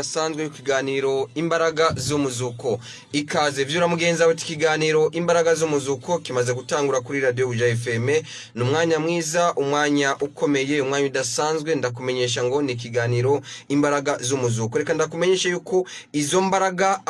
Dasanzwe ikiganiro imbaraga z'umuzuko ikaze vyura mugenza we ikiganiro imbaraga z'umuzuko kimaze gutangura kuri radio Buja FM numwanya mwiza umwanya ukomeye umwanya udasanzwe ndakumenyesha ngo ni ikiganiro imbaraga z'umuzuko reka ndakumenyesha yuko izo mbaraga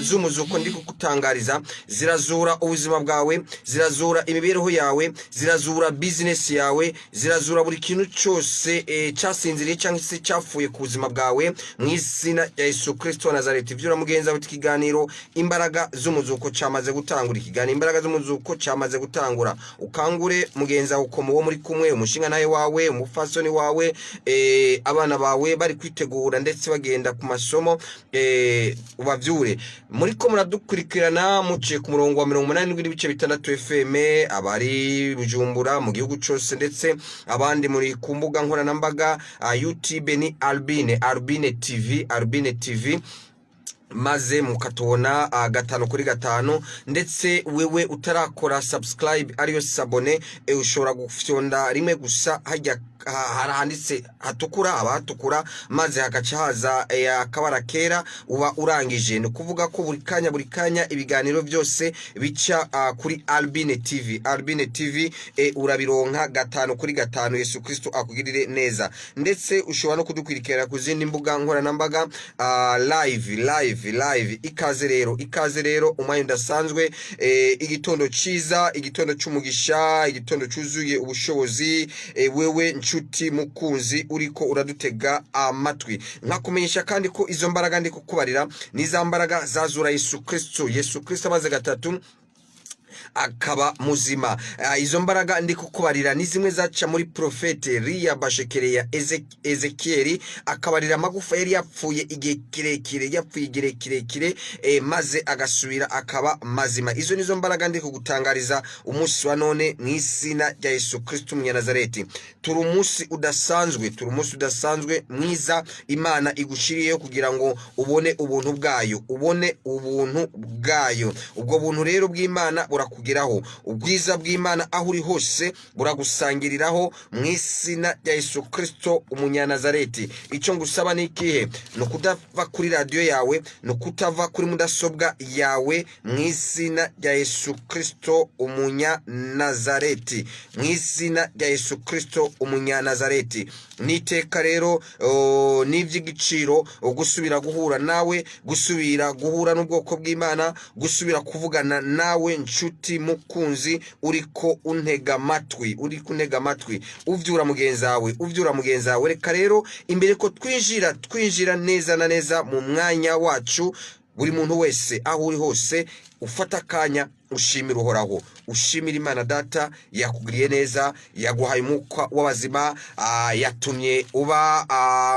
z'umuzuko ndi kukutangariza zirazura ubuzima bwawe zirazura imibereho yawe zirazura business yawe zirazura buri kintu cyose cyasinziriye cyangwa se cyafuye ku buzima bwawe mwisi ya Yesu Kristo wa Nazareti vyura mugenza we ikiganiro imbaraga z'umuzuko cyamaze gutangura ikiganiro imbaraga z'umuzuko cyamaze gutangura ukangure mugenza uko muwo muri kumwe umushinga naye wawe umufasoni wawe abana bawe bari kwitegura ndetse bagenda ku masomo ubavyure muri ko muradukurikirana muciye ku murongo wa 87.6 FM abari Bujumbura mu gihugu cyose ndetse abandi muri kumbuga nkoranambaga YouTube ni Albine TV maze mukatubona 5 ndetse wewe utarakora subscribe ariyo sabone ushobora gufyonda rimwe gusa hajya haranditse hatukura abatukura maze hagaca haza akabara kera uba urangije no kuvuga ko buri kanya ibiganiro byose bica kuri Albine TV urabironka 5 Yesu Kristo akugirire neza ndetse ushobora no kudukwirikira ku zindi mbuga nkoranambaga live ikaze rero umwanya udasanzwe igitondo ciza igitondo cy'umugisha igitondo cyuzuye ubushobozi wewe nshuti mukunzi uriko uradutega amatwi nkakumenyesha kandi ko izo mbaraga ndi kukubarira niza mbaraga zazura Yesu Kristo amaze gatatu akaba muzima izo mbaraga ndi kukubarira ni zimwe zaca muri profete Ria Bashekere ya Ezekieli akabarira amagufa yari yapfuye igihe kirekire maze agasubira akaba mazima izo nizo mbaraga ndi kugutangariza umunsi wa none mw'isina rya Yesu Kristo Nazareti turi umunsi udasanzwe mwiza Imana igushiriyeho kugira ngo ubone ubuntu bwayo ubwo buntu rero bw'Imana burakugeraho ubwiza bw'Imana aho uri hose buragusangiriraho mw'isina rya Yesu Kristo Nazareti icyo ngusaba ni ikihe no kudava kuri radio yawe no kutava kuri mudasobwa yawe mw'isina rya Yesu Kristo Nazareti mw'isina rya Yesu Kristo Nazareti niteka rero n'ivy'igiciro gusubira guhura nawe gusubira guhura n'ubwoko bw'Imana gusubira kuvugana nawe nshuti mukunzi uriko untega amatwi uvyura mugenza wawe reka rero imbere ko twinjira neza na neza mu mwanya wacu buri muntu wese aho uri hose ufata kanya ushimira uhoraho ushimira Imana data yakugiriye neza yaguhaye umwuka w'abazima yatumye uba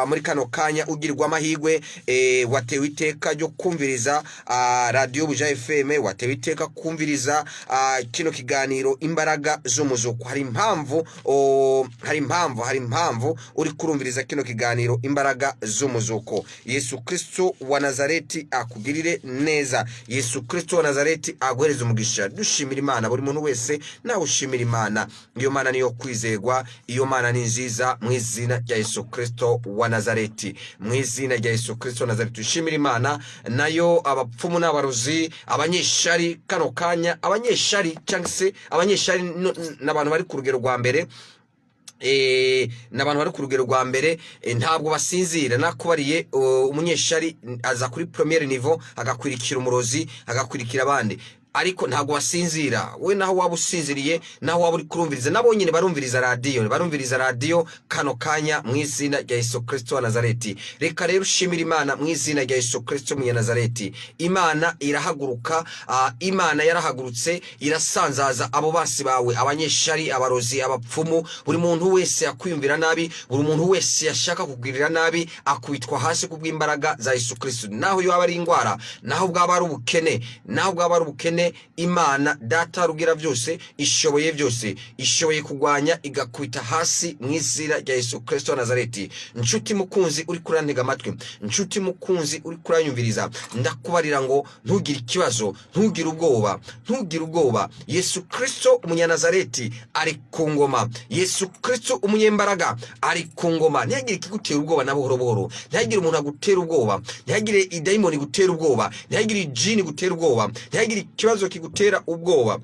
muri kano kanya ugirwa amahigwe watewe iteka ryo kumviriza radio Buja FM watewe iteka kumviriza kino kiganiro imbaraga z'umuzuko hari impamvu uri kurumviriza kino kiganiro imbaraga z'umuzuko Yesu Kristo wa Nazareti akugirire neza Yesu Kristo wa Nazareti aguhereza umugisha dushimira Imana buri muntu wese nawe ushimira Imana iyo Mana niyo kwizegwa iyo Mana ni nziza mw'izina rya Yesu Kristo wa Nazareti mw'izina rya Yesu Kristo Nazareti dushimira Imana nayo abapfumu n'abarozi abanyeshari kano kanya abanyeshari cyangwa se abanyeshari n'abantu bari ku rugero rwa mbere n'abantu bari ku rugero rwa mbere ntabwo basinzira nakubariye umunyeshari aza kuri premier niveau agakwirikira umurozi agakwirikira abandi ariko ntago wasinzira we naho waba usinziriye naho waba uri kurumviriza nabo nyine barumviriza radio kano kanya mw'izina rya Yesu Kristo wa Nazareti reka rero ushimira Imana mw'izina rya Yesu Kristo Nazareti Imana irahaguruka Imana yarahagurutse irasanzaza abo basi bawe abanyeshari abarozi abapfumu buri muntu wese yakwiyumvira nabi buri muntu wese yashaka kugirira nabi akwitwa hasi kubw'imbaraga za Yesu Kristo naho yo abari ingwara naho bwaba ari ubukene none Imana data rugira byose ishoboye kugwanya igakubita hasi mu izina rya Yesu Kristo wa Nazareti. Nshuti mukunzi uri kurantega amatwi, nshuti mukunzi uri kuranyumviriza, ndakubarira ngo ntugire ikibazo, ntugire ubwoba. Yesu Kristo umunyanazareti ari ku ngoma. Yesu Kristo umunyembaraga ari ku ngoma. Ntihagire ikigutera ubwoba na buhoro, ntihagire umuntu agutera ubwoba, ntihagire idayimoni gutera ubwoba, ntihagire ijini gutera ubwoba, ntihagire ikibazo kigutera ubwoba.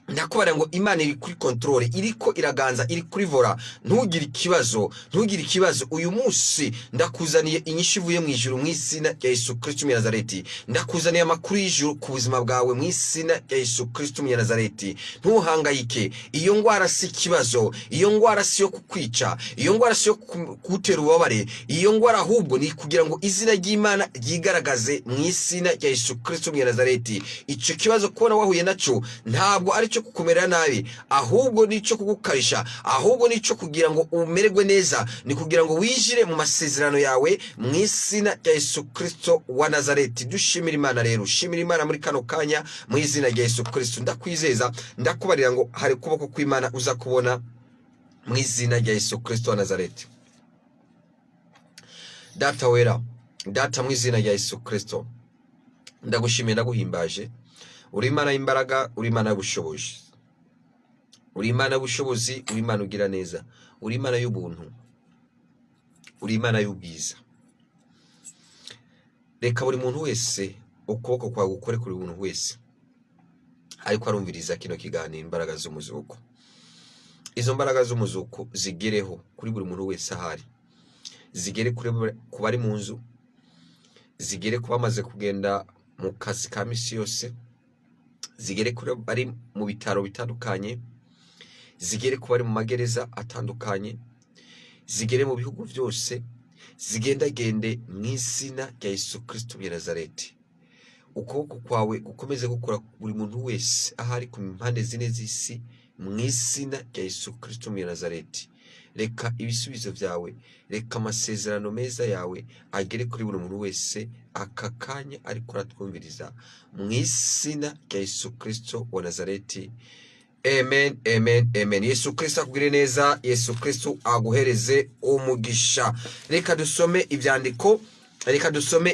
Ndakubara ngo Imana iri kuri control, iriko iraganza, iri kuri vora. Ntugire ikibazo. Uyu munsi ndakuzaniye inyishu ivuye mu ijuru mu izina rya Yesu Kristo wa Nazareti. Ndakuzaniye amakuru y'ijuru ku buzima bwawe mu izina rya Yesu Kristo wa Nazareti. Ntuhangayike, iyo ngwara si ikibazo, iyo ngwara si yo kukwica, iyo ngwara si yo kugutera ububabare, iyo ngwara ahubwo ni kugira ngo izina ry'Imana ryigaragaze mu izina rya Yesu Kristo wa Nazareti. Icyo kibazo kubona wahuye naco ntabwo ari kukumera nabi, ahubwo nico kugukarisha, ahubwo nico kugira ngo umererwe neza, ni kugira ngo wijire mu masezerano yawe mu izina rya Yesu Kristo wa Nazareti. Dushimira Imana rero, shimira Imana muri kano kanya mu izina rya Yesu Kristo. Ndakwizeza, ndakubarira ngo hari kuboko kw'Imana uza kubona mu izina rya Yesu Kristo wa Nazareti. Data wera, data mu izina rya Yesu Kristo, ndagushimiye ndaguhimbaje. Uri Imana y'imbaraga, uri Imana y'ubushobozi, uri Imana y'ubushobozi, uri Imana ugira neza, uri Imana y'ubuntu, uri Imana y'ubwiza. Reka buri muntu wese ukuboko kwawe gukore kuri buri muntu wese ariko arumviriza kino kiganiro imbaraga z'umuzuko. Izo mbaraga z'umuzuko zigereho kuri buri muntu wese ahari, zigere ku bari mu nzu, zigere ku bamaze kugenda mu kazi ka misi yose, zigere kuri bari mu bitaro bitandukanye, zigere ku bari mu magereza atandukanye, zigere mu bihugu byose, zigendagende mu izina rya Yesu Kristo wa Nazareti. Ukuboko kwawe gukomeze gukora buri muntu wese ahari ku mpande zine z'isi mu izina rya Yesu Kristo wa Nazareti. Reka ibisubizo byawe, reka amasezerano meza yawe agere kuri buri muntu wese aka kanya ariko aratwumviriza mu izina rya Yesu Kristo wa Nazareti. Amen, amen, amen. Yesu Kristo akugire neza, Yesu Kristo aguhereze umugisha. Reka dusome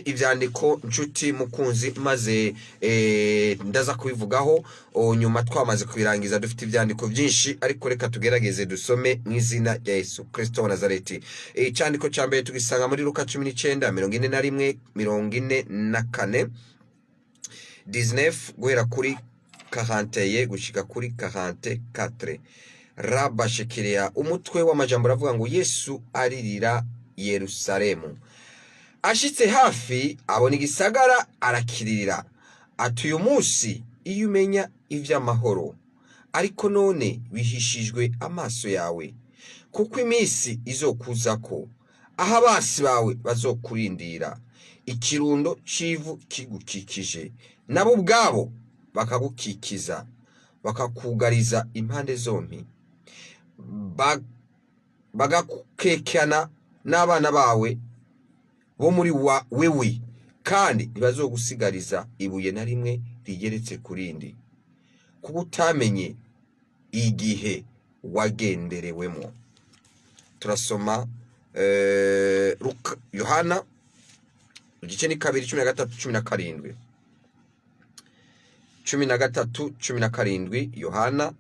ibyandiko nshuti mukunzi, maze ndaza kubivugaho nyuma twamaze kubirangiza. Dufite ibyandiko byinshi ariko reka tugerageze dusome mu izina rya Yesu Kristo wa Nazareti. Icyandiko cya mbere tugisanga muri Luka 19:41-44, 19 guhera kuri 41 gushika kuri 44. Rabashekerea, umutwe w'amajambo aravuga ngo Yesu aririra Yerusalemu. Ashitse hafi abona igisagara arakiririra, ati uyu munsi iyo umenya ivy'amahoro, ariko none bihishijwe amaso yawe, kuko iminsi izokuzako aho abasi bawe bazokurindira, ikirundo c'ivu kigukikije, nabo ubwabo bakagukikiza, bakakugariza impande zompi, bagakekana n'abana bawe bo muri wewe, kandi ntibazogusigariza ibuye na rimwe rigeretse kurindi, kuko utamenye igihe wagenderewemo. Turasoma Yohana igice ni 2:13-17. 13:17 Yohana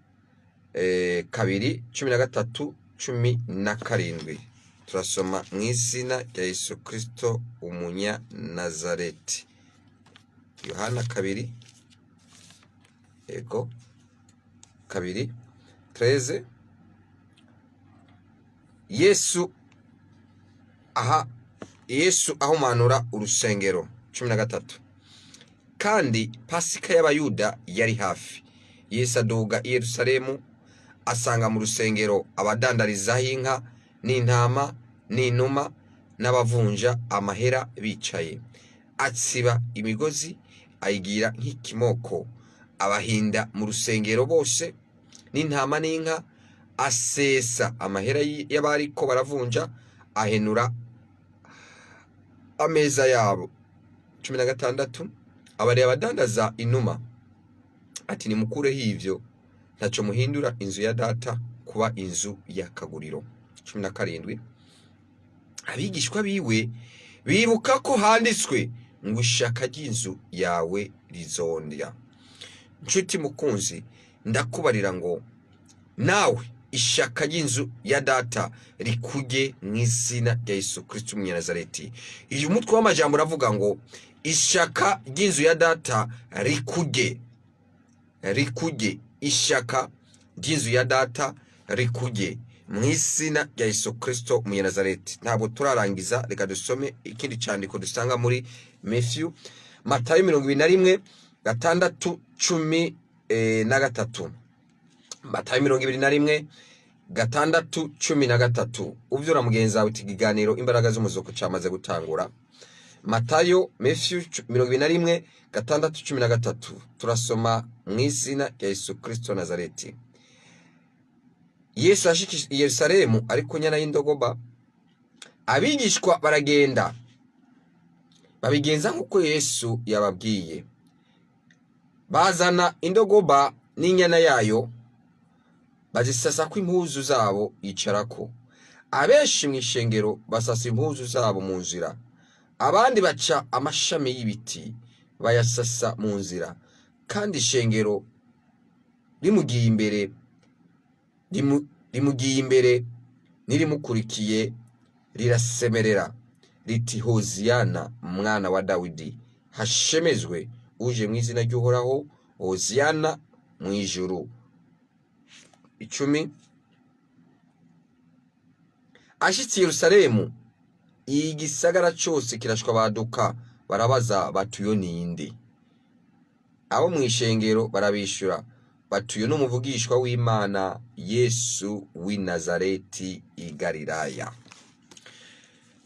2:13-17. Turasoma mu izina rya Yesu Kristo umunya Nazareti. Yohana 2 2:13. Yesu ahumanura urusengero. 13. Kandi Pasika y'Abayuda yari hafi. Yesu aduga i Yerusalemu, asanga mu rusengero abadandarizaho inka n'intama n'inuma n'abavunja amahera bicaye. Atsiba imigozi ayigira nk'ikimoko, abahinda mu rusengero bose n'intama n'inka, asesa amahera y'abariko baravunja, ahenura ameza yabo. 16. Abareba abadandaza inuma ati nimukureho ivyo ntaco muhindura inzu ya data kuba inzu y'akaguriro. 17. Abigishwa biwe bibuka ko handitswe ngo ishaka ry'inzu yawe rizondya. Nshuti mukunzi, ndakubarira ngo nawe ishaka ry'inzu ya data rikuge mu izina rya Yesu Kristo Umunyanazareti. Uyu mutwe w'amajambo uravuga ngo ishaka ry'inzu ya data rikuge, ishaka ry'inzu ya data rikuge mu izina rya Yesu Kristo Umunyanazareti. Ntabwo turarangiza, reka dusome ikindi cyandiko dusanga muri Matayo 21:6-13. Matayo 21:6-13. Uvyura mugenzi wawe ikiganiro imbaraga z'umuzuko cyamaze gutangura. Matayo 21:6-13 turasoma mu izina rya Yesu Kristo Nazareti. Yesu ashikije i Yerusalemu ari ku nyana y'indogoba. Abigishwa baragenda babigenza nk'uko Yesu yababwiye. Bazana indogoba n'inyana yayo, bazisasa ko impuzu zabo yicarako. Abenshi mu ishengero basasa impuzu zabo mu nzira, abandi baca amashami y'ibiti bayasasa mu nzira, kandi ishengero rimugiye imbere nirimukurikiye rirasemerera riti Hoziyana mwana wa Dawidi, hashemezwe uje mu izina ry'Uhoraho, Hoziyana mu ijuru. 10. Ashitse Yerusalemu, igisagara cyose kirashwa baduka, barabaza batuyo ninde. Abo mu ishengero barabishura batuyo n'umuvugishwa w'Imana Yesu w'i Nazareti i Galilaya.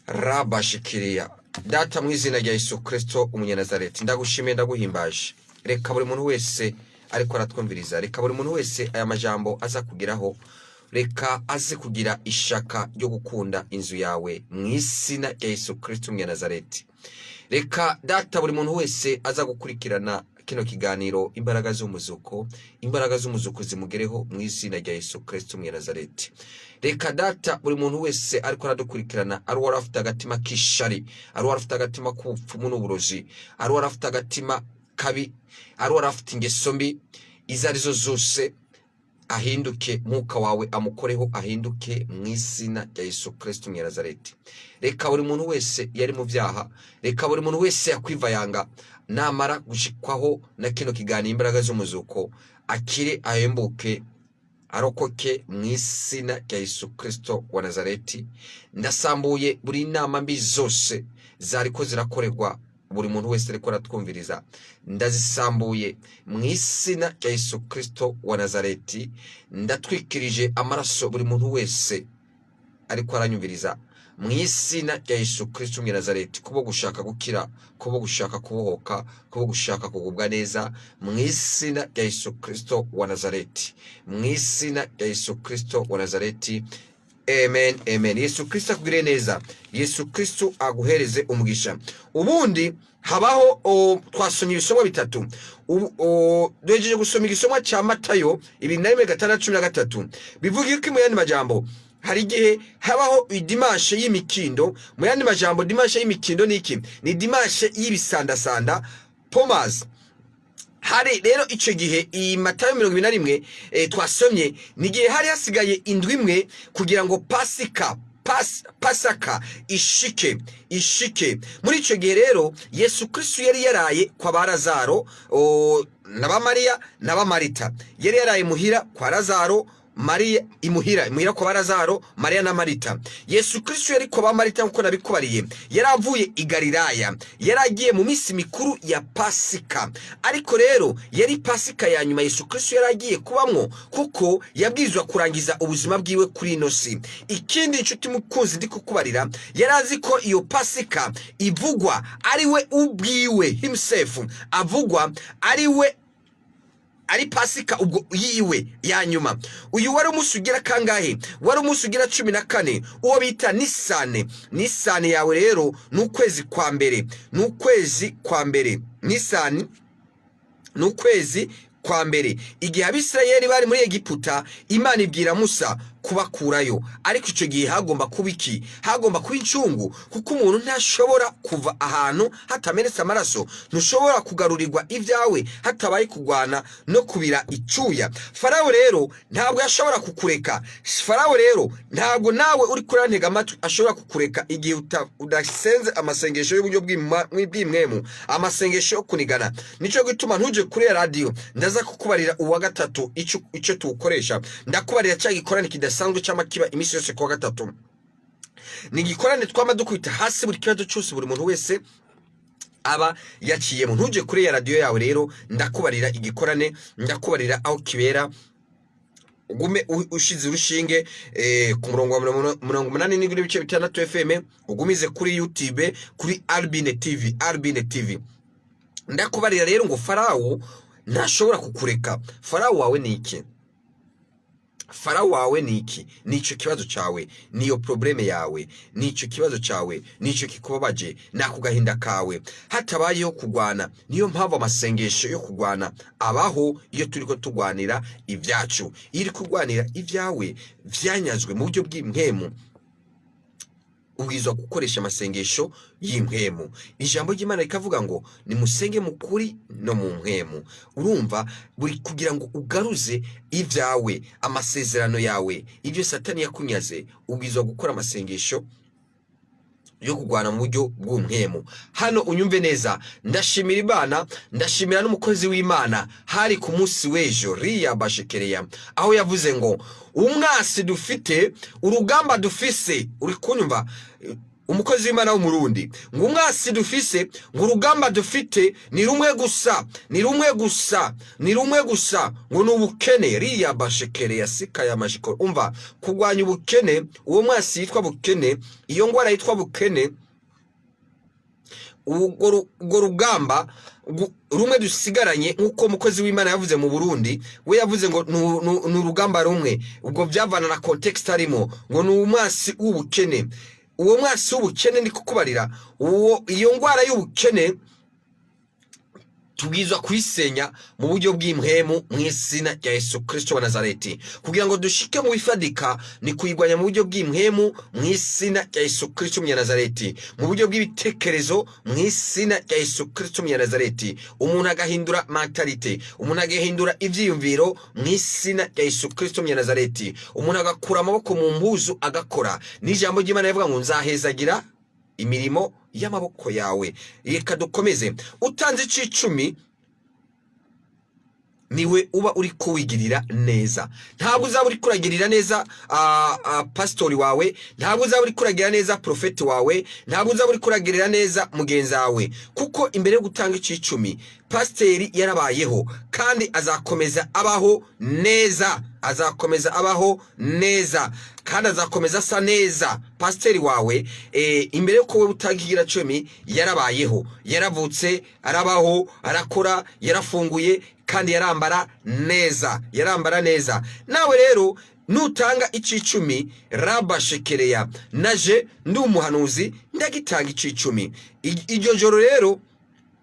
Rabashikiriya. Data mu izina rya Yesu Kristo Umunyanazareti, ndagushimiye ndaguhimbaje. Reka buri muntu wese ariko aratwumviriza, reka buri muntu wese aya majambo aza kugeraho, reka aze kugira ishaka ryo gukunda inzu yawe mu izina rya Yesu Kristo Umunyanazareti. Reka data buri muntu wese aza gukurikirana kino kiganiro imbaraga z'umuzuko zimugereho mu izina rya Yesu Kristo Umunyanazareti. Reka data buri muntu wese ariko aradukurikirana ari warafite agatima kishari, ari warafite agatima k'ubupfumu n'uburozi, ari warafite agatima kabi, ari warafite ingeso mbi izo arizo zose, ahinduke mwuka wawe amukoreho, ahinduke mu izina rya Yesu Kristo Umunyanazareti. Reka buri muntu wese yari mu byaha, reka buri muntu wese yakwivayanga, namara gushikwaho na kino kiganiro imbaraga z'umuzuko, akire ahembuke arokoke mu izina rya Yesu Kristo wa Nazareti. Ndasambuye buri nama mbi zose zariko zirakorerwa buri muntu wese ariko aratwumviriza, ndazisambuye mu izina rya Yesu Kristo wa Nazareti. Ndatwikirije amaraso buri muntu wese ariko aranyumviriza mu izina rya Yesu Kristo Umunyanazareti, kubo gushaka gukira, kubo gushaka kubohoka, kubo gushaka kugubwa neza mu izina rya Yesu Kristo wa Nazareti, mu izina rya Yesu Kristo wa Nazareti. Amen, amen. Yesu Kristo akugire neza, Yesu Kristo aguhereze umugisha. Ubundi habaho twasomye ibisomwa bitatu. Duhejeje gusoma igisomwa cya Matayo 21:6-13 bivuga yuko mu yandi majambo hari igihe habaho idimashe y'imikindo. Mu yandi majambo dimashe y'imikindo ni iki? Ni dimashe y'ibisandasanda, pomas. Hari rero icyo gihe i Matayo 21 twasomye ni gihe hari hasigaye indwi imwe kugira ngo Pasaka ishike. Muri icyo gihe rero Yesu Kristo yari yaraye kwa Lazaro na Mariya na Marita. Yari yaraye muhira kwa Lazaro, Mariya imuhira kwa Lazaro, Mariya na Marita. Yesu Kristo yari kwa Marita nkuko nabikubariye, yaravuye i Galilaya, yaragiye mu minsi mikuru ya Pasika. Ariko rero yari Pasika ya nyuma Yesu Kristo yaragiye kubamwo, kuko yabwirizwa kurangiza ubuzima bwiwe kuri ino si. Ikindi inshuti mukunzi ndi kukubarira, yarazi ko iyo Pasika ivugwa ari we ubwiwe himself, avugwa ari Pasika ubwo yiwe ya nyuma. Uyu wari umusugira kangahe? Wari umusugira 14, uwo bita Nisani yawe rero n'ukwezi kwa mbere, Nisani n'ukwezi kwa mbere igihe Abisirayeli bari muri Egiputa, Imana ibwira Musa kubakurayo, ariko icyo gihe hagomba kuba iki? Hagomba kuba incungu, kuko umuntu ntashobora kuva ahantu hatamenetse amaraso, ntushobora kugarurirwa ibyawe hatabaye kugwana no kubira icyuya. Farawo rero ntabwo yashobora kukureka. Farawo rero ntabwo nawe uri kurantega amatwi ashobora kukureka igihe udasenze amasengesho y'uburyo bw'imwemu, amasengesho yo kunigana. Nico gituma ntuje kuri radio ndaza kukubarira uwa gatatu icyo tuwukoresha. Ndakubarira cya gikorane kidasanzwe cy'amakiba imisi yose kuwa gatatu. Ni gikorane twama dukubita hasi buri kibazo cyose buri muntu wese aba yaciyemo. Ntuje kuri ya radio yawe rero ndakubarira igikorane, ndakubarira aho kibera, ugume ushize urushinge ku murongo wa 87.6 FM, ugumize kuri YouTube kuri Albine TV. Ndakubarira rero ngo Farawo ntashobora kukureka. Farawo wawe ni iki? Farawo wawe ni iki? Nico kibazo cyawe, niyo probleme yawe, nico kibazo cyawe, nico kikubabaje, nakugahinda kawe. Hatabayeho kugwana, niyo mpamvu amasengesho yo kugwana abaho iyo turiko tugwanira ibyacu. Iri kugwanira ibyawe vyanyazwe mu buryo bw'impemu, ubwizwa gukoresha amasengesho y'impemu. Ijambo ry'Imana rikavuga ngo nimusenge mu kuri no mu mpemu. Urumva buri kugira ngo ugaruze ibyawe, amasezerano yawe, ibyo Satani yakunyaze, ubwizwa gukora amasengesho yo kugwana mu buryo bw'umpemu. Hano unyumve neza, ndashimira Imana, ndashimira n'umukozi w'Imana hari ku munsi w'ejo Riya Bashekereya, aho yavuze ngo umwasi dufite, urugamba dufise, uri kunyumva umukozi w'Imana w'umurundi, ngo umwasi dufise, ngo urugamba dufite ni rumwe gusa, ngo n'ubukene. Riya Bashekereya sika ya mashikoro. Umva, kugwanya ubukene, uwo mwasi yitwa bukene, iyo ngwara yitwa bukene, ubwo rugamba rumwe dusigaranye, nkuko umukozi w'Imana yavuze mu Burundi. We yavuze ngo n'urugamba rumwe, ubwo byavana na context arimo, ngo n'umwasi w'ubukene. Uwo mwasi w'ubukene ndi kukubarira, iyo ngwara y'ubukene tubwizwa kuyisenya mu buryo bw'impemu mu izina rya Yesu Kristo wa Nazareti. Kugira ngo dushike mu bifadika ni kuyigwanya mu buryo bw'impemu mu izina rya Yesu Kristo wa Nazareti, mu buryo bw'ibitekerezo mu izina rya Yesu Kristo wa Nazareti. Umuntu agahindura mentalite, umuntu agahindura ivyiyumviro mu izina rya Yesu Kristo wa Nazareti. Umuntu agakura amaboko mu mpuzu agakora. N'ijambo ry'Imana rivuga ngo nzahezagira imirimo y'amaboko yawe. Reka dukomeze. Utanze icicumi niwe uba uri kuwigirira neza. Ntabwo uzaba uri kuragirira neza pastori wawe, ntabwo uzaba uri kuragirira neza profeti wawe, ntabwo uzaba uri kuragirira neza mugenzi wawe, kuko imbere yo gutanga icicumi pasiteri yarabayeho kandi azakomeza abaho neza, kandi azakomeza asa neza. Pasiteri wawe imbere yo kowe utagira cumi yarabayeho, yaravutse, arabaho, arakora, yarafunguye kandi yarambara neza. Nawe rero nutanga icicumi, Rabashekereya naje ndi umuhanuzi ndagitanga icicumi. Iryo joro rero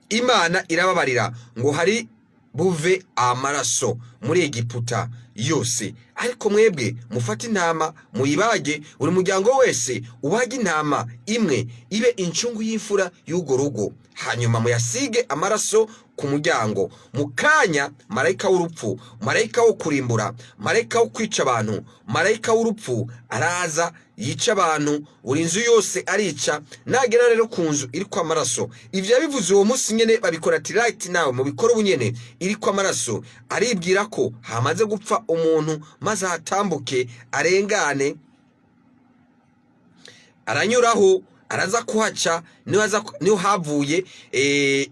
Imana irababarira ngo hari buve amaraso muri Egiputa yose, ariko mwebwe mufate intama muyibage, buri muryango wese ubage intama imwe ibe incungu y'imfura y'ugo rugo, hanyuma muyasige amaraso ku muryango. Mukanya marayika w'urupfu, marayika wo kurimbura, marayika wo kwica abantu, marayika w'urupfu araza yica abantu, buri nzu yose arica. Nagera rero ku nzu iri kwa maraso, ivyo yabivuze uwo munsi nyene babikora ati right nawe mu bikora ubunyene iri kwa maraso, aribwira ko hamaze gupfa umuntu, maze hatambuke arengane, aranyuraho araza kuhaca. Niho havuye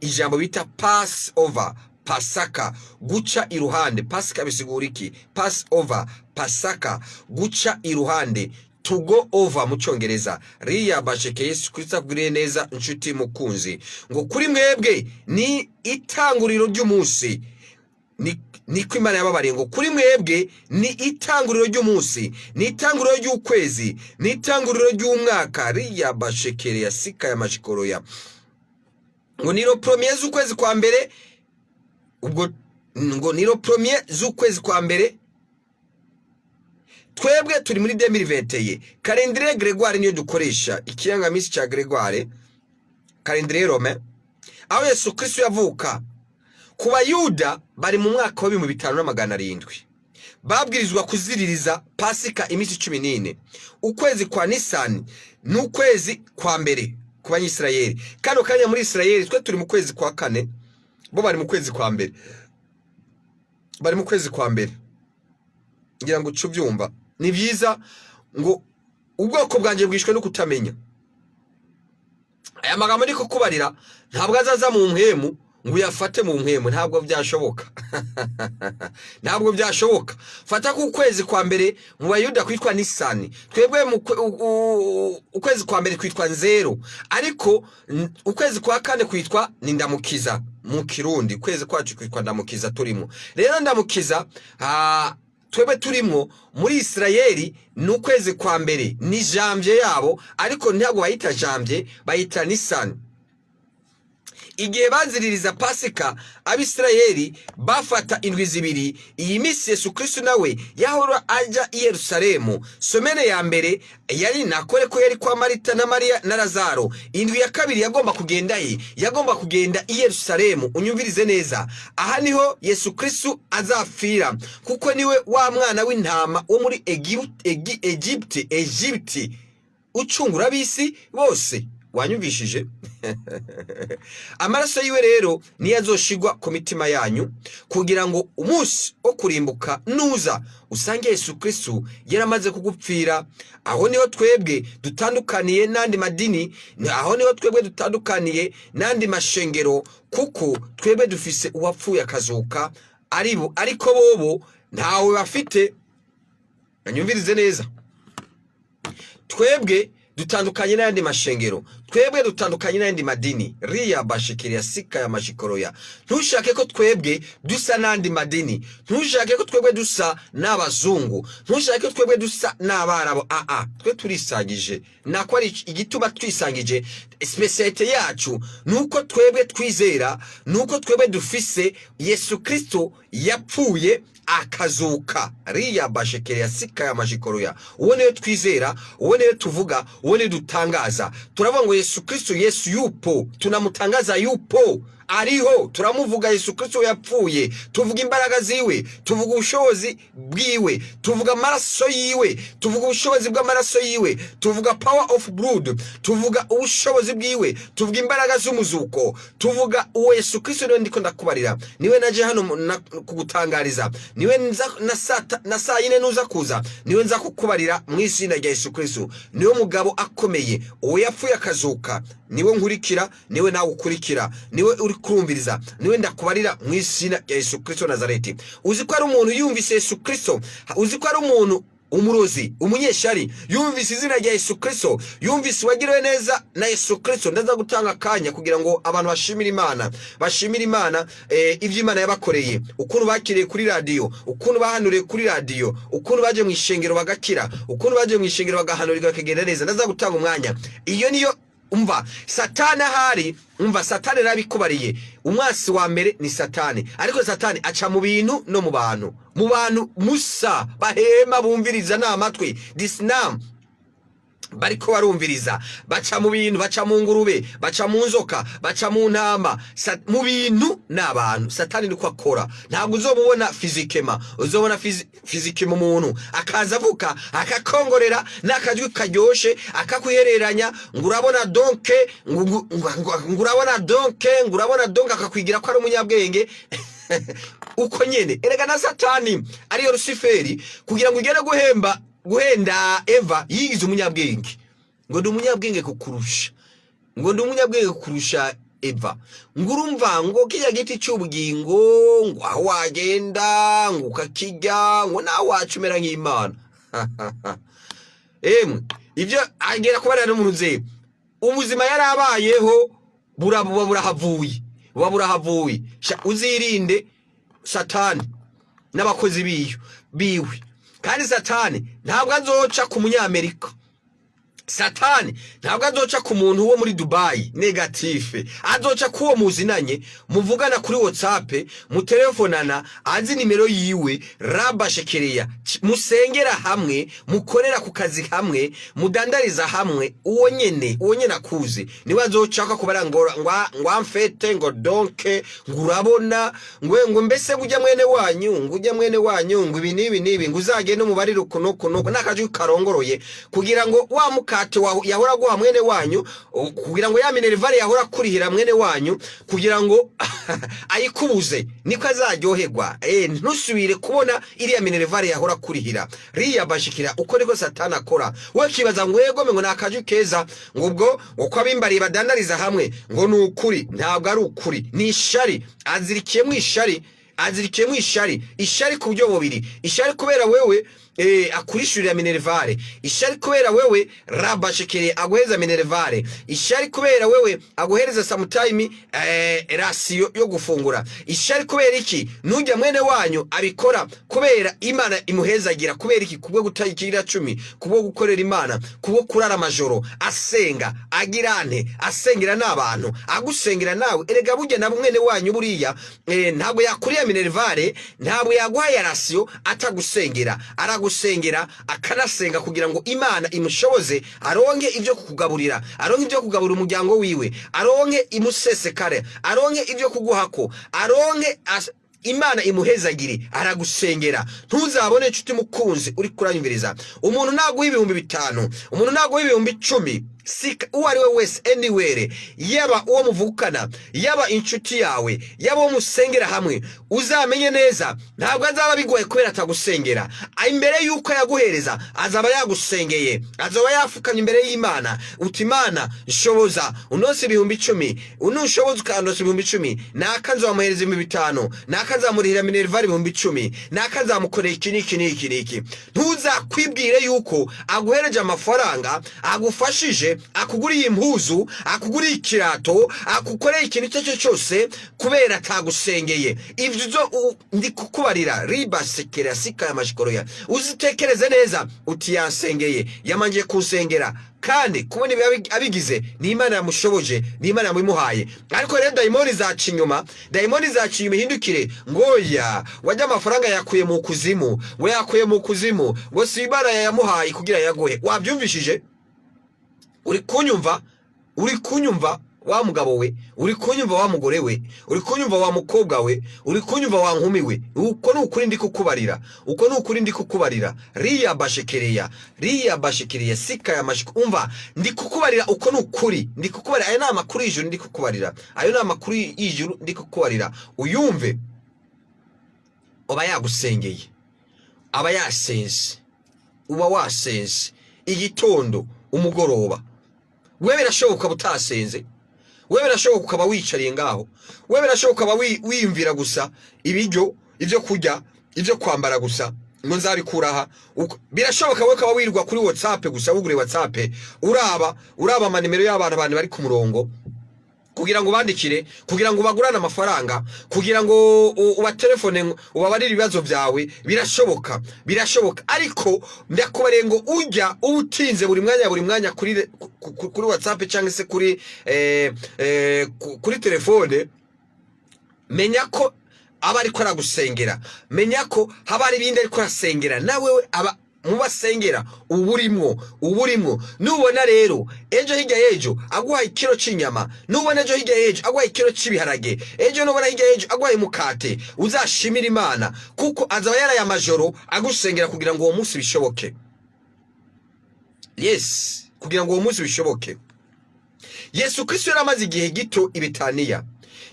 ijambo bita pass over, Pasaka, guca iruhande. Pasaka bisigura iki? Pass over, Pasaka, guca iruhande, to go over mu Cyongereza. Riya Bashekereya Yesu Kristo agwiriye neza inshuti mukunzi, ngo kuri mwebwe ni itanguriro ry'umunsi. Niko Imana yababariye ngo kuri mwebwe ni itanguriro ry'umunsi, ni itanguriro ry'ukwezi, ni itanguriro ry'umwaka. Riya Bashekereya sika ya mashikoroya, ngo niro premier z'ukwezi kwa mbere, ubwo ngo niro premier z'ukwezi kwa mbere. Twebwe turi muri 2021 calendrier Gregoire niyo dukoresha, ikirangamisi cya Gregoire, calendrier Romain, aho Yesu Kristo yavuka. Ku Bayuda bari mu mwaka wa 5700 babwirizwa kuziririza Pasika imisi 14. Ukwezi kwa Nisani n'ukwezi kwa mbere ku Banyisirayeli. Kano kanya muri Isirayeli twe turi mu kwezi kwa kane, bo bari mu kwezi kwa mbere. Bari mu kwezi kwa mbere. Ngira ngo ucubyumva. Ni byiza ngo ubwoko bwanje bwishwe no kutamenya. Aya magambo ndiko kubarira ntabwo azaza mu mpemu ngo yafate mu mpemu, ntabwo byashoboka. Ntabwo byashoboka. Fata ku kwezi kwa mbere mu Bayuda kwitwa Nisani, twebwe mu ukwezi kwa mbere kwitwa Nzero, ariko ukwezi kwa kane kwitwa Nindamukiza mu Kirundi. Kwezi kwacu kwitwa Ndamukiza turimo. Rero Ndamukiza twebwe turimo muri Isirayeli n'ukwezi kwa mbere ni janvier yabo, ariko ntabwo bayita janvier, bayita Nisani. Igihe baziririza Pasika, Abisirayeli bafata indwi zibiri. Iyi misi Yesu Kristo nawe yahora aja i Yerusalemu. Somene ya mbere yari nakore ko yari kwa Marita na Maria na Lazaro. Indwi ya kabiri yagomba kugenda yagomba kugenda i Yerusalemu. Unyumvirize neza, aha niho Yesu Kristo azafira, kuko niwe wa mwana w'intama wo muri Egypte ucungura abisi bose. Wanyumvishije? Amaraso yiwe rero niyo azoshigwa ku mitima yanyu, kugira ngo umunsi wo kurimbuka nuza usange Yesu Kristo yaramaze kugupfira. Aho niho twebwe dutandukaniye n'andi madini, aho niho twebwe dutandukaniye n'andi mashengero, kuko twebwe dufise uwapfuye akazuka, ariko bobo ntawe bafite. Anyumvirize neza, twebwe dutandukanye n'andi mashengero, twebwe dutandukanye n'andi madini. Riya bashikiria sika ya mashikoroya. Ntushake ko twebwe dusa n'andi madini, ntushake ko twebwe dusa n'abazungu, ntushake ko twebwe dusa n'abarabo. Twe turisangije. Nako ari igituma twisangije. Specialite yacu nuko twebwe twizera, nuko twebwe dufise Yesu Kristo yapfuye akazuka. Riya bashikiria sika ya mashikoroya. Uwo niyo twizera, uwo niyo tuvuga, uwo niyo dutangaza. Turavuga ngo Yesu Kristo, Yesu yupo, tunamutangaza yupo, ariho. Turamuvuga Yesu Kristo yapfuye, tuvuga imbaraga ziwe, tuvuga ubushobozi bwiwe, tuvuga amaraso yiwe, tuvuga ubushobozi bw'amaraso yiwe, tuvuga power of blood, tuvuga ubushobozi bwiwe, tuvuga imbaraga z'umuzuko, tuvuga uwo Yesu Kristo. Niwe ndiko ndakubarira, niwe naje hano kugutangariza, niwe na saa yine nuza kuza, niwe nza kukubarira mu izina rya Yesu Kristo. Niwe mugabo akomeye, uwo yapfuye akazuka, niwe nkurikira, niwe nawe ukurikira, niwe uri kurumviriza, niwe ndakubarira mu izina rya Yesu Kristo Nazareti. Uzi ko ari umuntu yumvise Yesu Kristo, uzi ko ari umuntu umurozi, umunyeshari yumvise izina rya Yesu Kristo, yumvise wagiriwe neza na Yesu Kristo. Ndaza gutanga akanya kugira ngo abantu bashimire Imana ivyo Imana yabakoreye, ukuntu bakiriye kuri radio, ukuntu bahanuriye kuri radio, ukuntu baje mu ishengero bagakira, ukuntu baje mu ishengero bagahanurirwa bakagenda neza. Ndaza gutanga umwanya. Iyo niyo umva Satani ahari. Umva, Satani rabikubariye. Umwasi wa mbere ni Satani, ariko Satani aca mu bintu no mu bantu. Mu bantu musa bahema bumviriza n'amatwi disnam bariko barumviriza, baca mu bintu, baca mu ngurube, baca mu nzoka, baca mu ntama, mu bintu n'abantu. Satani niko akora. Ntabwo uzobona fizikema, uzobona fizikema umuntu akaza avuka akakongorera n'akajwi karyoshe akakwihereranya, ngurabona donke, ngurabona donke akakwigira ko ari umunyabwenge. Uko nyene erega na Satani ariyo Luciferi, kugira ngo ugere guhenda Eva yigize umunyabwenge, ngo ndi umunyabwenge kukurusha, ngo ndi umunyabwenge kukurusha Eva. Ngurumva ngo kijya giti cy'ubugingo, ngo aho wagenda ngo ukakijya, ngo nawe wacumera nk'Imana. Ibyo agera kubarira no mu ruze ubuzima yarabayeho burahavuye. Uzirinde Satani n'abakozi biwe. Kandi Satani ntabwo azoca ku munyamerika, Satani ntabwo azoca ku muntu wo muri Dubai negatife, azoca kuwo muzinanye muvugana kuri WhatsApp, mutelefonana, azi nimero yiwe, rabashekereya, musengera hamwe, mukorera ku kazi hamwe, mudandariza hamwe, uwo nyene akuze niwe azoca kubarangora ngwamfete ngo donke ngurabona ngo mbese ngujya mwene wanyu ngo ibi nibi nguzagende mubarire ukuno nakaju karongoroye kugira ngo wa mukate yahora guha mwene wanyu, kugira ngo ya minervare yahora kurihira mwene wanyu, kugira ngo ayikubuze niko azaryoherwa. Ntusubire kubona iriya minervare yahora kurihira. Riya bashikira uko niko Satani akora. We kibaza ngo yego ngo nakaju keza ngo ubwo uko abimbariye badandariza hamwe ngo nukuri, ntabwo ari ukuri, ni ishari. Azirikiye mu ishari ku buryo bubiri. Ishari kubera wewe akurishurira minervare, ishari kubera wewe rabashekere aguheza minervare, ishari kubera wewe aguhereza sometime ratio yo gufungura, ishari kubera iki nujya mwene wanyu abikora kubera Imana imuhezagira, kubera iki kubwo gutayikira 10, kubwo gukorera Imana, kubwo kurara amajoro asenga, agirane asengera n'abantu, agusengera nawe. Erega burya na mwene wanyu buriya ntabwo yakuriya minervare, ntabwo yaguhaye ratio atagusengera, gusengera akanasenga kugira ngo Imana imushoboze aronke ibyo kukugaburira, aronke ibyo kugaburira umuryango wiwe, aronke imusesekare, aronke ibyo kuguhako, aronke Imana imuhezagiri, aragusengera. Ntuzabone inshuti mukunzi uri kuranyumviriza, umuntu naguha 5,000, umuntu naguha 10,000, sika uwo ari we wese anywhere, yaba uwo muvukana, yaba inshuti yawe, yaba uwo musengera hamwe, uzamenye neza ntabwo azaba bigoye kubera atagusengera. Imbere yuko yaguhereza azaba yagusengeye, azaba yafukanye imbere y'Imana, uti Imana nshoboza unose 10,000, unushoboza ukandose 10,000, nakanza wamuhereza 5,000, nakanza amurihira minervare 10,000, nakanza amukorera iki. Ntuzakwibwire yuko aguhereje amafaranga, agufashije, akuguriye impuzu, akuguriye ikirato, akukoreye ikintu cyo cyose kubera atagusengeye. Ivyo ndi kukubarira ribasekera sika ya mashikoroya. Uzitekereze neza uti yansengeye, yamangiye kunsengera, kandi kubona abigize ni Imana yamushoboje, ni Imana yamuhaye. Ariko rero daimoni zacinyuma hindukire ngoya wajya amafaranga yakuye mu kuzimu, ngo si Imana yamuhaye kugira yagohe. Wabyumvishije? Uri kunyumva wa mugabo we, uri kunyumva wa mugore we, uri kunyumva wa mukobwa we, uri kunyumva wa nkumi we. Uko nukuri ndi kukubarira, riya bashekereya sika ya mashiko. Umva ndi kukubarira uko nukuri, ndi kukubarira ayo nama kuri ijuru, ndi kukubarira ayo nama kuri ijuru, ndi kukubarira uyumve. Oba yagusengeye, aba yasense, uba wasense igitondo, umugoroba. Wewe birashoboka butasenze, wewe birashoboka ukaba wicariye ngaho, wewe birashoboka ukaba wiyumvira gusa ibiryo, ibyo kurya, ibyo kwambara gusa ngo nzabikuraha. Birashoboka wewe ukaba wirirwa kuri WhatsApp gusa, wugure WhatsApp, uraba amanimero y'abantu bari ku murongo kugira ngo bandikire, kugira ngo bagurane amafaranga, kugira ngo ubatelefone ubabarire ibibazo byawe. Birashoboka. Ariko ndakubare ngo ujya ubutinze buri mwanya kuri WhatsApp cyangwa se kuri telefone, menya ko aba ariko aragusengera, menya ko haba ari ibindi ariko arasengera nawe aba mubasengera uburimwo. Nubona rero ejo hirya yejo aguhaye ikiro c'inyama, nubona ejo hirya yejo aguhaye ikiro c'ibiharage, ejo nubona hirya yejo aguhaye mukate, uzashimira Imana kuko azaba yaraye amajoro agusengera kugira ngo uwo munsi bishoboke. Yes, kugira ngo uwo munsi bishoboke. Yesu Kristo yaramaze igihe gito i Betaniya,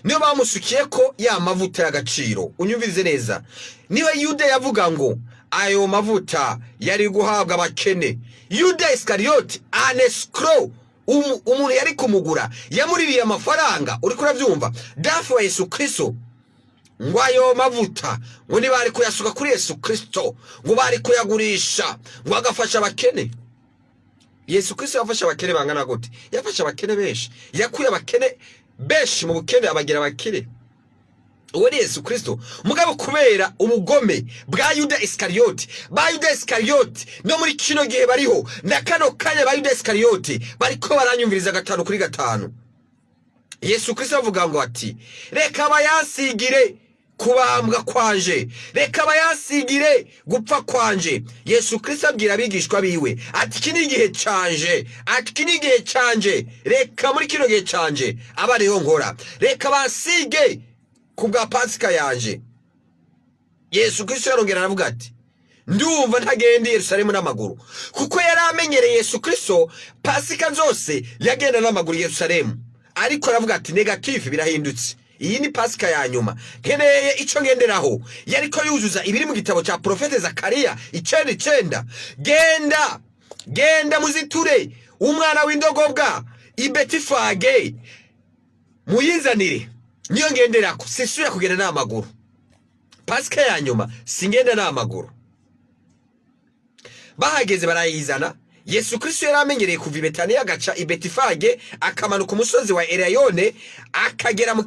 niyo bamusukiye ko ya mavuta y'agaciro. Unyumvize neza, niwe Yuda yavuga ngo ayo mavuta yari guhabwa abakene. Yuda Iskariyoti anescrow, umuntu yari kumugura, yamuririye amafaranga. Uri kurabyumva? Dafu wa Yesu Kristo ngo ayo mavuta ngo ni bari kuyasuka kuri Yesu Kristo, ngo bari kuyagurisha ngo agafasha abakene. Yesu Kristo yafasha abakene bangana gute? Yafasha abakene benshi, yakuye abakene benshi mu bukene abagira abakire. uwo ni Yesu Kristo. Mugabo kubera ubugome bwa Yuda Iskariyoti, ba Yuda Iskariyoti no muri kino gihe bariho na kano kanya, ba Yuda Iskariyoti bariko baranyumviriza 5-5. Yesu Kristo avuga ngo ati reka bayansigire kubambwa kwanje, reka bayansigire gupfa kwanje. Yesu Kristo abwira abigishwa biwe ati iki ni igihe canje, ati iki ni igihe canje, reka muri kino gihe canje aba ariho nkora, reka bansige kubwa Pasika yanje. Yesu Kristo yarongera aravuga ati ndumva ntagenda i Yerusalemu n'amaguru, kuko yari amenyereye Yesu Kristo Pasika zose yagenda n'amaguru i Yerusalemu. Ariko aravuga ati negative, birahindutse, iyi ni Pasika ya nyuma, nkeneye ico ngenderaho. Yariko yuzuza ibiri mu gitabo ca Profete Zakariya 9:9. Genda muziture umwana w'indogobwa i Betifage muyizanire, niyo ngenderako, sisubira kugenda n'amaguru. Pasika ya nyuma singenda n'amaguru. Bahageze barayizana. Yesu Kristo yari amenyereye kuva i Betaniya agaca i Betifage akamanuka umusozi wa Eleyone akagera mu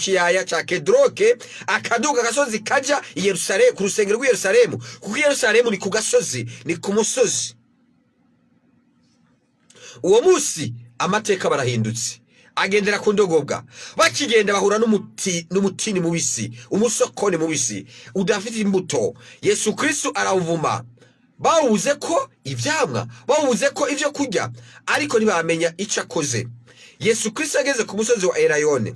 kiyaya ca Kedroke, akaduga agasozi kaja i Yerusalemu, ku rusengero rw'i Yerusalemu, kuko Yerusalemu ni ku gasozi, ni ku musozi. Uwo musi amateka barahindutse, agendera ku ndogobwa. Bakigenda bahura n'umutini mubisi, umusokoni mubisi udafite imbuto. Yesu Kristo arawuvuma, bawuze ko ivyamwa, bawuze ko ivyo kurya, ariko ntibamenya ico akoze. Yesu Kristo ageze ku musozi wa Eleyone,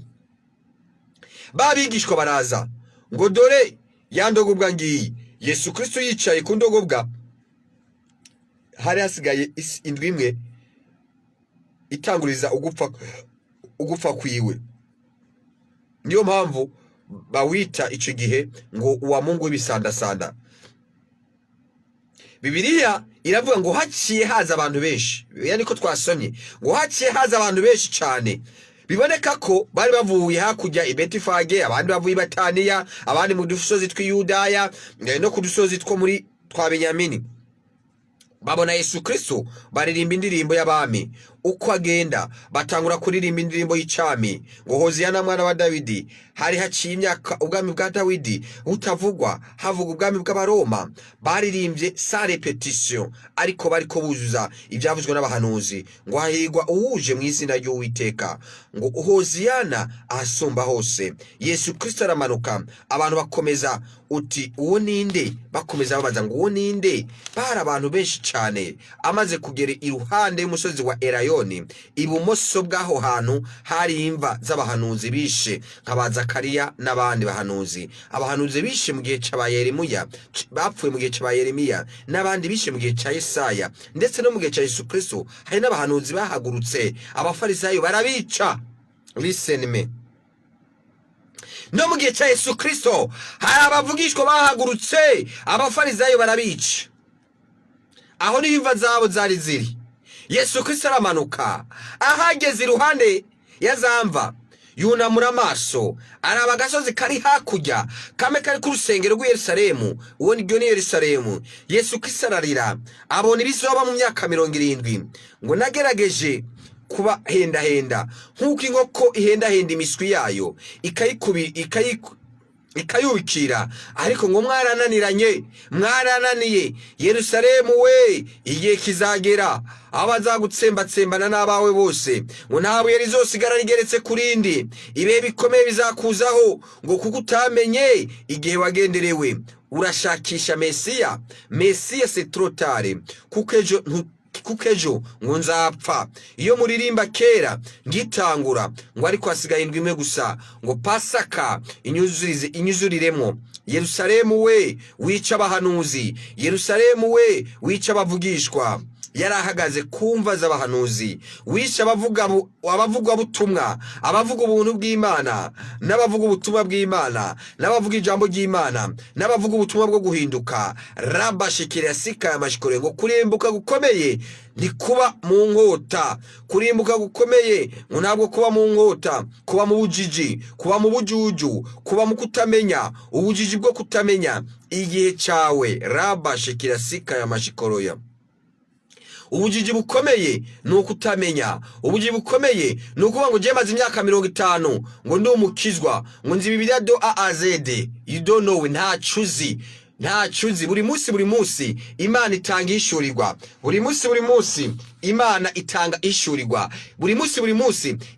babigishwa baraza ngo dore ya ndogobwa ngiyi. Yesu Kristo yicaye ku ndogobwa, hari hasigaye indwi imwe itanguriza ugupfa kwiwe. Niyo mpamvu bawita ico gihe ngo uwa Mungu w'ibisandasanda. Bibiliya iravuga ngo haciye haza abantu benshi, yani ko twasomye ngo haciye haza abantu benshi cyane. Biboneka ko bari bavuye hakurya i Betifage, abandi bavuye i Betaniya, abandi mu dusozi tw'Iyudaya no ku dusozi two muri twa Benyamini. Babona Yesu Kristo baririmba indirimbo y'abami. Uko agenda batangura kuririmba indirimbo y'icami ngo Hoziyana mwana wa Dawidi. Hari haciye imyaka ubwami bwa Dawidi utavugwa, havuga ubwami bw'Abaroma. Baririmbye sa repetition, ariko bariko buzuza ibyavuzwe n'abahanuzi ngo hahigwa uwuje mu izina ry'Uwiteka, ngo Hoziyana ahasumba hose. Yesu Kristo aramanuka, abantu bakomeza uti uwo ninde, bakomeza babaza ngo uwo ninde. Bari abantu benshi cyane. Amaze kugera iruhande y'umusozi wa Eleyone, ibumoso bw'aho hantu hari imva z'abahanuzi bishe nk'aba Zakariya n'abandi bahanuzi. Abahanuzi bishe mu gihe ca Yeremiya, bapfuye mu gihe ca Yeremiya, n'abandi bishe mu gihe ca Yesaya, ndetse no mu gihe ca Yesu Kristo hari n'abahanuzi bahagurutse. Abafarisayo barabica. Listen me. No mu gihe ca Yesu Kristo hari abavugishwa bahagurutse, abafarisayo barabica. Aho ni imva zabo zari ziri. Yesu Kristo aramanuka, ahageze iruhande ya zamva, yunamura amaso araba agasozi kari hakurya, kame kari ku rusengero rw'i Yerusalemu. Uwo ni Yerusalemu. Yesu Kristo ararira, abona ibizoba mu myaka 70. ngo nagerageje kuba henda nk'uko inkoko ihenda imiswi yayo ikayubikira, ariko ngo mwarananiye. Yerusalemu we, igihe kizagera abazagutsembatsembana n'abawe bose, ngo nta buye rizosigara rigeretse kurindi. Ibihe bikomeye bizakuzaho, ngo kuko utamenye igihe wagenderewe. Urashakisha Mesiya c'est trop tard, kuko ejo ngo nzapfa. Iyo muririmba kera ngitangura, ngo ariko hasigaye indwi imwe gusa ngo Pasaka inyuzuriremo. Yerusalemu we, wica abahanuzi. Yerusalemu we, wica abavugishwa. Yarahagaze kumva z'abahanuzi, wisha abavugwa butumwa, abavuga ubuntu bw'Imana, n'abavuga ubutumwa bw'Imana, n'abavuga ijambo ry'Imana, n'abavuga ubutumwa bwo guhinduka. Rabashikira sika amashikore, ngo kurimbuka gukomeye ni kuba mu nkota. Kurimbuka gukomeye ngo ntabwo kuba mu nkota, kuba mu bujiji, kuba mu bujuju, kuba mu kutamenya, ubujiji bwo kutamenya igihe cyawe. Rabashikira sika amashikoroya. ubujiji bukomeye ni ukutamenya. ubujiji bukomeye ni ukuvuga ngo maze imyaka 50 ngo ndi umukizwa, ngo nzi Bibiliya do a a z. You don't know. Nta chuzi. Buri munsi Imana itanga ishurirwa. Buri munsi Imana itanga ishurirwa. Buri munsi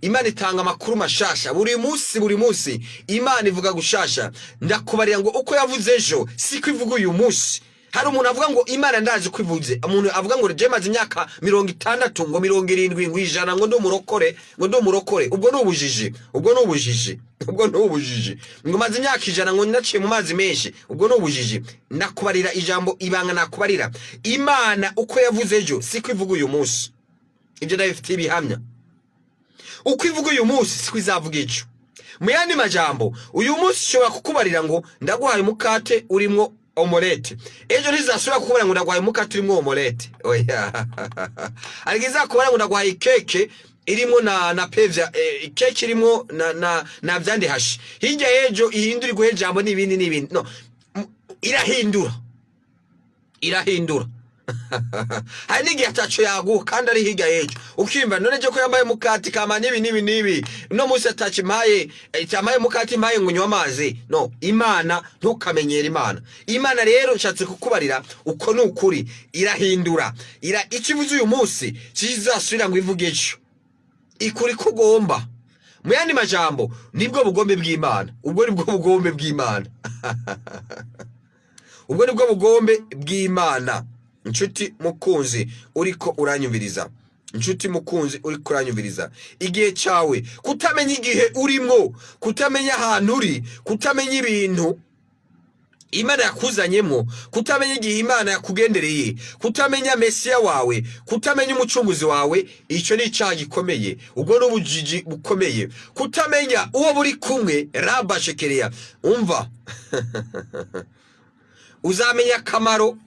Imana itanga amakuru mashasha. Buri munsi Imana ivuga gushasha. Ndakubarira ngo uko yavuze ejo siko ivuga uyu munsi. Hari umuntu avuga ngo Imana ndaje kwivuze, umuntu avuga ngo maze imyaka 60 ngo 70 ngo ijana ngo ndo murokore. Ubwo ni ubujiji. Ngo maze imyaka ijana ngo naciye mu mazi menshi. Ubwo ni ubujiji. Nakubarira ijambo ibanga, nakubarira Imana uko yavuze ejo siko ivuga uyu munsi. Ibyo ndabifitiye ibihamya. Uko ivuga uyu munsi siko izavuga ejo. Mu yandi majambo, uyu munsi shobora kukubarira ngo ndaguhaye umukate urimo omelette. Ejo ntizasubira kukubara ngo ndaguhaye umukate urimo omelette. Oya. Arigiza kubara ngo ndaguhaye keke irimo na pevya, keke irimo na vyande hashi. Hirya ejo ihindura iguhe jambo n'ibindi. No. Irahindura. Hari n'igihe ataco yaguha kandi ari hirya ejo. Ukimva none je ko yambaye mukati kama nibi. No munsi ataci mpaye, cyamaye mukati mpaye ngo nywa amazi. No, Imana ntukamenyera Imana. Imana rero nshatse kukubarira uko n'ukuri irahindura. Ikivuze uyu munsi kizasubira ngo ivuge ejo. Ikuri kugomba. Mu yandi majambo nibwo bugombe bw'Imana. Ubwo nibwo bugombe bw'Imana. Ubwo nibwo bugombe bw'Imana. Nshuti mukunzi uriko uranyumviriza, igihe cyawe kutamenya igihe urimo, kutamenya ahantu uri, kutamenya ibintu Imana yakuzanyemo, kutamenya igihe Imana yakugendereye, kutamenya Mesiya wawe, kutamenya umucunguzi wawe, icyo ni icyaha gikomeye. Ubwo n'ubujiji bukomeye. Kutamenya uwo buri kumwe, rabashekereya. Umva. Uzamenya akamaro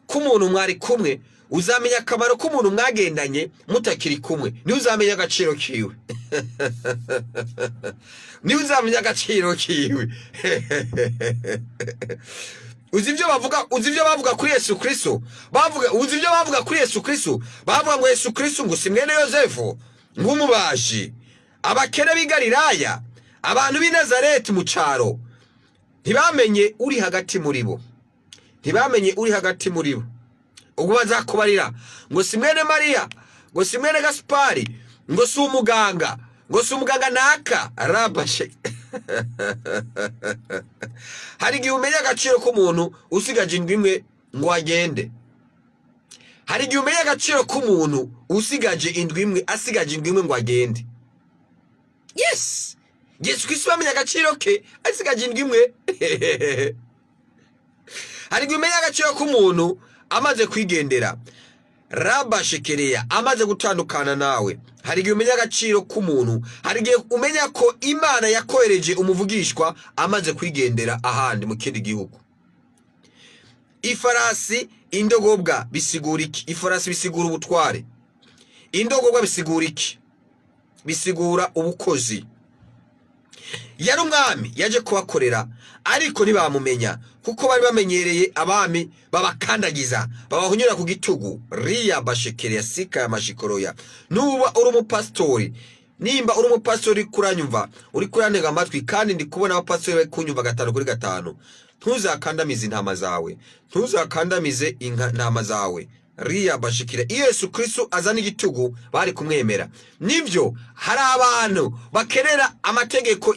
k'umuntu mwari kumwe, uzamenya akamaro k'umuntu mwagendanye mutakiri kumwe. Ni uzamenya agaciro kiwe. Ni uzamenya agaciro kiwe. Uzi ibyo bavuga kuri Yesu Kristo? Uzi ibyo bavuga kuri Yesu Kristo? Bavuga ngo Yesu Kristo ngo si mwene Yosefu, ng'umubaji, abakene b'i Galilaya, abantu b'i Nazareti mu cyaro. Ntibamenye uri hagati muri bo. Ubwo bazakubarira ngo si mwene Mariya, ngo si mwene Gaspari, ngo si umuganga, naka rabashe. Hari igihe umenya agaciro k'umuntu usigaje indwi imwe ngo agende. Hari igihe umenya agaciro k'umuntu asigaje indwi imwe ngo agende. Yes. Yesu Kristo amenya agaciro ke asigaje indwi imwe. Hari igihe umenya agaciro k'umuntu amaze kwigendera, rabashekereya, amaze gutandukana nawe. Hari igihe umenya agaciro k'umuntu, hari igihe umenya ko Imana yakohereje umuvugishwa amaze kwigendera ahandi mu kindi gihugu. Ifarasi, indogobwa bisigura iki? Ifarasi bisigura ubutware. Indogobwa bisigura iki? Bisigura ubukozi. Yari umwami yaje kubakorera, ariko ntibamumenya kuko bari bamenyereye abami babakandagiza, babahunyura ku gitugu. Riya bashekereya sika ya mashikoroya. Nuba uri umupastori, nimba uri umupastori kuranyumva, uri kurantega amatwi, kandi ndi kubona abapastori bari kunyumva 5 ntuzakandamize intama zawe, ntuzakandamize intama zawe. Riya bashikira. Yesu Kristo azana igitugu bari kumwemera. Nivyo hari abantu bakenera amategeko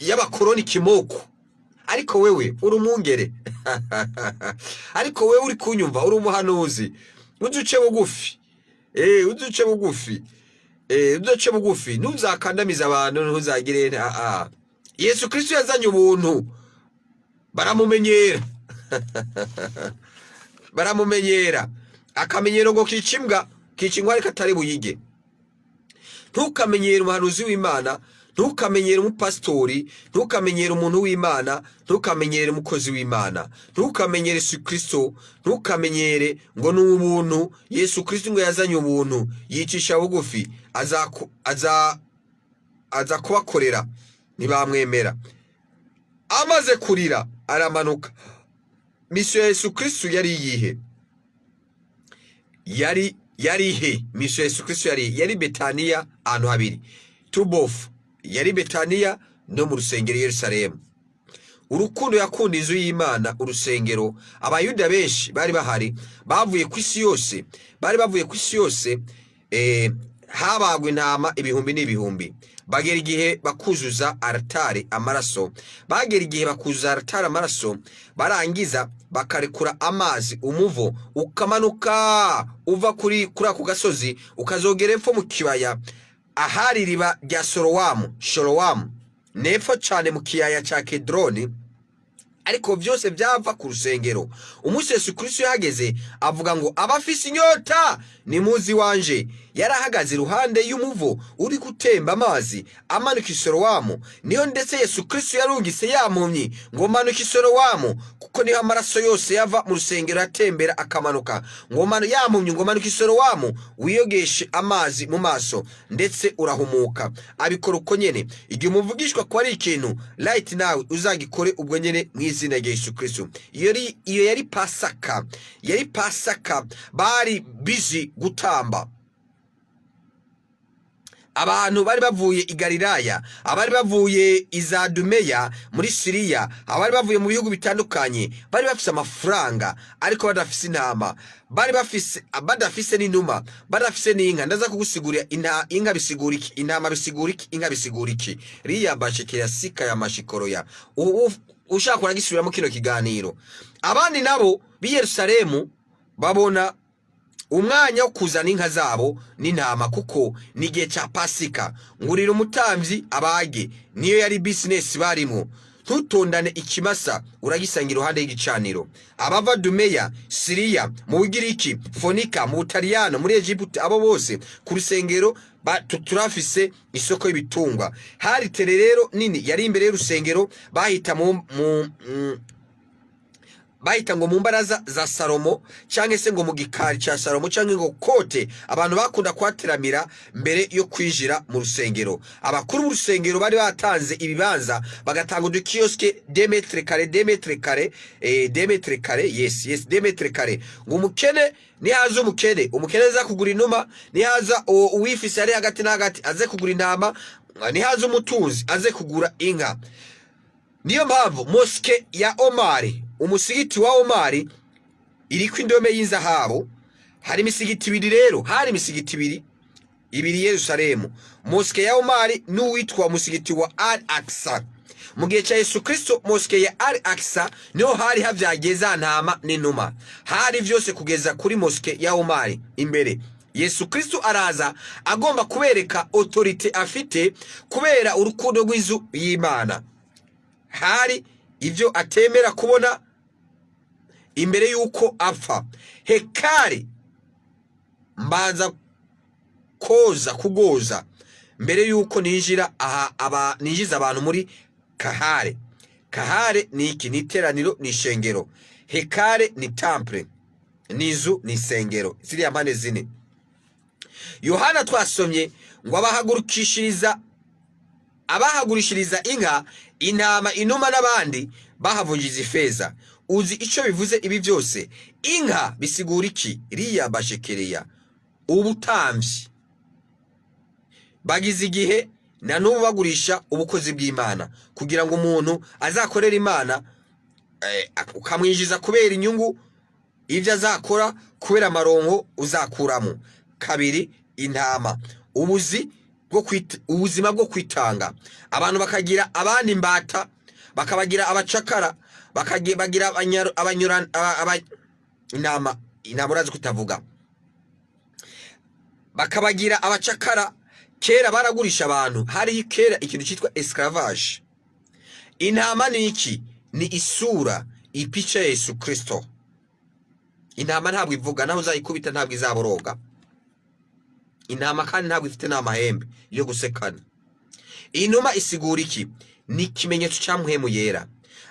y'abakoroni kimoko, ariko wewe uri umwungere. Ariko wewe uri kunyumva, uri umuhanuzi, uduce bugufi, ntuzakandamiza abantu, ntuzagire. Yesu Kristo yazanye ubuntu, baramumenyera. Akamenyero ngo kicimbwa ariko atari buyige. Ntukamenyere umuhanuzi w'Imana, ntukamenyere umupastori, ntukamenyere umuntu w'Imana, ntukamenyere umukozi w'Imana, ntukamenyere Yesu Kristo, ntukamenyere ngo ni ubuntu. Yesu Kristo ngo yazanye ubuntu, yicisha bugufi, aza kubakorera, ntibamwemera. Amaze kurira aramanuka. Misiyo ya Yesu Kristo yari iyihe? Yari yari he? Mission Yesu Kristo yari Betaniya, ahantu habiri, tubofu yari Betaniya no mu rusengero Yerusalemu. Urukundo yakunda inzu y'Imana, urusengero. Abayuda benshi bari bahari, bavuye ku isi yose, habagwa intama ibihumbi n'ibihumbi. Bagera igihe bakuzuza aratari amaraso, barangiza bakarekura amazi, umuvo ukamanuka uva kuri ako gasozi ukazogera epfo mu kibaya ahari riba rya Sholowamu, nepfo cyane mu kiyaya cya Kedroni. Ariko byose byava ku rusengero. Umunsi Yesu Kristo yahageze avuga ngo abafise inyota nimuzi wanje. Yarahagaze iruhande y'umuvo uri gutemba amazi amanuka i Solowamu. Niho ndetse Yesu Kristo yarungise yampumyi ngo manuka i Solowamu, kuko niho amaraso yose yava mu rusengero atembera akamanuka. Ngo yampumyi ngo manuka i Solowamu wiyogeshe amazi mu maso ndetse urahumuka. Abikora uko nyene. Igihe umuvugishwa ko ari ikintu right nawe uzagikore ubwo nyene mu izina rya Yesu Kristo. Iyo yari Pasaka, bari busy gutamba. Abantu bari bavuye i Galilaya, abari bavuye Izadumeya muri Siriya, abari bavuye mu bihugu bitandukanye, bari bafise amafaranga ariko badafise intama, bari badafise n'inuma, badafise n'inka. Ndaza kugusigurira inka bisigura iki, intama bisigura iki, inka bisigura iki. Riya bashekera sika ya mashikoroya. Ushaka kuragisubiramo kino kiganiro. Abandi nabo bi Yerusalemu babona umwanya wo kuzana inka zabo n'intama, kuko ni igihe cya Pasika. Ngurira umutamvyi abage, niyo yari business barimo. Ntutondane ikimasa uragisanga iruhande y'igicaniro. Abava Dumeya, Siriya, mu Bugiriki, Fonika, mu Butaliyano, muri Egiputa, abo bose ku rusengero turafise isoko y'ibitungwa. Hari tererero nini yari imbere y'urusengero, bahita ngo mu mbaraza za Salomo, cyangwa se ngo mu gikari cya Salomo, cyangwa ngo kote. Abantu bakunda kwateramira mbere yo kwijira mu rusengero. Abakuru b'urusengero bari batanze ibibanza, bagatanga udukioske 2 metre kare. Ngo umukene nihaza umukene aza kugura inuma, nihaza uwifise ari hagati na hagati aze kugura intama, nihaza umutunzi aze kugura inka. Niyo mpamvu moske ya Omari, umusigiti wa Omari, iriko indome y'inzahabu. Hari imisigiti ibiri rero, hari imisigiti ibiri Yerusalemu. Moske ya Omari n'uwitwa umusigiti wa Al-Aqsa. Mu gihe cya Yesu Kristo, moske ya Al-Aqsa niho hari havyagiye za ntama n'inuma. Hari vyose kugeza kuri moske ya Omari imbere. Yesu Kristo araza agomba kubereka autorite afite kubera urukundo rw'inzu y'Imana. Hari ivyo atemera kubona imbere yuko apfa. Hekari mbanza kugoza mbere yuko ninjiza abantu muri kahare. Kahare ni iki? Ni iteraniro, ni ishengero. Hekare ni temple, nizu ni isengero. Ziriya mpande zine. Yohana twasomye ngo abahagurishiriza inka, intama, inuma n'abandi bahavunjiza ifeza. Uzi ico bivuze ibi byose? Inka bisigura iki? Riya bashekereya, ubutamvyi. Bagize igihe na n'ubu bagurisha ubukozi bw'Imana kugira ngo umuntu azakorera Imana, ukamwinjiza kubera inyungu, ivyo azakora kubera amaronko uzakuramo. Kabiri, intama, ubuzima bwo kwitanga. Abantu bakagira abandi mbata, bakabagira abacakara, bakagira intama urazi kutavuga, bakabagira abacakara. Kera baragurisha abantu, hari kera ikintu cyitwa esclavage. Intama ni iki? Ni isura, ipicha ya Yesu Kristo. Intama ntabwo ivuga, naho uzayikubita ntabwo izaboroga. Intama kandi ntabwo ifite n'amahembe yo gusekana. Inuma isigura iki? Ni ikimenyetso cya mpwemu yera.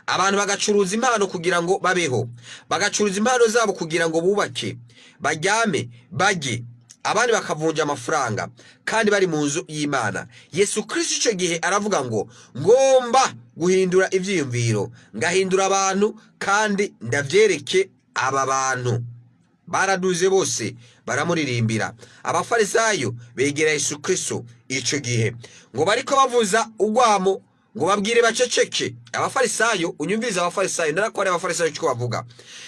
Abantu bagacuruza impano kugira ngo babeho, bagacuruza impano zabo kugira ngo bubake, baryame, bajye. Abandi bakavunja amafaranga kandi bari mu nzu y'Imana. Yesu Kristo icyo gihe aravuga ngo ngomba guhindura ivyiyumviro, ngahindura abantu kandi ndavyereke aba bantu baraduze bose baramuririmbira. Abafarisayo begera Yesu Kristo ico gihe ngo bariko bavuza ugwamo ngo babwire baceceke. Abafarisayo, unyumviriza abafarisayo, ndarakora abafarisayo cyo bavuga.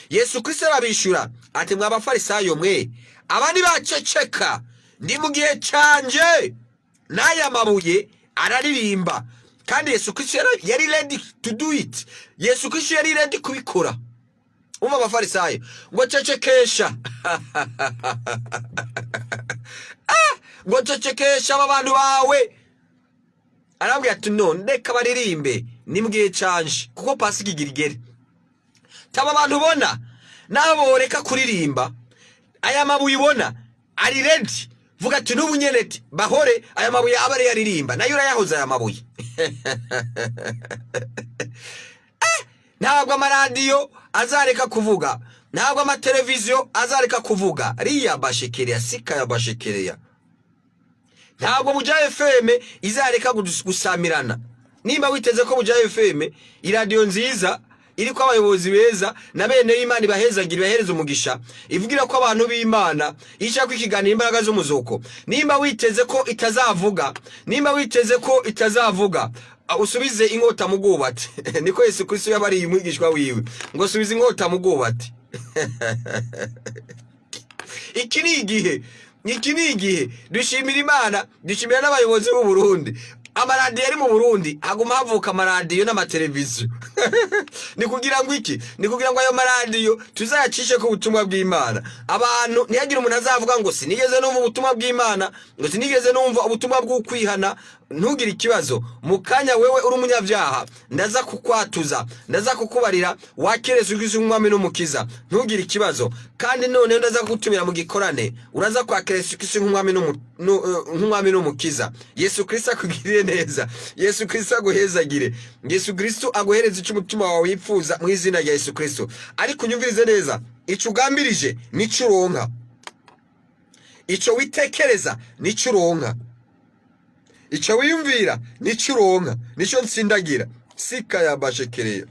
Yesu Kristo arabishura ati mwa abafarisayo mwe, abandi baceceka, ndi mu gihe canje n'aya mabuye araririmba. Kandi Yesu Kristo yari ready to do it. Yesu Kristo yari ready kubikora. Umva abafarisayo ngo cecekesha ngo cecekesha abantu bawe. Arambwira ati none reka baririmbe ni mu gihe canje kuko Pasika igirigere. Taba abantu ubona nabo reka kuririmba, aya mabuye ubona ari ready. Vuga ati n'ubu nyene bahore aya mabuye abari yaririmba nayo urayahoza aya mabuye. Ntabwo amaradiyo azareka kuvuga, ntabwo amateleviziyo azareka kuvuga. Riya bashekereya sika ya bashekereya. Ntabwo Buja FM izareka gusamirana. Nimba witeze ko Buja FM iradiyo nziza iri ko abayobozi beza na bene y'Imana bahezagira bahereza umugisha, ivugira ko abantu b'Imana isha kwikiganira imbaraga z'umuzuko, nimba witeze ko itazavuga, nimba witeze ko itazavuga, usubize inkota mu bwubati. Niko Yesu Kristo yabari umwigishwa wiwe ngo subize inkota mu bwubati. Iki ni igihe dushimira Imana, dushimira n'abayobozi b'u Burundi. Amaradiyo ari mu Burundi haguma havuka amaradiyo n'amateleviziyo. Ni kugira ngo iki? Ni kugira ngo ayo maradiyo tuzayacishe ku butumwa bw'Imana. Abantu ntihagire umuntu azavuga ngo sinigeze numva ubutumwa bw'Imana, ngo sinigeze numva ubutumwa bw'ukwihana. Ntugire ikibazo, mukanya wewe uri umunyabyaha ndaza kukwatuza, ndaza kukubarira wakereza ugize umwami n'umukiza. Ntugire ikibazo, kandi none ndaza kugutumira mu gikorane, uraza kwakereza ugize umwami n'umukiza. Yesu Kristo akugirire neza, Yesu Kristo aguhezagire, Yesu Kristo aguhereze icyo umutima wawe wifuza mu izina rya Yesu Kristo. Ariko unyumvirize neza, ico ugambirije nico uronka, ico witekereza nico uronka, ico wiyumvira nico uronka, nico nsindagira. Sika ya bashekereya.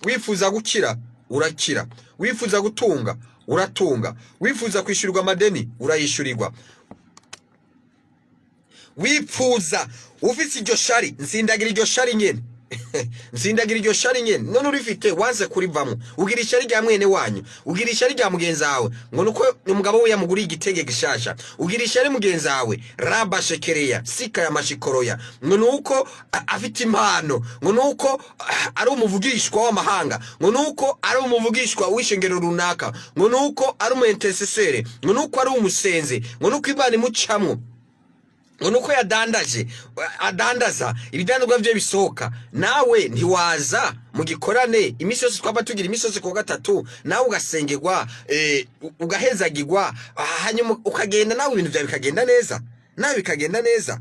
Wifuza gukira urakira, wifuza gutunga uratunga, wifuza kwishyurwa amadeni urayishyurirwa, wifuza ufite iryo shari nsindagira iryo shari nyene. Nsindagira iryo shari nyene none urifite wanze kurivamo. Ugira ishari rya mwene wanyu, ugira ishari rya mugenzi wawe ngo nuko umugabo we yamuguriye igitege gishasha, ugira ishari mugenzi wawe raba shekereya sika ya mashikoroya ngo nuko afite impano, ngo nuko ari umuvugishwa w'amahanga, ngo nuko ari umuvugishwa w'ishengero runaka, ngo nuko ari umuintercesseur, ngo nuko ari umusenzi, ngo nuko Imana imucamwo, ngo nuko adandaza ibidandazwa bye bisohoka. Nawe ntiwaza mu gikorane imisi yose twaba tugira imisi yose ku gatatu, nawe ugasengerwa ugahezagirwa, hanyuma ukagenda nawe ibintu byawe bikagenda neza, nawe bikagenda neza.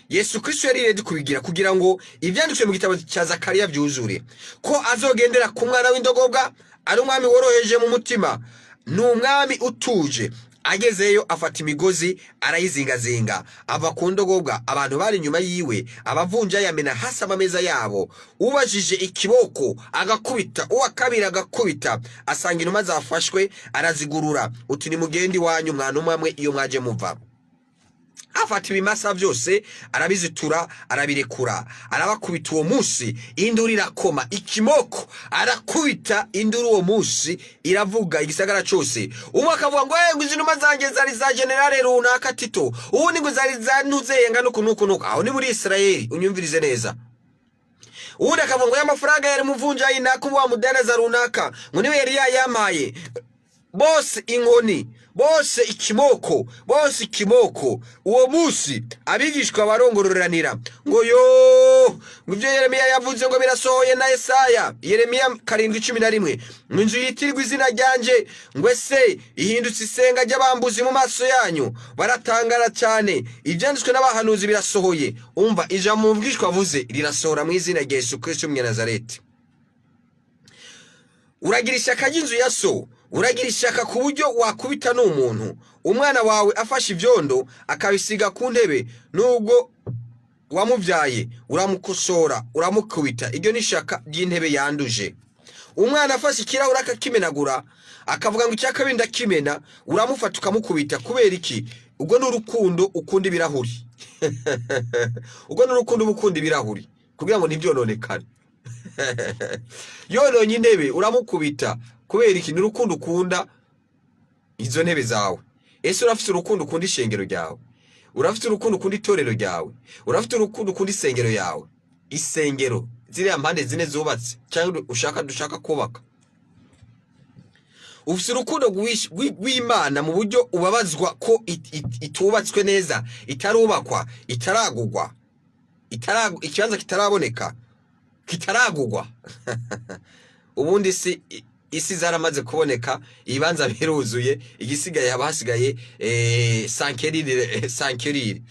Yesu Kristo yari ready kubigira kugira ngo ivyanditswe mu gitabo cya Zakariya byuzure, ko azogendera ku mwana w'indogobwa, ari umwami woroheje mu mutima, n'umwami utuje. Agezeyo afata imigozi arayizingazinga, ava ku ndogobwa, abantu bari nyuma yiwe abavunja yamena hasi amameza yabo. Ubajije ikiboko agakubita, uwa kabiri agakubita, asanga inuma zafashwe arazigurura. Uti ni mugendi wanyu mwana umwe iyo mwaje muva. Afata ibimasa byose arabizitura arabirekura, arabakubita uwo munsi induru irakoma, ikimoko arakubita induru uwo munsi iravuga igisagara cyose. Umwe akavuga ngo izi numa zanjye zari za generale runaka Tito, ubundi ngo zari zantuze yenga nuko aho ni muri Israeli. Unyumvirize neza. Ubundi akavuga ngo y'amafaranga yari muvunja inaka wa mudaneza runaka ngo niwe yari yayamaye. Bose inkoni, bose ikimoko, bose ikimoko. Uwo munsi abigishwa barongororanira ngo yo ngivyo Yeremiya yavuze ngo birasohoye na Yesaya. Yeremiya 7:11 ngo inzu yitirwa izina ryanje ngo ese ihindutse isenga ry'abambuzi mu maso yanyu. Baratangara cyane, ibyanditswe n'abahanuzi birasohoye. Umva ijambo mubwishwa avuze rirasohora mu izina rya Yesu Kristo w'Umunyanazareti. Uragira ishyaka ry'inzu ya so, uragira ishyaka ku buryo wakubita n'umuntu. Umwana wawe afashe ibyondo akabisiga ku ntebe, nubwo wamubyaye uramukosora uramukubita, iryo nishaka ry'intebe yanduje. Umwana afashe ikirahure akakimenagura akavuga ngo icya kabiri ndakimena, uramufata ukamukubita. Kubera iki? Ubwo n'urukundo ukunda ibirahuri. Ubwo n'urukundo ukunda ibirahuri kugira ngo ntibyononekane. Yononye intebe uramukubita. Kubera iki? N'urukundo ukunda izo ntebe zawe. Ese urafite urukundo ukunda ishengero ryawe? Urafite urukundo ukunda itorero ryawe? Urafite urukundo ukunda isengero yawe? Isengero ziriya mpande zine zubatse cyangwa dushaka kubaka. Ufite urukundo rw'Imana mu buryo ubabazwa ko itubatswe neza, itarubakwa, itaragugwa, ikibanza kitaraboneka, kitaragugwa. Ubundi isi zaramaze kuboneka, ibibanza biruzuye, igisigaye haba hasigaye sankerire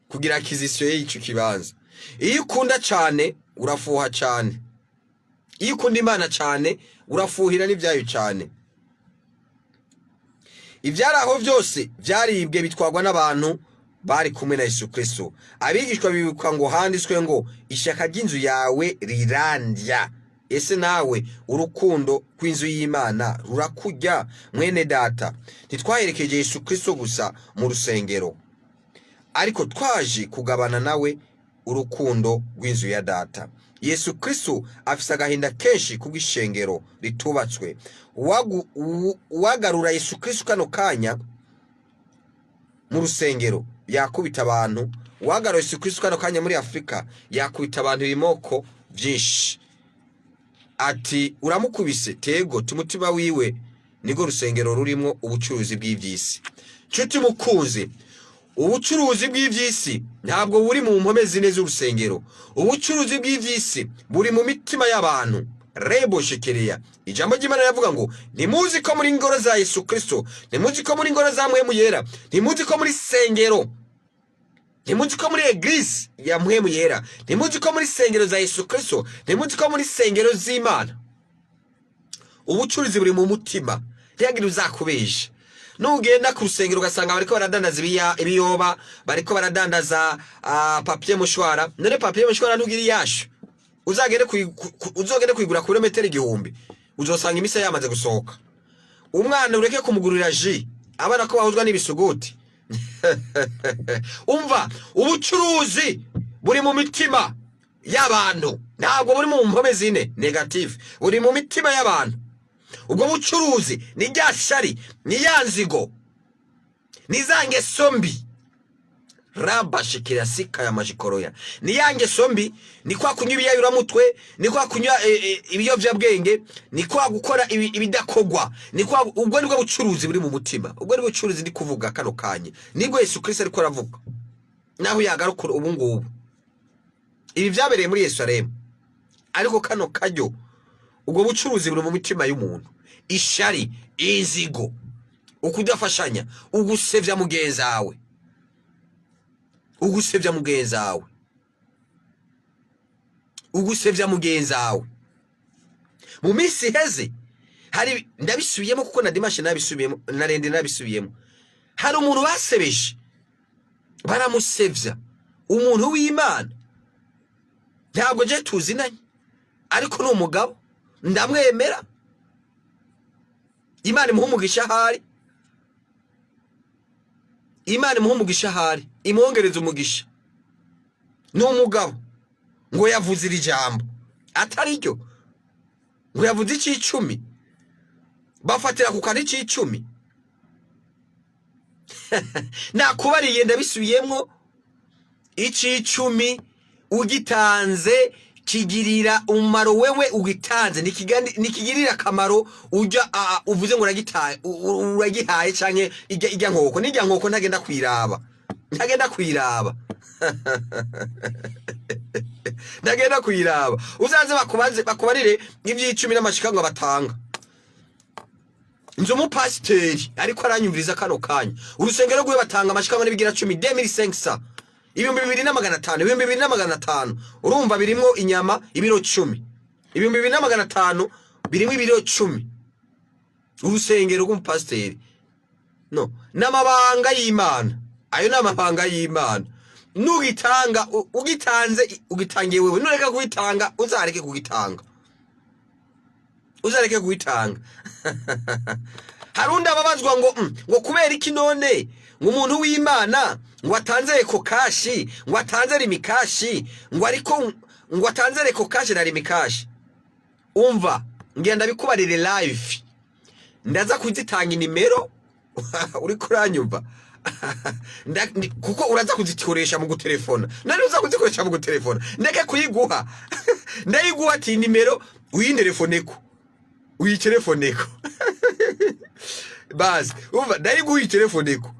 kugira akizisiyo y'icyo kibanza. Iyo ukunda cyane urafuha cyane, iyo ukunda Imana cyane urafuhira n'ibyayo cyane. Ibyari aho byose byaribwe bitwagwa n'abantu bari kumwe na Yesu Kristo. Abigishwa bibukwa ngo handitswe ngo ishyaka ry'inzu yawe rirandya. Ese nawe urukundo kw'inzu y'Imana rurakujya? Mwene data, ntitwaherekeje Yesu Kristo gusa mu rusengero, ariko twaje kugabana nawe urukundo rw'inzu ya data. Yesu Kristo afise agahinda kenshi kubw'ishengero ritubatswe. Uwagarura Yesu Kristo kano kanya mu rusengero yakubita abantu. Uwagarura Yesu Kristo kano kanya muri Afrika yakubita abantu ibimoko byinshi. Ati uramukubise tego tumutima wiwe nigo rusengero rurimo ubucuruzi bw'ivyisi. Nshuti mukunzi, ubucuruzi bw'ivyisi ntabwo buri mu mpome zine z'urusengero. Ubucuruzi bw'ivyisi buri mu mitima y'abantu. Rebo shekereya. Ijambo ry'Imana rivuga ngo ntimuzi ko muri ngoro za Yesu Kristo, ntimuzi ko muri ngoro za Mpwemu Yera, ntimuzi ko muri sengero, ntimuzi ko muri eglise ya Mpwemu Yera, ntimuzi ko muri sengero za Yesu Kristo, ntimuzi ko muri sengero z'Imana. Ubucuruzi buri mu mutima. Ntiyagira uzakubesha. Nugenda ku rusengero ugasanga bariko baradandaza ibiyoba, bariko baradandaza papier mushwara. None papier mushwara ntugiri yasho. Uzogende kuyigura ku kilometero 1000, uzosanga imisa yamaze gusohoka. Umwana ureke kumugurira ji, abana ko bahuzwa n'ibisuguti. Umva, ubucuruzi buri mu mitima y'abantu, ntabwo buri mu mpome zine negative, buri mu mitima y'abantu. Ubwo bucuruzi ni rya shari, ni yanzigo, ni zange sombi. Raba shikira sika ya majikoroya. Ni yange sombi, ni kwa kunywa ibiyayuramutwe, ni kwa kunywa ibiyovyabwenge, ni kwa gukora ibidakogwa, ni kwa ubwo nibwo bucuruzi buri mu mutima. Ubwo nibwo bucuruzi ndi kuvuga kano kanye. Nibwo Yesu Kristo ariko aravuga. Naho yagarukura ubu ngubu. Ibi byabereye muri Yerusalemu. Ariko kano kajyo ubwo bucuruzi buri mu mitima y'umuntu. Ishari, inzigo, ukudafashanya, ugusevya mugenzi wawe. Ugusevya mugenzi wawe. Ugusevya mugenzi wawe. Mu minsi heze hari ndabisubiyemo kuko na Dimashe nabisubiyemo, narende nabisubiyemo. Hari umuntu basebeje baramusevya, umuntu w'Imana. Ntabwo je tuzinanye, ariko ni umugabo ndamwemera. Imana imuhumugisha hari. Imana imuhumugisha hari, imwongereza umugisha. Ni umugabo ngo yavuze iri jambo atari ryo, ngo yavuze ic'icumi, bafatira ku kane c'icumi. Nakubariye ndabisubiyemo, ic'icumi ugitanze kigirira umumaro wewe ugitanze, nikigirira akamaro ujya uvuze ngo uragihaye canke ijya nkoko. Nijya nkoko ntagenda kwiraba, ntagenda kwiraba. Ntagenda kwiraba. Uzaze bakubarire ivy'icumi n'amashikango batanga. Nzo mu pasiteri ariko aranyumviriza kano kanya. Urusengero rwe batanga amashikango n'ibigira 10 2500. 2500, 2500. Urumva birimo inyama ibiro 10. 2500 birimo ibiro 10. Urusengero rw'umupasiteri. No, namabanga y'Imana. Ayo namabanga y'Imana. nugitanga ugitanze ugitangiye wewe, nureka kubitanga uzareke kugitanga, uzareke kubitanga. Harundi ababazwa ngo kubera iki none ngo umuntu w'Imana ngo atanze eko kashi, ngo atanze rimikashi, ngo ariko ngo atanze eko kashi na rimikashi. Umva ngenda bikubarire live, ndaza kuzitanga inimero uri kuranyumva kuko uraza kuzikoresha mu gutelefona, nari uza kuzikoresha mu gutelefona, ndeke kuyiguha ndayiguha ati nimero uyinterefoneko, uyitelefoneko basi umva ndayiguha uyitelefoneko.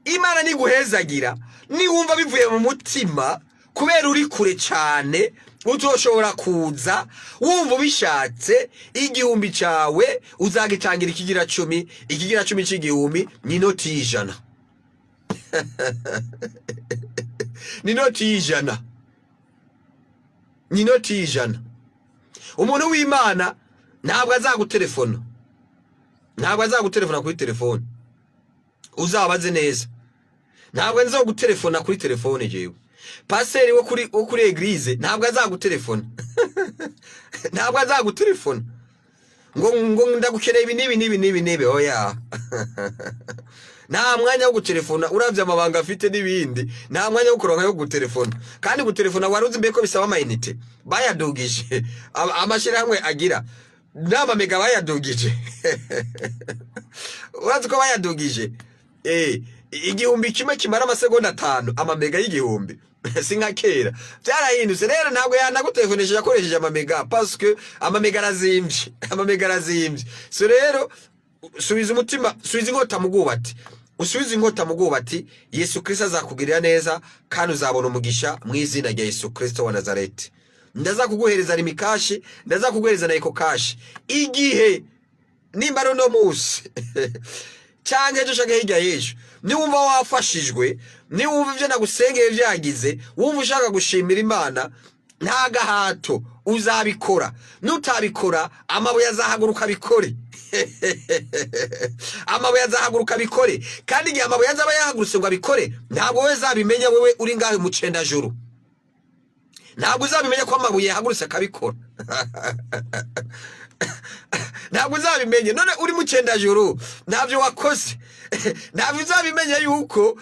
Imana niguhezagira niwumva bivuye mu mutima kubera uri kure cyane, utoshobora kuza wumva bishatse, igihumbi cyawe uzagitangira ikigira 10, ikigira 10 cy'igihumbi ni noti y'ijana. Ni noti y'ijana, ni noti y'ijana. Umuntu w'Imana ntabwo azagutelefona, ntabwo azagutelefona kuri telefone, uzabaze neza. Ntabwo nzogutelefona kuri telefone jewe. Paseri wo kuri eglise ntabwo azagutelefona. Ntabwo azagutelefona ngo ndagukeneye ibi nibi oya. Nta mwanya wo gutelefona, uravye amabanga afite n'ibindi, nta mwanya wo kuronka yo gutelefona. Kandi gutelefona waruzi mbeko bisaba amayinite bayadugije, amashira hamwe agira nama mega bayadugije. Urazi ko bayadugije igihumbi kimwe kimara amasegonda 5 amamega y'igihumbi. Singa kera byarahindutse rero, ntabwo yanagutefonesha yakoresheje amamega parce que amamega arazimvye, amamega arazimvye. So rero subiza umutima, subiza inkota mugubati, usubiza inkota mugubati. Yesu Kristo azakugirira neza kandi uzabona umugisha mu izina rya Yesu Kristo wa Nazareti. Ndaza kuguhereza rimikashi, ndaza kuguhereza na eko kashi igihe nimba no musi cyange dushaka hirya y'ejo. Niwumva wafashijwe, niwumva ivyo nagusengeye vyagize, wumva ushaka gushimira Imana, nta gahato uzabikora. Nutabikora amabuye azahaguruka bikore. Amabuye azahaguruka bikore, kandi igihe amabuye azaba yahagurutse ngo abikore, ntabwo wewe zabimenya wewe uri ngahe mu cenda juru. Ntabwo uzabimenya ko amabuye yahagurutse akabikora. Ntabwo uzabimenya none uri mu cenda juru, ntabyo wakoze. Ntabwo uzabimenya yuko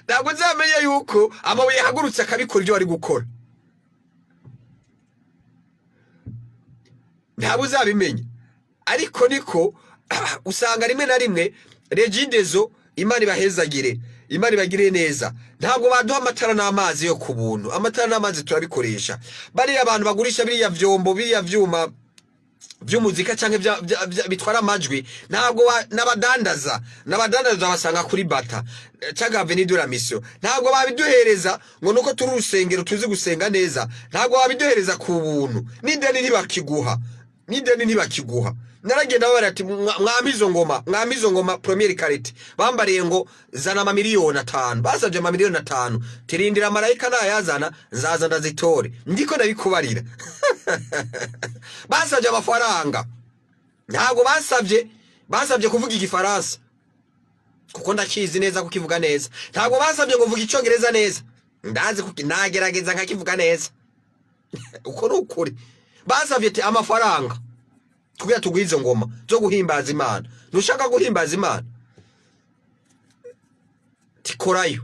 ntabwo uzamenya yuko amabuye yahagurutse akabikora ibyo wari gukora. Ntabwo uzabimenya. Ariko niko usanga rimwe na rimwe regidezo, Imana ibahezagire, Imana ibagire neza, ntabwo baduha amatara n'amazi yo kubuntu. Amatara n'amazi turabikoresha. Bari abantu bagurisha biriya vyombo, biriya vyuma vy'umuzika canke bitwara amajwi, ntabwo nabadandaza basanga kuri bata canke Avenue de la Mission, ntabwo babiduhereza ngo nuko turi urusengero tuzi gusenga neza. Ntabwo babiduhereza ku buntu, n'ideni ntibakiguha, n'ideni ntibakiguha. Naragenda bari ati mwamizo ngoma premiere quality, bambariye ngo zana amamiliyoni 5, basavye amamiliyoni 5, tirindira marayika nayazana nzaza ndazitore. Ndiko nabikubarira. Basavye amafaranga, ntabwo basavye kuvuga igifaransa kuko ndakizi neza kukivuga neza. Ntabwo basavye ngo vuga icongereza neza, ndazi nagerageza nkakivuga neza. Uko nukuri basavye ati amafaranga kugira tugwizo ngoma zo guhimbaza Imana. Nushaka guhimbaza Imana, tikorayo.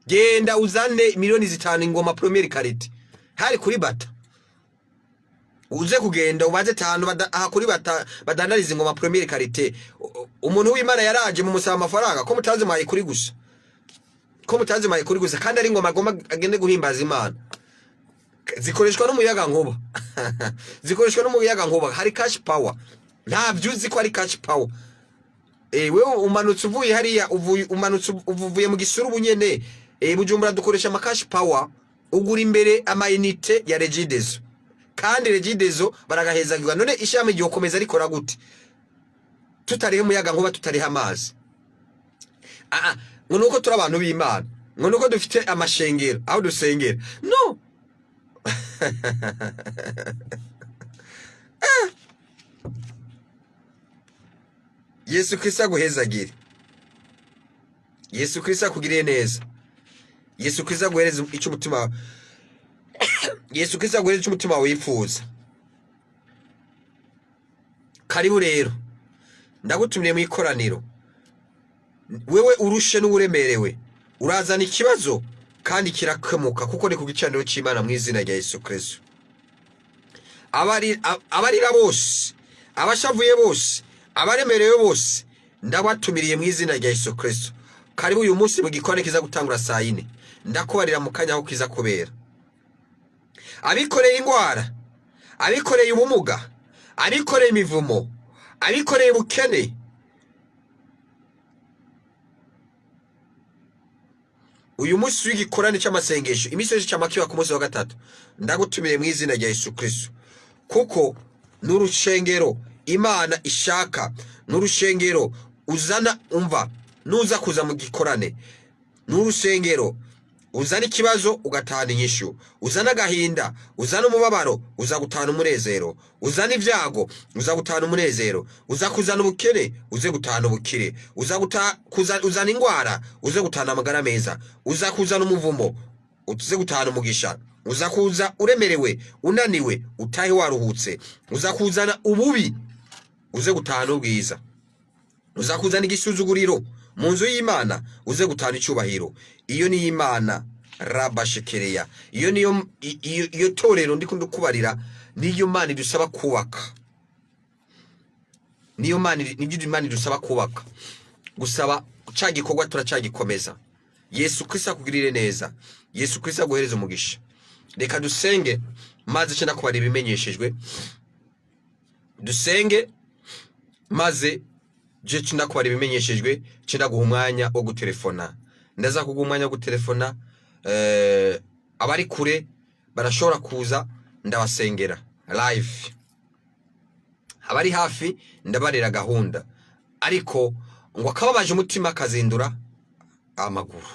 Genda uzane miliyoni 5 ingoma premiere quality hari kuri bata. Uze kugenda ubaze 5 aha kuri bata badandariza ingoma premiere quality. Umuntu w'Imana yaraje mu musaba amafaranga ko mutazi maye kuri gusa, ko mutazi maye kuri gusa, kandi ari ingoma agomba agende guhimbaza Imana. Zikoreshwa n'umuyaga nkuba. Zikoreshwa n'umuyaga nkuba, hari cash power. Nta byuzi ko ari cash power. Wewe umanutse uvuye hariya, uvuye mu gisuru bunyene, Bujumbura dukoresha ama cash power, ugura imbere amayinite ya regidezo, kandi regidezo baragahezagirwa. None ishami ryo komeza rikora gute tutarihe umuyaga nkuba, tutarihe amazi? Ngo nuko turi abantu b'Imana, ngo nuko dufite amashengero aho dusengera, no. Yesu Kristo aguhezagire, Yesu Kristo akugiriye neza. Yesu Kristo aguhereza icyo umutima Yesu Kristo aguhereza icyo umutima wifuza. Karibu rero ndagutumye mu ikoraniro, wewe urushe n'uremerewe urazana ikibazo kandi kirakemuka kuko ni ku gicaniro cy'Imana mu izina rya Yesu Kristo. Abarira bose, abashavuye bose, abaremerewe bose ndabatumiriye mu izina rya Yesu Kristo. Karibu uyu munsi mu gikorane kiza gutangura saa 4, ndakubarira mu kanya aho kiza kubera. Abikoreye ingwara, abikoreye ubumuga, abikoreye imivumo, abikoreye ubukene, uyu munsi w'igikorane cy'amasengesho imisozi cy'amakiwa ku munsi wa gatatu ndagutumire mu izina rya Yesu Kristo, kuko n'urushengero Imana ishaka, n'urushengero uzana umva nuza kuza mu gikorane, n'urushengero uzana ikibazo ugatahana inyishu, uzana agahinda, uzana umubabaro uzagutahana umunezero, uzana ibyago uzagutahana umunezero, uzakuzana ubukene uze gutahana ubukire, uzana ingwara uze gutahana amagara meza, uzakuzana umuvumo uze gutahana umugisha, uzakuza uremerewe unaniwe utahe waruhutse, uzakuzana ububi uze gutahana ubwiza, uzakuzana igisuzuguriro mu nzu y'Imana uze gutahana icyubahiro. Iyo ni Imana rabashekereya, iyo torero ndikundo kubarira, niyo Imana idusaba kubaka, niyo Imana idusaba kubaka, gusaba cya gikorwa turacagikomeza. Yesu Kristo akugirire neza, Yesu Kristo aguhereza umugisha. Reka dusenge maze cyenda kubarira ibimenyeshejwe, dusenge maze je cyenda kubarira ibimenyeshejwe, cyenda guha umwanya wo gutelefona. Ndaza kuguha umwanya wo gutelefona, abari kure barashobora kuza ndabasengera live, abari hafi ndabarira gahunda, ariko ngo akababaje umutima kazindura amaguru.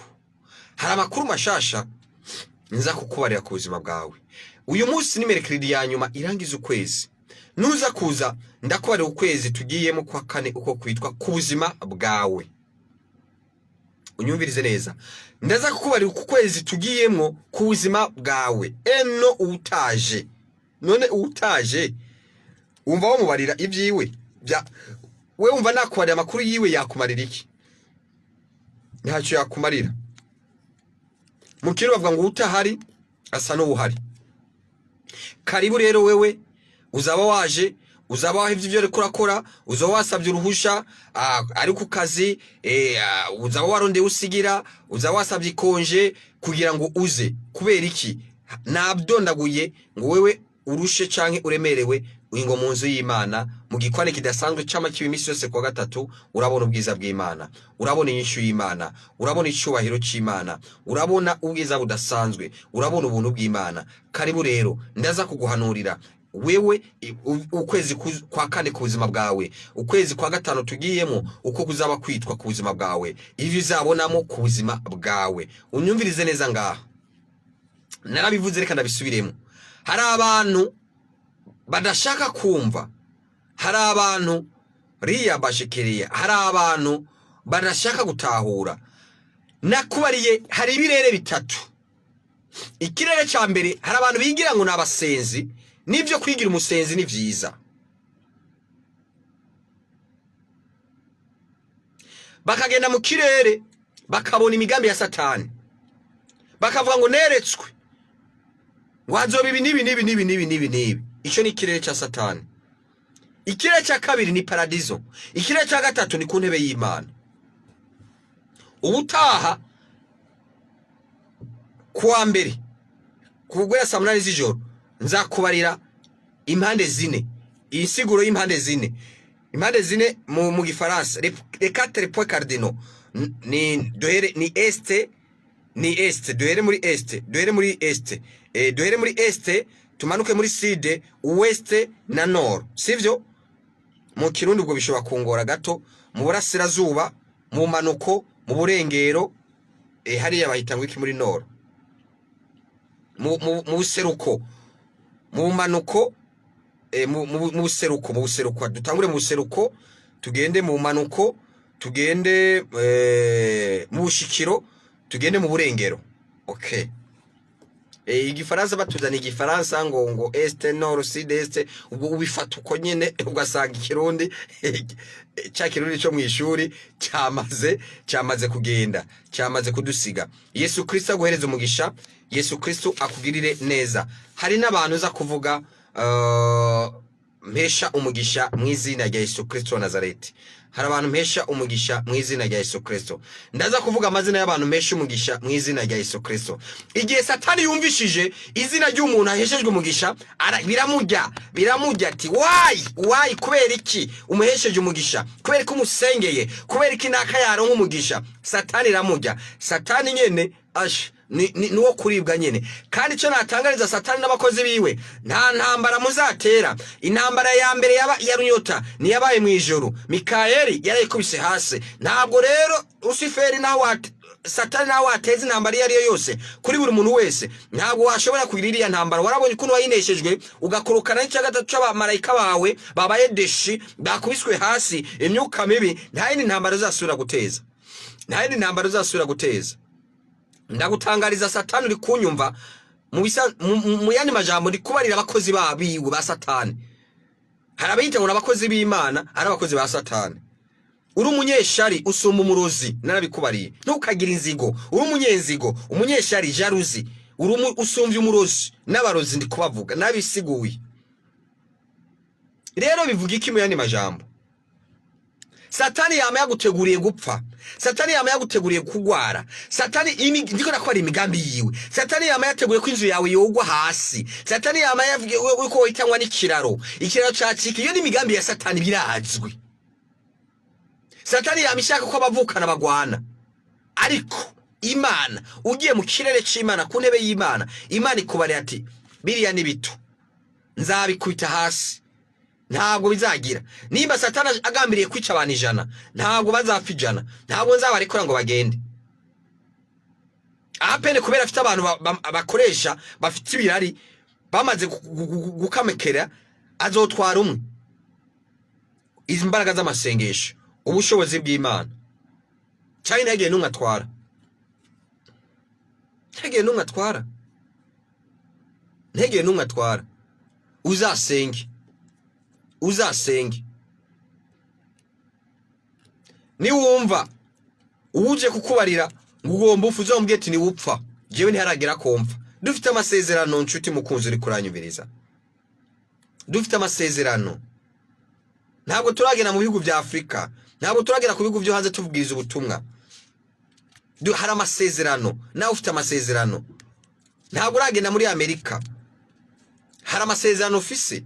Hari amakuru mashasha nza kukubarira ku buzima bwawe. Uyu munsi ni mercredi ya nyuma irangiza ukwezi, nuza kuza ndakubarira ukwezi tugiyemo kwa 4 uko kwitwa ku buzima bwawe. Unyumvirize neza, ndaza kukubarira ku kwezi tugiyemo ku buzima bwawe. Eno utaje, none utaje umva wo mubarira ibyiwe bya we, umva nakubarira amakuru yiwe yakumarira iki? Ntacyo yakumarira. Mukiro bavuga ngo utahari asa n'ubuhari. Karibu rero wewe uzaba waje, uzaba wahivye ibyo kurakora, uzaba wasabye uruhusha ari ku kazi, uzaba waronde usigira, uzaba wasabye konje kugira ngo uze. Kubera iki? Nabdondaguye ngo wewe urushe canke uremerewe ngo mu nzu y'Imana mu gikwane kidasanzwe cyama cy'imisi yose kwa gatatu, urabona ubwiza bw'Imana, urabona inyishu y'Imana, urabona icyubahiro cy'Imana, urabona ubwiza budasanzwe, urabona ubuntu bw'Imana. Karibu rero ndaza kuguhanurira wewe ukwezi kwa 4 ku buzima bwawe, ukwezi kwa 5 tugiyemo uko kuzaba kwitwa ku buzima bwawe, ivi uzabonamo ku buzima bwawe. Unyumvirize neza ngaha, narabivuze reka ndabisubiremo. Hari abantu badashaka kumva, hari abantu riya bashekereye, hari abantu badashaka gutahura. Nakubariye hari ibirere bitatu. Ikirere cya mbere, hari abantu bigira ngo nabasenzi, nivyo kwigira umusenzi ni vyiza, bakagenda mu kirere bakabona imigambi ya Satani, bakavuga ngo neretswe wazoba ibi nibi. Icyo ni ikirere cya Satani. Ikirere cya kabiri ni paradizo. Ikirere cya gatatu ni ku ntebe y'Imana. Ubutaha kuwa mbere kugwera saa 8 z'ijoro nzakubarira impande zine, insiguro y'impande zine. Impande zine mu gifaransa les 4 points cardinaux ni dohere ni est, ni est, dohere muri est, dohere muri est, dohere muri est, tumanuke muri sud, ouest na nord. Sivyo? Mu kirundi ubwo bishobora kungora gato. Mu burasirazuba, mu manuko, mu burengero, hariya bahita ngo iki muri nord, mu buseruko, mu manuko, mu buseruko dutangure mu buseruko, tugende mu manuko, tugende mu bushikiro, tugende mu burengero. Okay. Igifaransa batuzana igifaransa ngo este nord sud est, ubwo ubifata uko nyene ugasanga ikirundi cya kirundi cyo mu ishuri cyamaze kugenda, cyamaze kudusiga. Yesu Kristo aguhereza umugisha, Yesu Kristo akugirire neza. Hari n'abantu za kuvuga mpesha umugisha mu izina rya Yesu Kristo wa Nazareti. Hari abantu mpesha umugisha mu izina rya Yesu Kristo. Ndaza kuvuga amazina y'abantu mpesha umugisha mu izina rya Yesu Kristo. Igihe Satani yumvishije izina ry'umuntu aheshejwe umugisha, biramujya ati why kubera iki umuhesheje umugisha, kubera ko umusengeye, kubera iki naka yaronka umugisha. Satani iramujya. Satani nyene nuwo kuribwa nyene. Kandi cyo natangariza Satani n'abakozi biwe, nta ntambara muzatera. Intambara ya mbere ya Runyota ni yabaye mu ijoro, Mikaeli yarayikubise hasi. Ntabwo rero Luciferi nawe Satani nawe ateza intambara iyo yose kuri buri muntu wese. Ntabwo washobora kugira iriya ntambara. Warabonye ukuntu wayineshejwe ugakorokana n'icyagatatu cy'abamarayika bawe babaye deshi, bakubiswe hasi, imyuka mibi. Nta yindi ntambara uzasubira guteza, nta yindi ntambara uzasubira guteza. Ndagutangariza Satani uri kunyumva, mu yandi majambo ndi kubarira abakozi babiwe ba Satani. Harabita ngo abakozi b'Imana ari abakozi ba Satani. Uri umunyeshari usumba umurozi, narabikubariye. Ntukagira inzigo, uri umunyenzigo, umunyeshari jaruzi, usumvye umurozi n'abarozi ndi kubavuga nabisiguye. Rero bivuga iki mu yandi majambo? Satani yama yaguteguriye gupfa. Satani yama yaguteguriye kugwara. Satani ndiko nakora imigambi yiwe. Satani yama yateguye ko inzu yawe yogwa hasi. Satani yama yavuye ko itangwa n'ikiraro. Ikiraro cacika. Iyo ni imigambi ya Satani birazwi. Satani yama ishaka ko abavukana bagwana. Ariko Imana ugiye mu kirere c'Imana ku ntebe y'Imana, Imana ikubare ati biriya ni bito, nzabikubita hasi. Ntabwo bizagira. Nimba Satani agambiriye kwica abantu 100, ntabwo bazapfa 100. Ntabwo nzabarekura ngo bagende. Apene kubera afite abantu bakoresha bafite ibirari bamaze gukamekera, azotwara umwe. Izi mbaraga z'amasengesho, ubushobozi bw'Imana. Cyane ntagiye numwe atwara. Ntagiye numwe atwara. Ntagiye numwe atwara. Uzasenge. Uzasenge. Ni wumva uje kukubarira ngo ugomba ufuze umbwiye ati ni wupfa, jewe ntiharagera komfa. Dufite amasezerano nshuti mukunzi uri kuranyumviriza. Dufite amasezerano. Ntabwo turagena mu bihugu bya Afrika, ntabwo turagera ku bihugu byo hanze tuvugiriza ubutumwa. Hari amasezerano, nawe ufite amasezerano. Ntabwo uragenda muri Amerika, hari amasezerano ufise.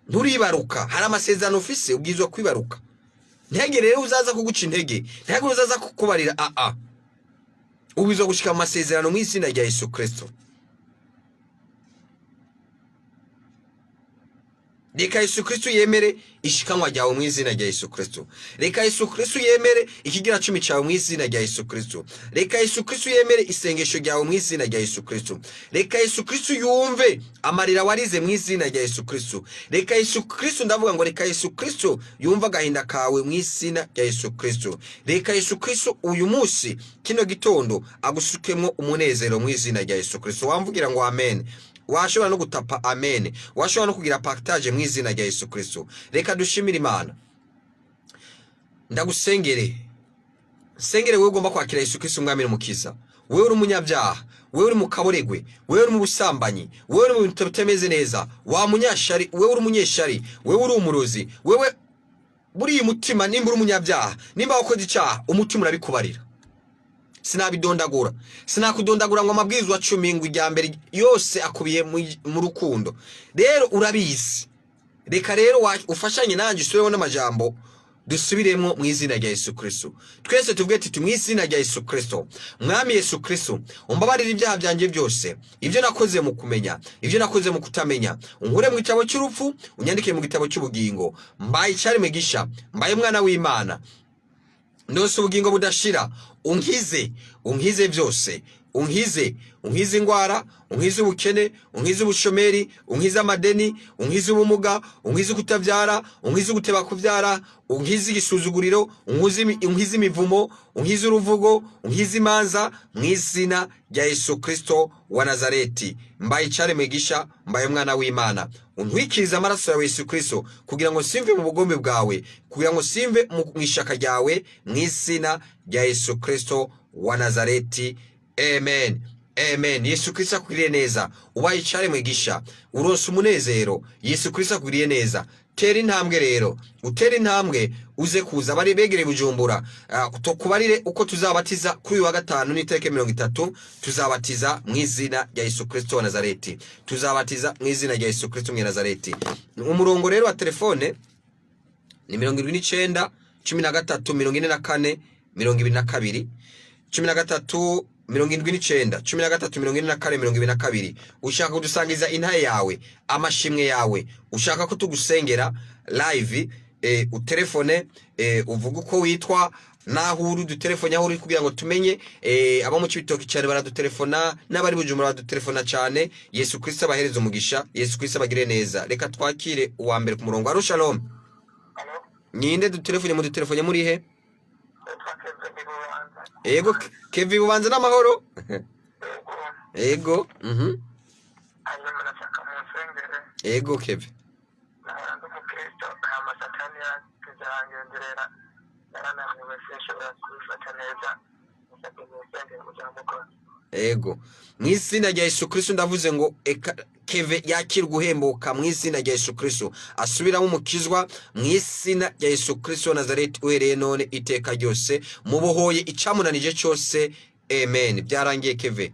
Nturibaruka, hari amasezerano ufise ubwizwa kwibaruka. Ntege rero uzaza kuguca intege, ntege uzaza kukubarira ubizwa gushika mu masezerano mu izina rya Yesu Kristo. Reka Yesu Kristo yemere ishikanwa ryawe mu izina rya Yesu Kristo. Reka Yesu Kristo yemere ikigira 10 cyawe mu izina rya Yesu Kristo. Reka Yesu Kristo yemere isengesho ryawe mu izina rya Yesu Kristo. Reka Yesu Kristo yumve amarira warize mu izina rya Yesu Kristo. Reka Yesu Kristo, ndavuga ngo reka Yesu Kristo yumva gahinda kawe mu izina rya Yesu Kristo. Reka Yesu Kristo uyu munsi kino gitondo agusukemwo umunezero mu izina rya Yesu Kristo. Wamvugira ngo amen. Washobora no gutapa amen. Washobora no kugira partage mu izina rya Yesu Kristo. Reka dushimire Imana. Ndagusengere. Sengere wewe ugomba kwakira Yesu Kristo umwami n'umukiza. Wewe uri umunyabyaha, wewe uri mu kaboregwe, wewe uri mu busambanyi, wewe uri mu bintu bitameze neza, wa munyashari, wewe uri umunyeshari, wewe uri umurozi, wewe buri mutima nimba uri umunyabyaha, nimba wakoze icyaha, umutima urabikubarira. Sinabidondagura. Sinakudondagura ngo amabwizwa 10 ngo ijya mbere yose akubiye mu rukundo. Rero urabizi. Reka rero ufashanye nanjye usubireho n'amajambo dusubiremo mu izina rya Yesu Kristo. Twese tuvuge ati mu izina rya Yesu Kristo. Mwami Yesu Kristo, umbabarira ibyaha byanjye byose, ibyo nakoze mu kumenya, ibyo nakoze mu kutamenya. Unkure mu gitabo cy'urupfu, unyandike mu gitabo cy'ubugingo. Mbaye cyari megisha, mbaye mwana w'Imana. Ndose ubugingo budashira, unkize byose unkize ingwara, unkize ubukene, unkize ubushomeri, unkize amadeni, unkize ubumuga, unkize kutavyara, unkize guteba kuvyara, unkize igisuzuguriro, unkize imivumo, unkize uruvugo, unkize imanza, mw'izina rya Yesu Kristo wa Nazareti. Mbaye icare mwigisha, mbaye mwana w'Imana, untwikiriza amaraso ya Yesu Kristo kugira ngo simve mu bugombe bwawe, kugira ngo simve mu ishaka ryawe, mw'izina rya Yesu Kristo wa Nazareti. Amen. Amen. Yesu Kristo akugiriye neza. Ubaye icare mwigisha, uronse umunezero. Yesu Kristo akugiriye neza. Tera intambwe rero, utera intambwe uze kuza bari begere Bujumbura. Tukubarire uko tuzabatiza kuri wa gatanu n'itariki 30, tuzabatiza mw'izina rya Yesu Kristo wa Nazareti. Tuzabatiza mw'izina rya Yesu Kristo wa Nazareti. Umurongo rero wa telefone ni 79 13 44 22 13 79 13 44 ushaka kudusangiza intaye yawe, amashimwe yawe, ushaka ko tugusengera live, utelefone, uvuga uko witwa naho uri, dutelefone aho uri kugira ngo tumenye. Abo mu Cibitoke cyane baradutelefona, n'abari Bujumbura baradutelefona cyane. Yesu Kristo abahereza umugisha, Yesu Kristo abagire neza. Reka twakire uwa mbere ku murongo. Aro shalom. Nyinde dutelefone mu dutelefone muri he? Ego Kevin Bubanza n'amahoro. Ego Ego Kevin. Ego mw'izina rya Yesu Kristo ndavuze ngo Keve yakira guhembuka mw'izina rya Yesu Kristo, asubiramo umukizwa mw'izina rya Yesu Kristo Nazareti, uhereye none iteka ryose, mubohoye icamunanije cyose. Amen. Byarangiye Keve.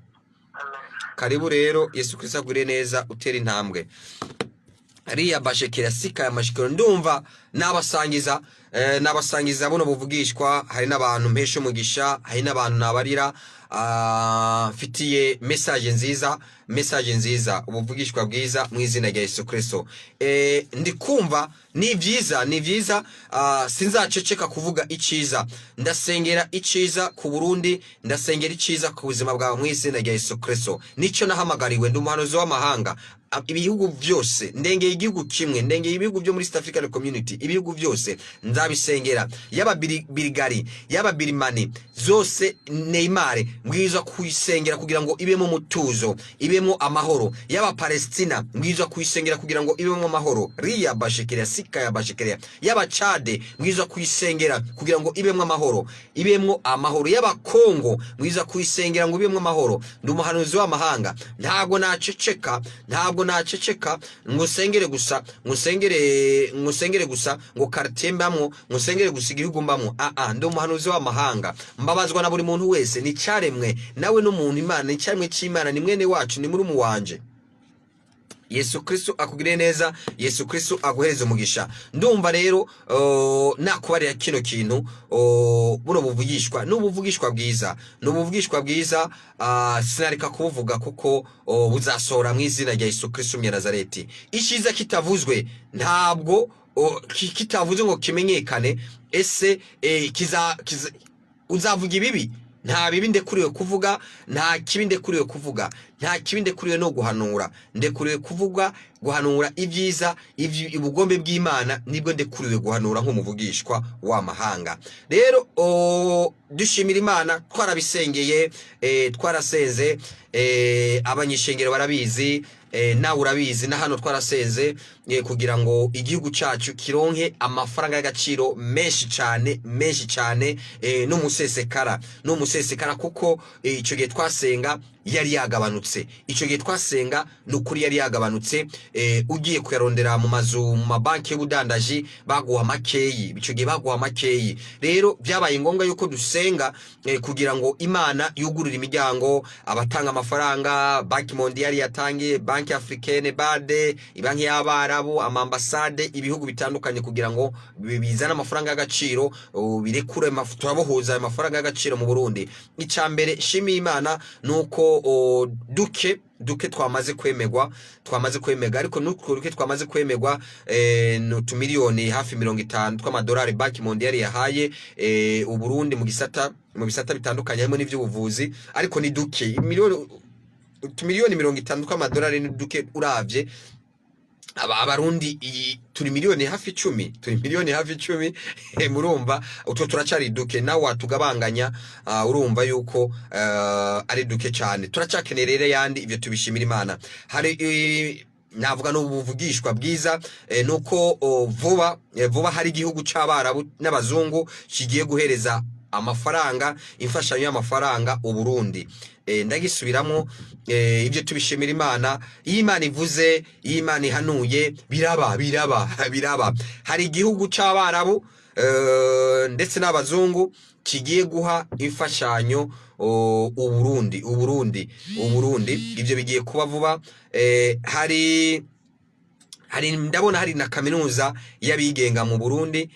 Karibu rero, Yesu Kristo agure neza, utera intambwe. Riya bashekera sika ya mashikiro, ndumva nabasangiza buno buvugishwa. Hari n'abantu mpesha umugisha, hari n'abantu nabarira fitiye message nziza, ubuvugishwa bwiza mw'izina rya Yesu Kristo. Ndikumva ni vyiza, sinzaceceka kuvuga iciza. Ndasengera iciza ku Burundi, ndasengera iciza ku buzima bwawe mw'izina rya Yesu Kristo. Nico nahamagariwe, ndi umuhanuzi w'amahanga. Ibihugu byose, ndengeye igihugu kimwe, ndengeye ibihugu byo muri East African Community, ibihugu byose nzabisengera. Yaba Birigari, yaba Birimani, zose Neymar mbwiza kuyisengera kugira ngo ibemo mutuzo, ibemo amahoro. Yaba Palestina mbwiza kuyisengera kugira ngo ibemo amahoro. Riya bashekera sika ya bashekera. Yaba Chad mbwiza kuyisengera kugira ngo ibemo amahoro, Yaba Kongo mbwiza kuyisengera ngo ibemo amahoro. Ndi umuhanuzi w'amahanga, ntabwo naceceka ngusengere gusa ngo quartier mbamwo, ngusengere gusa igihugu mbamwo. Ndi umuhanuzi w'amahanga, mbabazwa na buri muntu wese. Ni cyaremwe nawe n'umuntu Imana, ni cyaremwe cy'Imana, ni mwene wacu, ni muri wanje. Yesu Kristo akugire neza, Yesu Kristo aguhereza umugisha. Ndumva rero nakubarira kino kintu, buno buvugishwa n'ubuvugishwa bwiza, sinareka kuvuga kuko buzasora mw'izina rya Yesu Kristo wa Nazareti. Ishiza kitavuzwe ntabwo kitavuze ngo kimenyekane. Ese uzavuga ibibi? Nta bibi ndekuriwe kuvuga, nta kibi ndekuriwe kuvuga, nta kibi ndekuriwe no guhanura. Ndekuriwe guhanura ibyiza, ubugombe bw'Imana nibwo ndekuriwe guhanura nk'umuvugishwa w'amahanga. Rero dushimira Imana, twarabisengeye, twarasenze, abanyishengero barabizi, nawe urabizi, na hano twarasenze kugira ngo igihugu cyacu kironke amafaranga y'agaciro menshi cyane, n'umusesekara kuko icyo gihe twasenga yari yagabanutse. Icyo gihe twasenga n'ukuri yari yagabanutse. Ugiye kuyarondera mu mazu, mu mabanki y'ubudandaji baguha makeyi, icyo gihe baguha makeyi. Rero byabaye ngombwa yuko dusenga kugira ngo Imana yugurure imiryango. Abatanga amafaranga, Banki Mondiale yatangiye, Banki Africaine, BAD, Banki y'Abarabu, amambasade, ibihugu bitandukanye kugira ngo bizane amafaranga y'agaciro, birekure turabohuza amafaranga y'agaciro mu Burundi. Icambere shimi Imana nuko duke twamaze kwemega ariko n'utwo duke twamaze kwemegwa n'utumiliyoni hafi 50 tw'amadolari Banki Mondiale yahaye Uburundi mu bisata bitandukanye harimo n'ivy'ubuvuzi, ariko ni duke utumiliyoni 50 tw'amadolari ni duke uravye abarundi turi miliyoni hafi 10 murumva utwo turacari duke nawe watugabanganya urumva yuko ari duke cyane, turacakenerere yandi ivyo tubishimira Imana. Hari navuga n'ubuvugishwa bwiza nuko vuba hari igihugu c'abarabu n'abazungu kigiye guhereza amafaranga, imfashanyo y'amafaranga Uburundi. Ndagisubiramo ivyo tubishimira Imana. Iyo Imana ivuze, iyo Imana ihanuye biraba. Hari igihugu c'abarabu ndetse n'abazungu kigiye guha imfashanyo Uburundi. Ivyo bigiye kuba vuba. Hari ndabona hari na kaminuza y'abigenga mu Burundi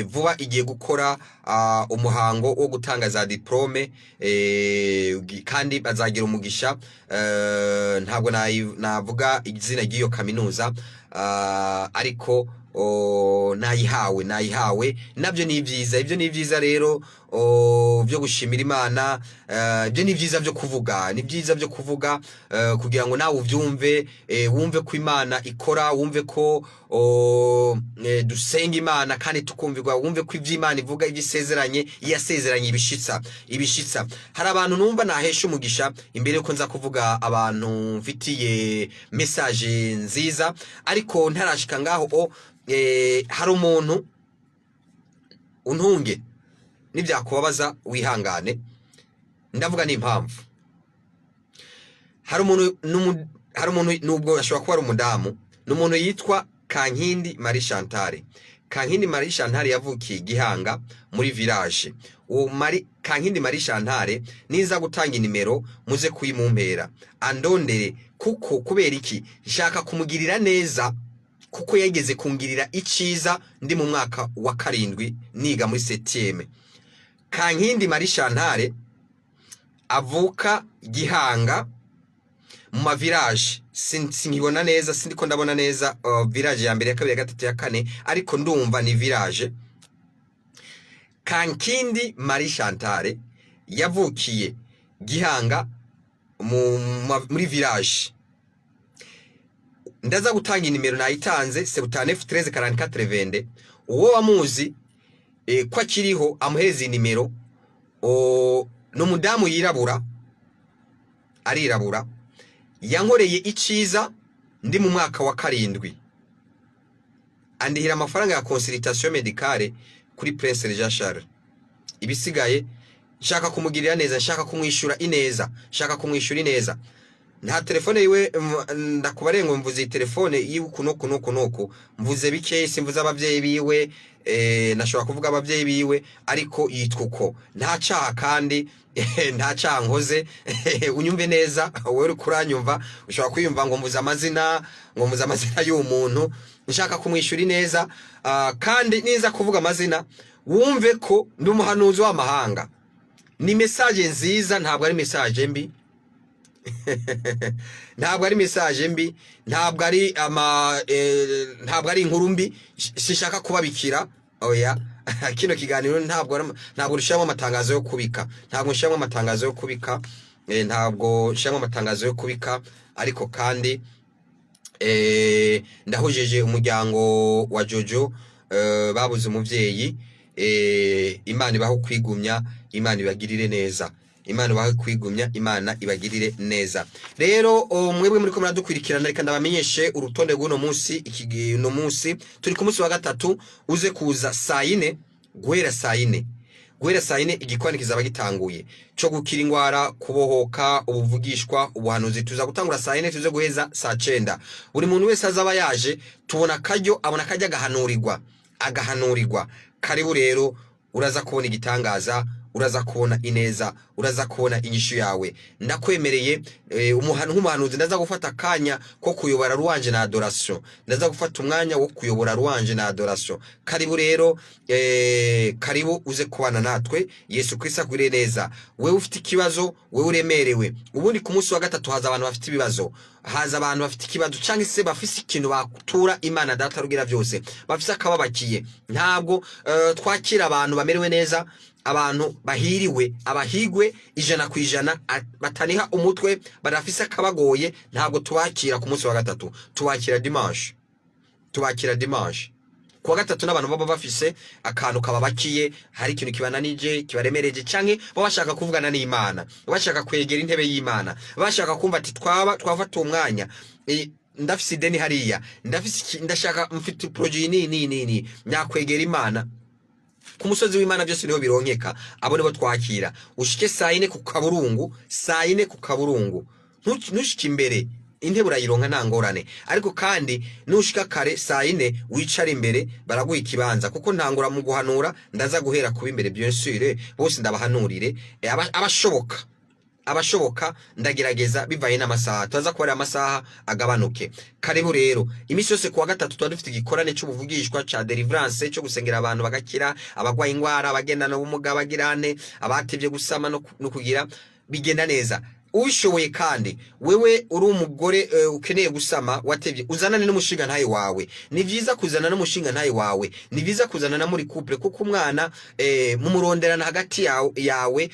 vuba igiye gukora umuhango wo gutanga za diplome, kandi bazagira umugisha. Ntabwo navuga izina ry'iyo kaminuza, ariko nayihawe nabyo ni byiza. Ibyo ni byiza rero byo gushimira Imana. Ibyo ni byiza byo kuvuga, kugira ngo nawe uvyumve, wumve ko Imana ikora, wumve ko dusenga Imana kandi tukumvirwa, wumve ko ivy'Imana ivuga ibyisezeranye yasezeranye ibishitsa. Hari abantu numva nahesha umugisha imbere yuko nza kuvuga abantu mfitiye message nziza, ariko ntarashika ngaho hari umuntu untunge nibyakubabaza wihangane, ndavuga n'impamvu. Hari umuntu nubwo ashobora kuba ari umudamu, n'umuntu yitwa Kankindi Marie Chantal. Kankindi Marie Chantal yavukiye Gihanga muri village. Kankindi Marie Chantal niza gutanga inimero muze kuyimumpera andondere, kuko kubera iki nshaka kumugirira neza, kuko yageze kungirira iciza ndi mu mwaka wa 7 niga muri 7e. Kankindi Marie Chantal avuka Gihanga mu ma village, sinkibona neza, sindiko ndabona neza village ya mbere ya kabiri ya gatatu ya kane, ariko ndumva ni village. Kankindi Marie Chantal yavukiye Gihanga muri village. Ndaza gutanga inimero nayitanze 79134420. Uwo wamuzi ko akiriho amuhereza inimero. No mudamu arirabura yankoreye iciza ndi mu mwaka wa 7, andihira amafaranga ya consultation medicale kuri Prince Jean Charles. Ibisigaye nshaka kumugirira neza, nshaka kumwishura ineza. Nta telefone yiwe ndakubarengo mvuze telefone yiwe kuno mvuze bike, simvuze abavyeyi biwe, nashobora kuvuga abavyeyi biwe, ariko yitwuko nta cyaha kandi nta cyankoze. Unyumve neza, wowe uri kuranyumva ushobora kwiyumva ngo mvuze amazina y'umuntu. Nshaka kumwishura ineza, kandi niza kuvuga amazina wumve ko ndi umuhanuzi w'amahanga. Ni message nziza, ntabwo ari message mbi. Ntabwo ari message mbi, ntabwo ari inkuru mbi. Sishaka kubabikira oya. Kino kiganiro ntabwo rushiramo amatangazo yo kubika, amatangazo yo kubika, ariko kandi ndahojeje umuryango wa Jojo babuze umuvyeyi. Imana ibaho kwigumya, Imana ibagirire neza. Imana ibagirire neza. Rero mwebwe muri ko muradukwirikirana, reka ndabamenyeshe urutonde rw'uno munsi. No munsi turi ku munsi wa 3, uze kuza saa 4, guhera saa 4 igikwani kizaba gitanguye cyo gukira ingwara, kubohoka, ubuvugishwa, ubuhanuzi. Tuza gutangura saa 4 tuze guheza saa 9. Buri muntu wese azaba yaje tubona abona kajya agahanurirwa. Karibu rero, uraza kubona igitangaza, uraza kubona ineza, uraza kubona inyishu yawe. Ndakwemereye nk'umuhanuzi ndaza gufata akanya ko kuyobora ruwanje na adoration, ndaza gufata umwanya wo kuyobora ruwanje na adoration. Karibu rero, karibu uze kubana natwe. Yesu Kristo agwire neza. Wewe ufite ikibazo, wewe uremerewe, ubundi ku munsi wa gatatu haza abantu bafite ibibazo, haza abantu bafite ikibazo cyangwa se bafise ikintu batura Imana data rugira byose, bafise akababakiye. Ntabwo twakira abantu bamerewe neza, abantu bahiriwe, abahigwe 100% bataniha umutwe, barafise akabagoye. Ntabwo tubakira ku munsi wa gatatu, tubakira dimanche. Kuwa gatatu n'abantu baba bafise akantu kababakiye, hari ikintu kibananije, kibaremereje, canke bashaka kuvugana n'Imana, bashaka kwegera intebe y'Imana, bashaka kumva ati twafata umwanya, ndafise ideni hariya, ndashaka mfite projet nini nyakwegera Imana. Ku musozi w'Imana byose niho bironkeka, abo nibo twakira. Ushike saa 4 ku kaburungu, ntushike imbere, intebe urayironka nta ngorane, ariko kandi nushika kare saa 4 wicara imbere, baraguha ikibanza, kuko ntangura mu guhanura ndaza guhera kuba imbere bien sûr, bose ndabahanurire abashoboka ndagerageza bivaye n'amasaha, tuza kubara amasaha agabanuke. Karibu rero, imisi yose kuwa gatatu tuba dufite igikorane cy'ubuvugishwa ca deliverance, cyo gusengera abantu bagakira, abagwaye ingwara, abagendana ubumuga, bagirane, abatevye gusama no kugira bigenda neza. Ubishoboye kandi wewe uri umugore ukeneye gusama watevye, uzanane n'umushinga ntaye wawe. Ni vyiza kuzana n'umushinga ntaye wawe, ni vyiza kuzana na muri couple, kuko umwana mumuronderana hagati yawe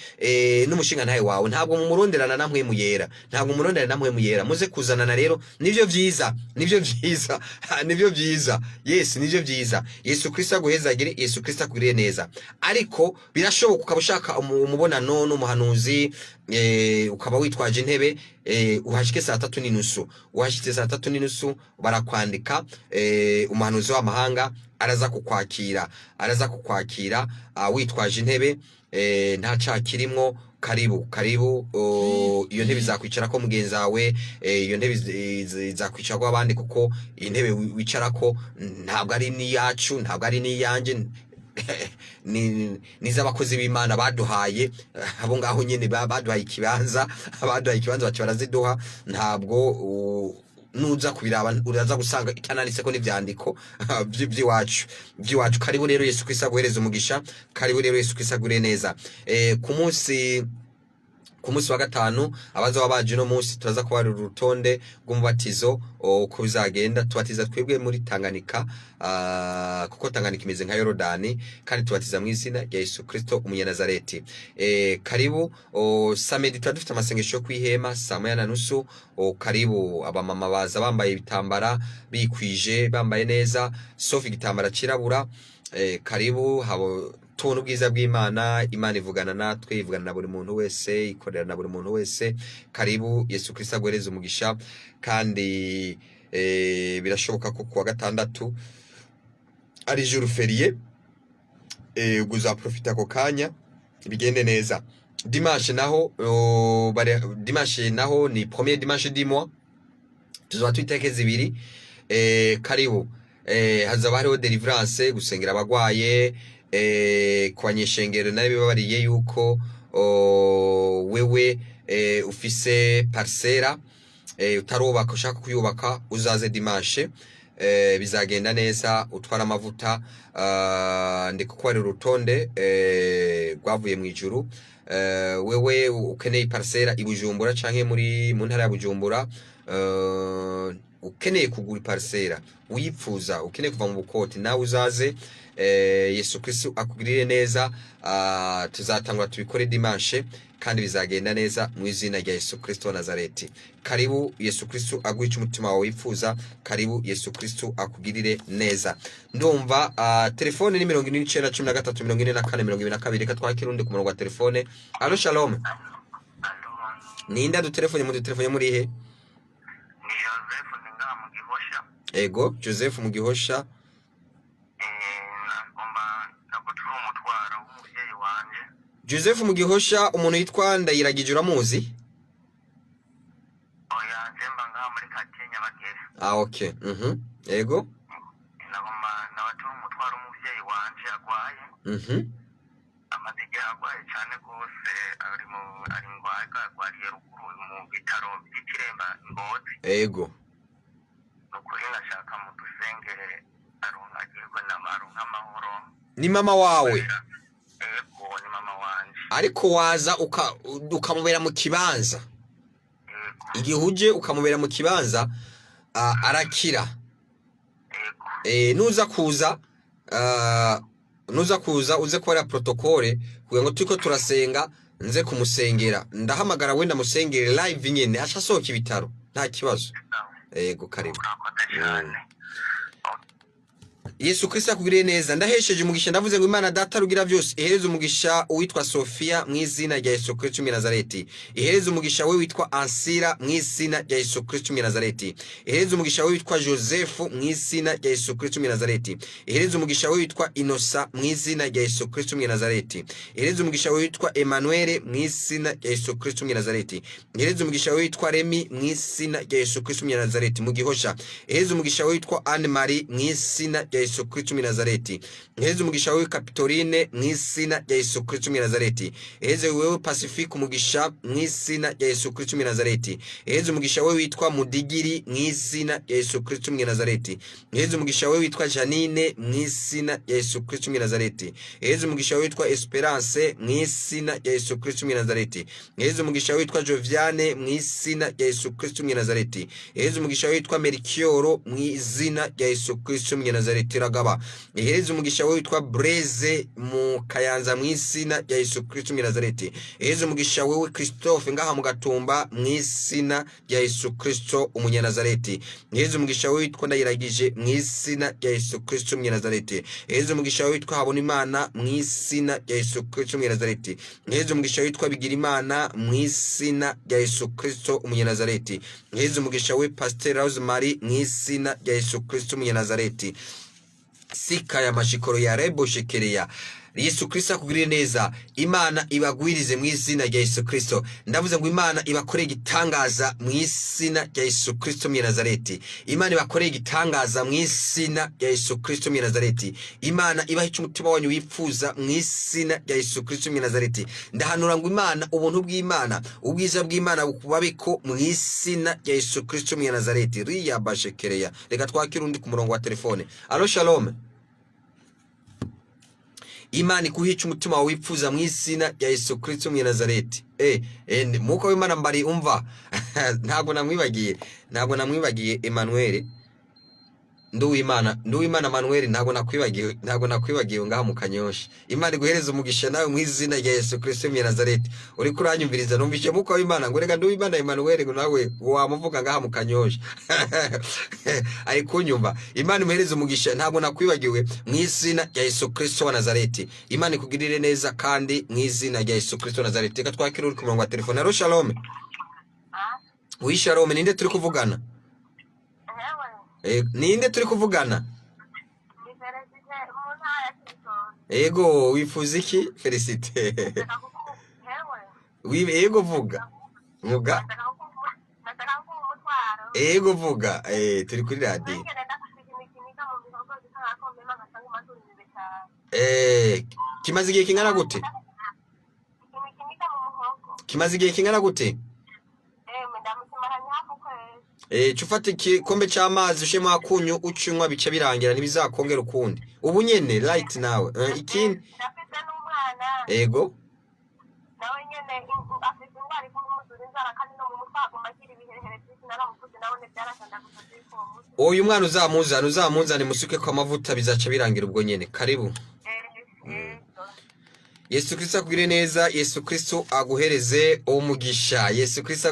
n'umushinga ntaye wawe, ntabwo mumuronderana na mpwemu yera, muze kuzanana rero. Nivyo vyiza yes, nivyo vyiza. Yesu Kristo aguhezagire, Yesu Kristo agwire neza. Ariko birashoboka ukabushaka umubonano n'umuhanuzi, ukaba witwaje intebe, uhashike saa 3:30, uhashitse saa 3:30 barakwandika, umuhanuzi w'amahanga araza kukwakira, witwaje intebe, nta cyakirimwo. Karibu, iyo ntebe izakwicarako mugenzi wawe, iyo ntebe izakwicarako abandi, kuko intebe wicarako ntabwo ari niyacu, ntabwo ari niyanje, niz'abakozi b'Imana baduhaye, abo ngaho nyene baduhaye ikibanza, bacu baraziduha. Ntabwo nuza kubiraba uraza gusanga itananditse ko n'ivyandiko by'iwacu. Karibu rero, Yesu Kristo aguhereza umugisha. Karibu rero, Yesu Kristo agure neza. Ku munsi wa gatanu abaza wabaje no munsi turaza kubarira urutonde rw'umubatizo uko bizagenda. Tubatiza twebwe muri Tanganyika, kuko Tanganyika imeze nka Yorodani, kandi tubatiza mu izina rya Yesu Kristo umunyanazareti. Karibu samedi tuba dufite amasengesho yo kwihema saa 1:30. Karibu abamama baza bambaye ibitambara, bikwije, bambaye neza, sauf igitambara kirabura. Karibu tubona ubwiza bw'Imana. Imana ivugana natwe, ivugana na buri muntu wese, ikorera na buri muntu wese. Karibu, Yesu Kristo aguhereza umugisha. Kandi birashoboka ko kuwa gatandatu ari jour férié, uzaprofita ako kanya bigende neza. Dimanche naho ni premier dimanche du mois, tuzoba twiteke zibiri. Karibu, hazaba hariho deliverance, gusengera abagwaye, kwanyeshengero nayo bibabariye yuko wewe ufise parcela, utarubaka, ushaka kuyubaka, uzaze dimanche. Bizagenda neza, utwara amavuta, ndiko kwari urutonde rwavuye mu ijuru. Wewe ukeneye parcela i Bujumbura canke mu ntara ya Bujumbura, ukeneye kugura parcela, uyipfuza, ukeneye kuva mu Bukoti, nawe uzaze. Yesu Kristo akugirire neza. Tuzatangura tubikore dimanche, kandi bizagenda neza mu izina rya Yesu Kristo wa Nazareti. Karibu, Yesu Kristo aguhica umutima wawe wifuza. Karibu, Yesu Kristo akugirire neza. Ndumva telefone ni 49134442. Reka twakire undi ku murongo wa telefone. Allo, shalom. Ninda du telefone muri he? Ni Joseph nga mu Gihosha. Ego, Joseph mu Gihosha. Joseph mu Gihosha, umuntu yitwa Ndayiragije uramuzi? Oya, nzemba nga muri Kenya bagere. Okay. Ego. Nabatura umutwaro umuvyeyi wanje agwaye. Amaze agwaye cyane rwose ari ngwariye ruguru mu bitaro by'ikiremba Ngozi. Ego. Ukuri nashaka mu dusengere agirwe n'amaronka amahoro. Ni mama wawe? Ego, ni mama wanje. Ariko waza ukamubera mu kibanza. Igihe uje ukamubera mu kibanza arakira. Nuza kuza uze kubara protokole kugira ngo turiko turasenga nze kumusengera. Ndahamagara wenda musengere live nyene ashasohoka ibitaro. Nta kibazo. Ego karibu. Yesu Kristo akugiriye neza. Ndahesheje umugisha ndavuze ngo Imana data rugira byose ihereze umugisha uwitwa Sofia mu izina rya Yesu Kristo mu Nazareti. Ihereze umugisha we witwa Ansira mu izina rya Yesu Kristo mu Nazareti. Ihereze umugisha we witwa Joseph mu izina rya Yesu Kristo mu Nazareti. Ihereze umugisha we witwa Innocent mu izina rya Yesu Kristo mu Nazareti. Ihereze umugisha we witwa Emmanuel mu izina rya Yesu Kristo mu Nazareti. Ihereze umugisha we witwa Remy mu izina rya Yesu Kristo mu Nazareti mu Gihosha. Ihereze umugisha we witwa Anne Marie mu izina rya Yesu Kristo mu Nazareti. Ihereze umugisha we Capitoline mu izina rya Yesu Kristo mu Nazareti. Ihereze wewe Pacifique umugisha mu izina rya Yesu Kristo mu Nazareti. Ihereze umugisha we witwa Mudigiri mu izina rya Yesu Kristo mu Nazareti. Ihereze umugisha we witwa Janine mu izina rya Yesu Kristo mu Nazareti. Ihereze umugisha we witwa Esperance mu izina rya Yesu Kristo mu Nazareti. Ihereze umugisha we witwa Joviane mu izina rya Yesu Kristo mu Nazareti. Ihereze umugisha we witwa Melchioro mu izina rya Yesu Kristo mu Nazareti ragaba. Ihereze umugisha we witwa Breze mu Kayanza mu izina rya Yesu Kristo mu Nazareti. Ihereze umugisha we Christophe ngaha mu Gatumba mu izina rya Yesu Kristo umunyanazareti. Ihereze umugisha we witwa Ndayiragije mu izina rya Yesu Kristo mu Nazareti. Ihereze umugisha we witwa Habonimana mu izina rya Yesu Kristo mu Nazareti. Ihereze umugisha we witwa Bigirimana mu izina rya Yesu Kristo umunyanazareti. Ihereze umugisha we Pastor Rosemary mu izina rya Yesu Kristo mu Nazareti. Sika ya mashikoro ya rebo shekereya. Yesu Kristo akugirire neza. Imana ibagwirize mu izina rya Yesu Kristo. Ndavuze ngo Imana ibakoreye igitangaza mu izina rya Yesu Kristo mu Nazareti. Imana ibakoreye igitangaza mu izina rya Yesu Kristo mu Nazareti. Imana ibahica umutima wanyu wifuza mu izina rya Yesu Kristo mu Nazareti. Ndahanura ngo Imana ubuntu bw'Imana, ubwiza bw'Imana bukubabeko mu izina rya Yesu Kristo mu Nazareti. Riya bashekereya. Reka twakire undi ku murongo wa telefone. Allo shalom. Imana ikuhica umutima wawe wifuza mu izina rya Yesu Kristo mu Nazareti. Muko w'Imana mbari umva. Ntago namwibagiye Emmanuel. Nduwimana Manuel ntago nakwibagiye ngaha mu Kanyosha. Imana iguhereze umugisha nawe mu izina rya Yesu Kristo mu Nazareti. Uri kuranyumviriza numvishe muko w'Imana ngo rega Nduwimana Emmanuel ngo nawe wamuvuga ngaha mu Kanyosha. Ari kunyumva. Imana imuhereze umugisha ntago nakwibagiwe mu izina rya Yesu Kristo wa Nazareti. Imana ikugirire neza kandi mu izina rya Yesu Kristo wa Nazareti. Reka twakire uri ku murongo wa telefone. Allo shalom. Oui shalom, ninde turi kuvugana? Ninde turi kuvugana? Ego wifuza iki? Felicite. Ego vuga. Vuga. Ego vuga. Turi kuri radio. Kimaze igihe kingana gute? Kimaze igihe kingana gute? Cufata igikombe cy'amazi ushema akunyu ucinywa bica birangira ntibizakongera ukundi. Ubu nyene light nawe. Ikindi. Ego. Nawe nyene afite indwara kumuzura inzara kandi no mu mutwago makiri biherehere byinshi naramukuze nawe ne byarasanda gufata. Uyu mwana uzamuzane musuke kwa mavuta bizaca birangira ubwo nyene. Karibu. Yesu Kristo akugire neza. Yesu Kristo aguhereze umugisha. Yesu Kristo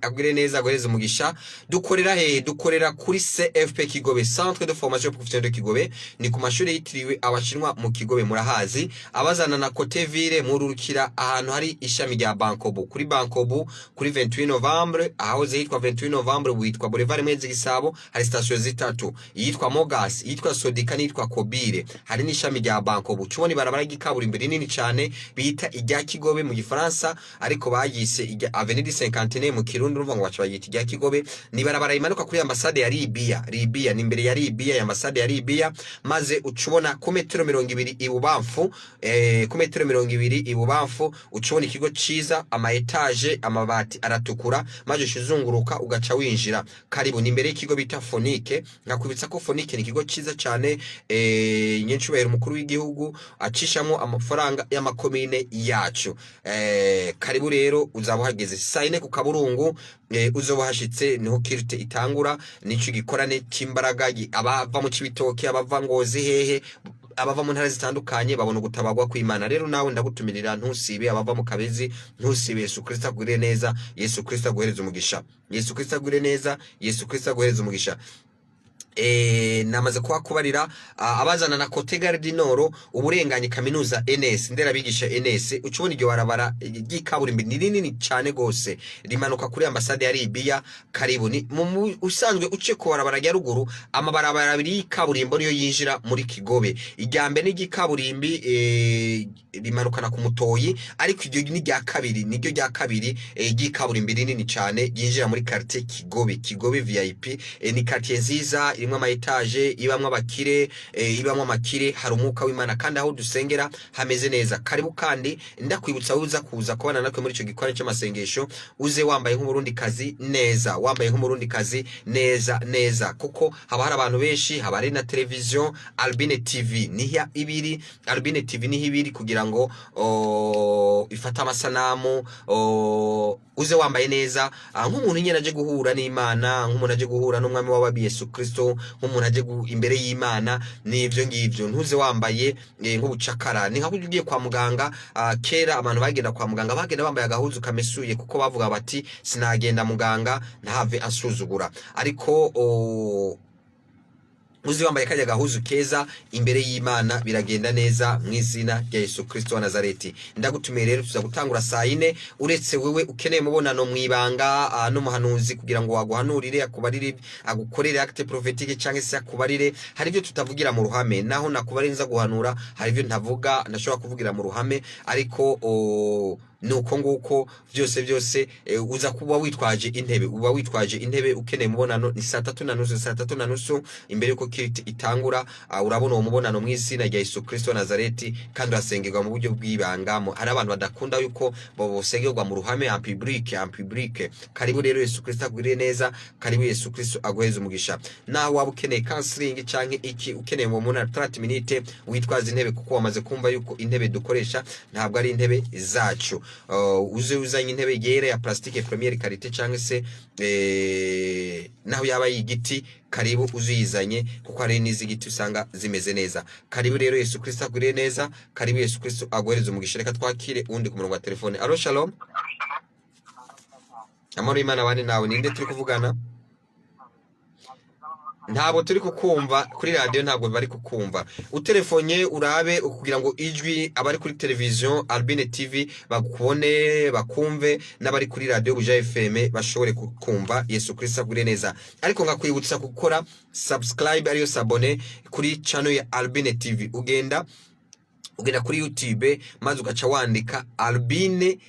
agire neza, aguhereze umugisha. Dukorera he? Dukorera kuri CFP Kigobe, Centre de Formation Professionnelle de Kigobe. Ni ku mashuri yitiriwe abashinwa mu Kigobe murahazi. Abazana na Côte Ville mururukira ahantu hari ishami rya Bankobu. Kuri Bankobu kuri 28 Novembre, aho yitwa 28 Novembre witwa Boulevard Mwezi Gisabo, hari station zitatu. Yitwa Mogas, yitwa Sodika, yitwa Kobire. Hari n'ishami rya Bankobu. Cubona ibarabara ry'ikaburimbo rinini cyane cyane bita ijya Kigobe mu gifaransa ariko bayise ijya Avenue du Cinquantenaire mu Kirundi urumva ngo baca bayita ijya Kigobe ni barabara imanuka kuri ambasade ya Libya ni imbere ya Libya ya ambasade ya Libya maze ucubona ku metero 200 ibubamfu ku metero 200 ibubamfu ucubona ikigo ciza ama etage amabati aratukura maze ushizunguruka ugaca winjira karibu ni imbere y'ikigo bita Fonike ngakwibitsa ko Fonike ni ikigo ciza cyane nyencubahera umukuru w'igihugu acishamo amafaranga y'amakomine yacu karibu rero uzabuhageze sayine ku Kaburungu uzobuhashitse niho kirite itangura nico gikorane cy'imbaraga abava mu Cibitoke abava Ngozi hehe abava mu ntara zitandukanye babona gutabagwa kw'Imana rero nawe ndagutumirira ntusibe abava mu Kabezi ntusibe Yesu Kristo agwire neza Yesu Kristo aguhereza umugisha Yesu Kristo agwire neza Yesu Kristo aguhereza umugisha namaze kubarira abazana na Cote Gare du Nord uburenganye kaminuza NS ndera bigisha NS ucubona iryo barabara ry'ikaburimbi ni rinini cyane gose rimanuka kuri ambasade ya Libya karibu ni usanzwe uce ko barabara ya ruguru amabarabara abiri y'ikaburimbo niyo yinjira muri Kigobe ijyambe n'igikaburimbi rimanukana ku Mutoyi ariko iryo ni rya kabiri niryo rya kabiri ry'ikaburimbi rinini cyane yinjira muri quartier Kigobe VIP ni quartier nziza imwe ama etage ibamwe abakire ibamwe amakire hari umuka w'Imana kandi aho dusengera hameze neza karibu kandi ndakwibutsa uza kuza kubana nakwe muri ico gikorane cy'amasengesho uze wambaye nk'umurundi kazi neza wambaye nk'umurundi kazi neza kuko haba hari abantu benshi haba ari na television Albine TV niha ibiri Albine TV niha ibiri kugira ngo ifata amasanamu uze wambaye neza nk'umuntu nyene aje guhura n'Imana nk'umuntu aje guhura n'umwami w'ababi Yesu Kristo nk'umuntu aje imbere y'Imana n'ivyo ngivyo ntuze wambaye nk'ubucakara ni nka kugiye kwa muganga kera abantu bagenda kwa muganga bagenda bambaye agahuzu kamesuye kuko bavuga bati sinagenda muganga ntave asuzugura ariko uzi wambaye kajya gahuzu keza imbere y'Imana biragenda neza mw'izina rya Yesu Kristo wa Nazareti ndagutumiye rero tuza gutangura saa 4 uretse wewe ukeneye mubonano mwibanga no muhanuzi kugira ngo waguhanurire akubarire agukorere acte prophétique cyangwa se akubarire hari byo tutavugira mu ruhame naho nakubarire nza guhanura hari byo ntavuga ndashobora kuvugira mu ruhame ariko nuko nguko byose uza kuba witwaje intebe ukeneye mubonano ni 3:30 imbere yuko kiriti itangura urabona uwo mubonano mw'izina rya Yesu Kristo Nazareti kandi urasengerwa mu buryo bw'ibangamo hari abantu badakunda yuko bosengerwa mu ruhame en public karibu rero Yesu Kristo agwiriye neza karibu Yesu Kristo aguheza umugisha naho waba ukeneye counseling canke iki ukeneye mu munara 30 minutes witwaza intebe kuko wamaze kumva yuko intebe dukoresha ntabwo ari intebe zacu uzanye intebe yera ya plastique première qualité cyangwa se naho yaba y'igiti karibu uzuyizanye kuko hari n'izigiti usanga zimeze neza karibu rero Yesu Kristo agwiriye neza karibu Yesu Kristo aguhereza umugisha reka twakire undi ku murongo wa telefone allo shalom amoro Imana bane nawe ninde turi kuvugana ntabo turi kukumva kuri radio ntabwo bari kukumva utelefonye urabe kugira ngo ijwi abari kuri television Albine TV bakubone bakumve n'abari kuri radio Buja FM bashobore kukumva Yesu Kristo agure neza ariko ngakwibutsa gukora subscribe ariyo sabone kuri channel ya Albine TV ugenda kuri YouTube maze ugaca wandika Albine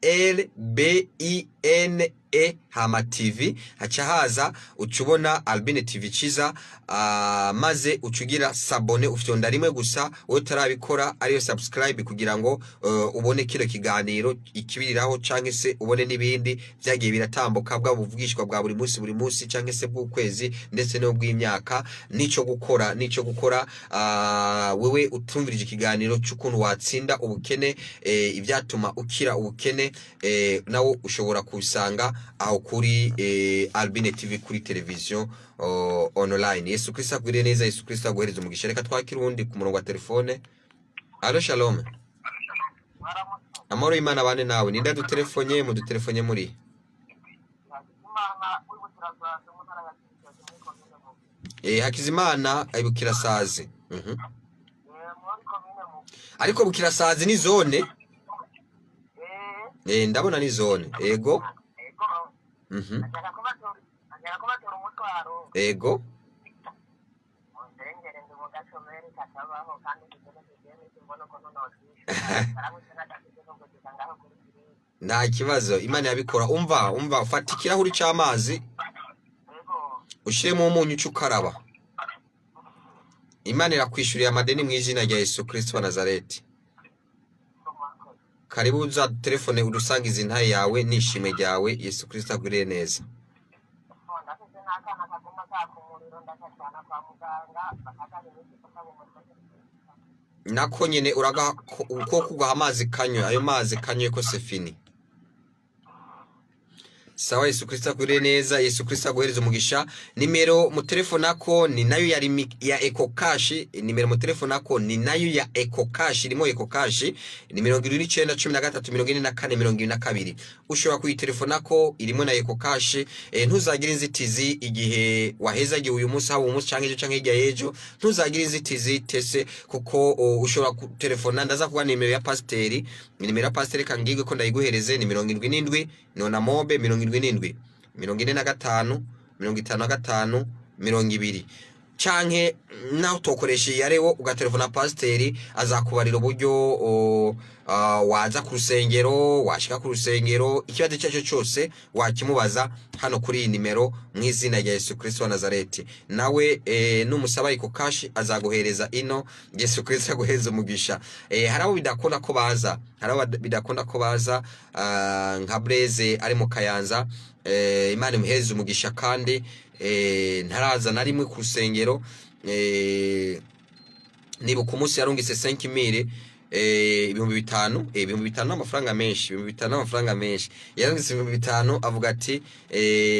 ALBINE Hama TV hacha haza ucubona Albine TV ciza maze ucugira sabone ufyonda rimwe gusa wowe tarabikora ariyo subscribe kugira ngo ubone kilo kiganiro ikibiriraho canke se ubone nibindi byagiye biratambuka bwa buvugishwa bwa buri munsi canke se bw'ukwezi ndetse no bw'imyaka nico gukora wewe utumvirije ikiganiro cy'ukuntu watsinda ubukene ibyatuma ukira ubukene nawo ushobora kusanga aho kuri Albine TV kuri television online Yesu Kristo agwire neza Yesu Kristo aguhereza umugisha reka twakira undi ku murongo wa telefone allo shalom amoro Imana bane nawe ninde dutelefonye mu dutelefonye muri Hakizimana ibukirasazi ariko bukirasazi ni zone ndabona ni zone ego ego nta kibazo Imana yabikora umva ufata ikirahuri cy'amazi ushiremo umunyu ukaraba Imana irakwishuriye amadeni mu izina rya Yesu Kristo wa Nazareti karibu za telefone udusanga izi ntaye yawe nishime ryawe Yesu Kristo agurire neza nako nyene uraga uko kugaha amazi kanywe ayo mazi kanywe ko sefini sawa Yesu Kristo agurire neza Yesu Kristo aguhereza umugisha nimero mu telefone ako ni nayo ya Eco Cash nimero mu telefone ako ni nayo ya Eco Cash irimo Eco Cash ni 29134442 ushobora kuyitelefona ko irimo na Eco Cash ntuzagira inzitizi igihe wahezagiye uyu munsi haba umunsi canke ejo canke hirya yejo ntuzagira inzitizi tese kuko ushobora kutelefona ndaza kuba nimero ya pasteri nimero ya pasteri kangigwe ko ndayiguhereze ni 77 nona mobe 77 45 55 20 canke naho tokoresha yarewo ugatelefona pasteri azakubarira uburyo waza ku rusengero washika ku rusengero ikibazo cyacho cyose wakimubaza hano kuri iyi nimero mu izina rya Yesu Kristo wa Nazareti nawe numusaba Eco Cash azaguhereza ino Yesu Kristo aguhereza umugisha harabo bidakunda ko baza nka Blaise ari mu Kayanza Imana imuhereza umugisha kandi ntaraza na rimwe ku rusengero nibuka umunsi yarungise 5000 ibihumbi 5 amafaranga menshi yarungise 5 avuga ati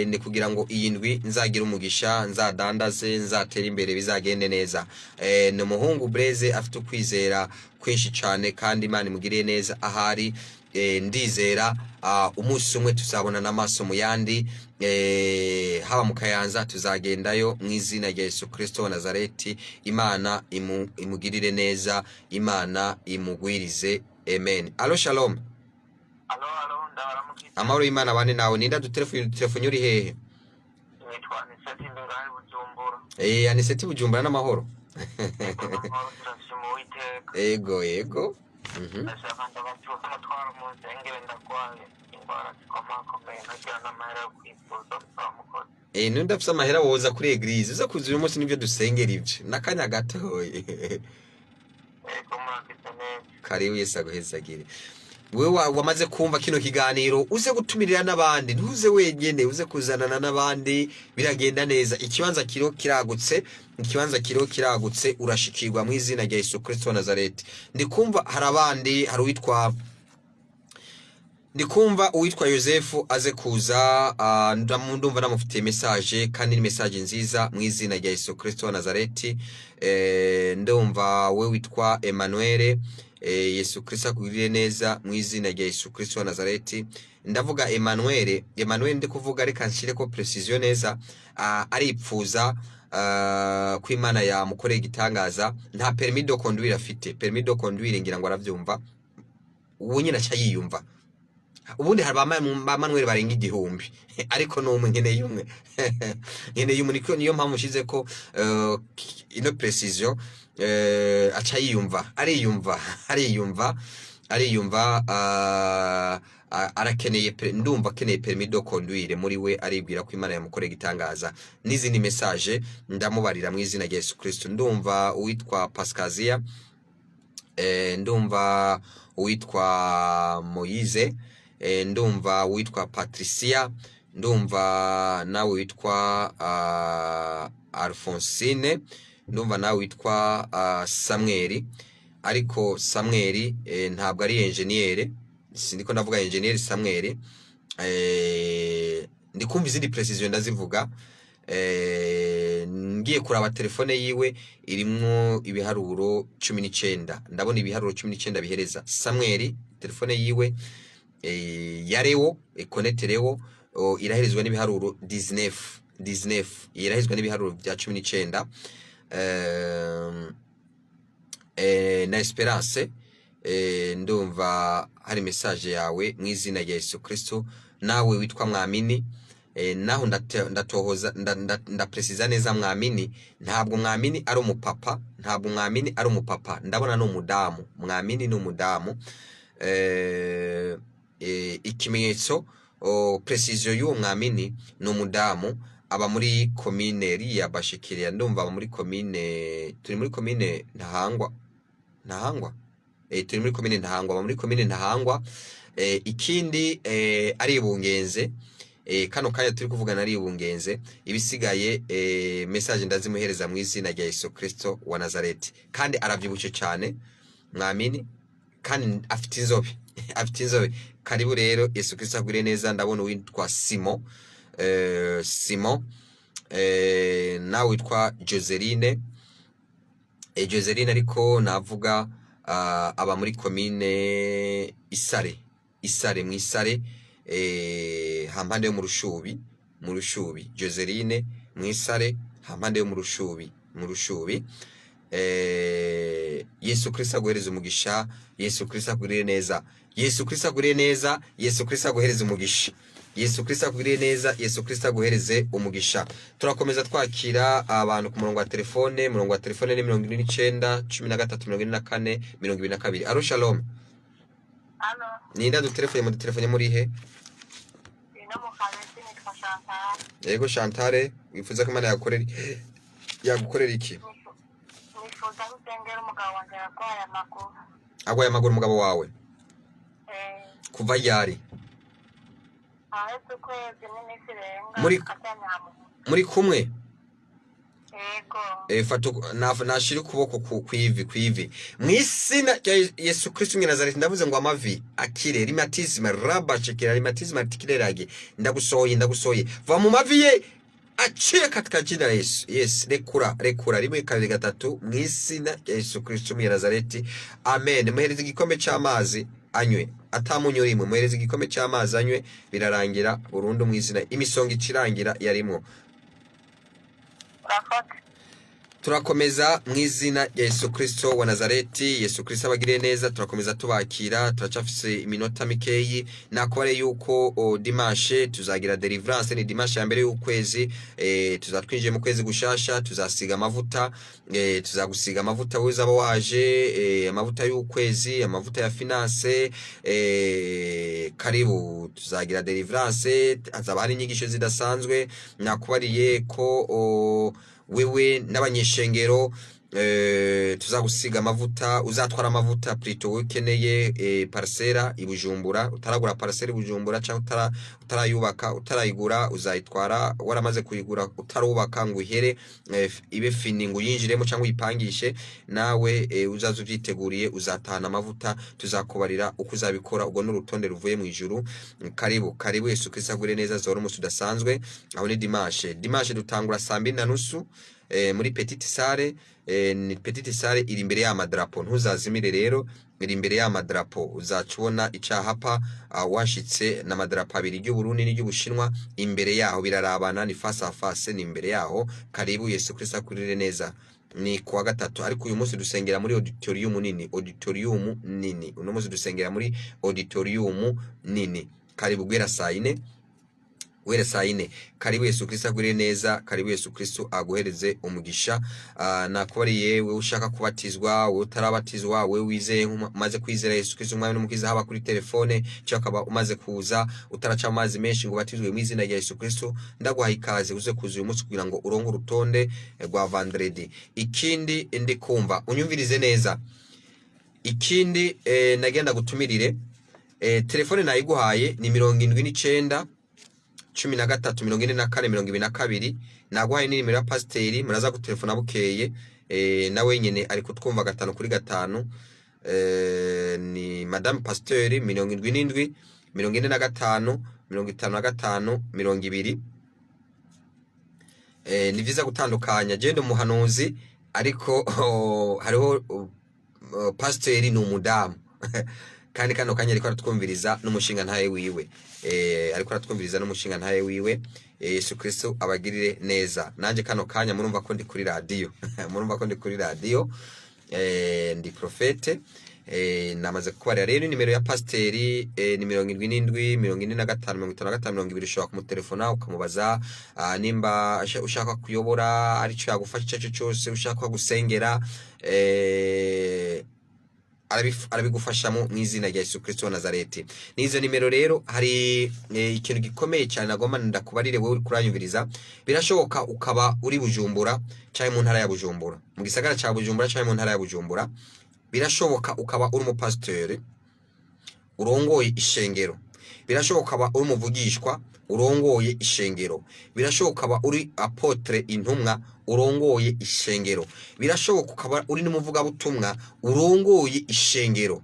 ni kugira ngo iyi ndwi nzagira umugisha nzadandaze nzatera imbere bizagende neza ni umuhungu Blaise afite ukwizera kwinshi cyane kandi Imana imugiriye neza ahari ndizera umunsi umwe tuzabona n'amaso mu yandi haba mu Kayanza tuzagendayo mu izina rya Yesu Kristo wa Nazareti Imana imugirire neza Imana imugwirize amen allo shalom allo ndabaramukije amahoro Imana bane nawe ninda dutelefone uri hehe nitwa Aniseti ngahe Bujumbura Aniseti Bujumbura n'amahoro yego ndashaka ndabacuza amatwara mu nsengero ndakwaye indwara zikomakomeye ntagira n'amahera yo kwivuza bamukoze nunda afite amahera woza kuri eglise uza kuza uyu munsi nibyo dusengera ibyo nakanya gatoye murakize neza karibu Yesu aguhezagire wewe wamaze kumva kino kiganiro uze gutumirira n'abandi ntuze wenyene uze kuzanana n'abandi biragenda neza ikibanza kiragutse urashikirwa mu izina rya Yesu Kristo wa Nazareti ndikumva hari abandi hari uwitwa Yosefu aze kuza ndumva namufitiye message kandi ni message nziza mu izina rya Yesu Kristo wa Nazareti ndumva we witwa Emmanuel Yesu Kristo akugirire neza mu izina rya Yesu Kristo wa Nazareti ndavuga Emmanuel ndi kuvuga reka nshire ko precision neza aripfuza ku Imana ya mukoreye igitangaza nta permis de conduire afite permis de conduire ngira ngo aravyumva ubu nyine cyayiyumva ubundi hari ba Manuel barenga 1000 ariko no umwe nkeneye umwe niyo mpamvu shize ko ino precision acha ariyumva arakeneye ndumva akeneye permis de conduire muri we aribwira ko Imana yamukoreye igitangaza n'izindi message ndamubarira mu izina rya Yesu Kristo ndumva uwitwa Pascazia ndumva uwitwa Moise ndumva uwitwa Patricia ndumva nawe witwa Alphonsine ndumva nawe witwa Samuel ariko Samuel ntabwo ari engineer sindiko ndavuga engineer Samuel ndikumva izindi precision ndazivuga ngiye kuraba telefone yiwe irimwo ibiharuro 19 ndabona ibiharuro 19 bihereza Samuel telefone yiwe yarewo connecterewo iraherezwa n'ibiharuro 19 irahezwa n'ibiharuro bya 19 na Esperance ndumva hari message yawe mu izina rya Yesu Kristo nawe witwa Mwamini naho ndatohoza ndapresiza neza mwamini ntabwo mwamini ari umupapa ntabwo mwamini ari umupapa ndabona no umudamu mwamini no umudamu ikimenyetso precision y'uwo mwamini no umudamu aba muri commune ya Bashikiriya ndumva aba muri commune turi muri commune Ntahangwa turi muri commune Ntahangwa aba muri commune Ntahangwa ikindi ari Bungenze kano kanya turi kuvugana ari Bungenze ibisigaye message ndazimuhereza mu izina rya Yesu Kristo wa Nazareti kandi aravyibuce cyane mwamini kandi afite inzobe karibu rero Yesu Kristo agure neza ndabona witwa Simon nawe witwa Joseline ariko navuga aba muri commune Isare mu Isare hampande yo mu Rushubi Joseline mu Isare hampande yo mu Rushubi Yesu Kristo aguhereza umugisha Yesu Kristo agurire neza Yesu Kristo agurire neza Yesu Kristo aguhereza umugisha Yesu Kristo agurire neza Yesu Kristo aguhereze umugisha turakomeza twakira abantu ku murongo wa telefone ni 29 13 24 22 Alo shalom Alo Ninda telefone muri he ino mu Kamenge nitwa Chantal Yego Chantal wifuza ko Imana yagukorera iki nifuza gusengera umugabo wanjye agwaye amaguru umugabo wawe kuva yari muri kumwe yego nashira ukuboko kwivi mwisina rya Yesu Kristo mwe Nazareti ndavuze ngo amavi akire rheumatisme rabashikira rheumatisme articularage ndagusohoye va mu mavi ye aciye katika jina la Yesu yes rekura rimwe kabiri gatatu mwisina rya Yesu Kristo mwe Nazareti amen muhereze igikombe cy'amazi anywe atamunyo rimwe muhereze igikombe cy'amazi anywe birarangira burundu mwizina imisonga icirangira yarimo turakomeza mwizina ya Yesu Kristo wa Nazareti Yesu Kristo abagire neza turakomeza tubakira turacafise iminota mikeyi nakore yuko dimanche tuzagira deliverance ni dimanche ya mbere y'ukwezi tuzatwinjiye mu kwezi gushasha tuzasiga amavuta tuzagusiga amavuta weza waje amavuta y'ukwezi amavuta ya finance karibu tuzagira deliverance azaba hari inyigisho zidasanzwe nakubariye ko wewe n'abanyeshengero tuzagusiga amavuta uzatwara amavuta plito ukeneye parcela ibujumbura utaragura parcela ibujumbura cyangwa utarayubaka utarayigura uzayitwara waramaze kuyigura utarubaka ngo uhere ibe fini ngo yinjiremo cyangwa uyipangishe nawe uzaza uvyiteguriye uzatahana amavuta tuzakubarira uko uzabikora ubwo n'urutonde ruvuye mu ijuru karibu Yesu Kristo agure neza zoro umunsi udasanzwe aho ni dimanche dutangura 2:30 muri petite salle ni petite salle iri imbere ya madrapo ntuzazimire rero iri imbere ya madrapo uzacubona icahapa washitse na madrapo abiri y'u Burundi n'y'Ubushinwa imbere yaho birarabana ni face à face ni imbere yaho karibu Yesu Kristo akurire neza ni kuwa gatatu ariko uyu munsi dusengera muri auditorium nini uno munsi dusengera muri auditorium nini karibu gwera saa 4 karibu Yesu Kristo agure neza karibu Yesu Kristo aguhereze umugisha nakubariye we ushaka kubatizwa we utarabatizwa we wizeye umaze kwizera Yesu Kristo umwami n'umukiza haba kuri telefone cyakaba umaze kuza utaraca amazi menshi ngo batizwe mu izina rya Yesu Kristo ndaguha ikaze uze kuza uyu munsi kugira ngo uronke urutonde rwa vendredi ikindi ndi kumva unyumvirize neza ikindi nagenda gutumirire telefone nayiguhaye ni 79 13 44 22 nagwaye ni nimero ya pasiteri muraza gutelefona bukeye nawe nyene ari kutwumva 5 kuri 5 ni madame pasiteri 77 45 55 20 ni vyiza gutandukanya je ndo muhanuzi ariko hariho pasiteri ni umudamu kandi kano kanya ariko aratwumviriza n'umushinga ntaye wiwe ariko aratwumviriza n'umushinga ntaye wiwe Yesu Kristo abagirire neza nanje kano kanya murumva ko ndi kuri radio murumva ko ndi kuri radio ndi profete namaze kubarira rero nimero ya pasteri ni 77 45 55 20 ushobora kumutelefona ukamubaza nimba ushaka kuyobora arico yagufasha cyo cyose ushaka gusengera arabigufashamo mu izina rya Yesu Kristo wa Nazareti. Nizo nimero rero hari ikintu gikomeye cyane nagomba ndakubarire wewe uri kuranyumviriza. Birashoboka ukaba uri Bujumbura cyangwa mu ntara ya Bujumbura, mu gisagara cya Bujumbura cyangwa mu ntara ya Bujumbura. Birashoboka ukaba uri umupasiteri urongoye ishengero. Birashoboka ukaba uri umuvugishwa urongoye ishengero. Birashoboka ukaba uri apotre intumwa urongoye ishengero. Birashoboka ukaba uri n'umuvuga butumwa urongoye ishengero.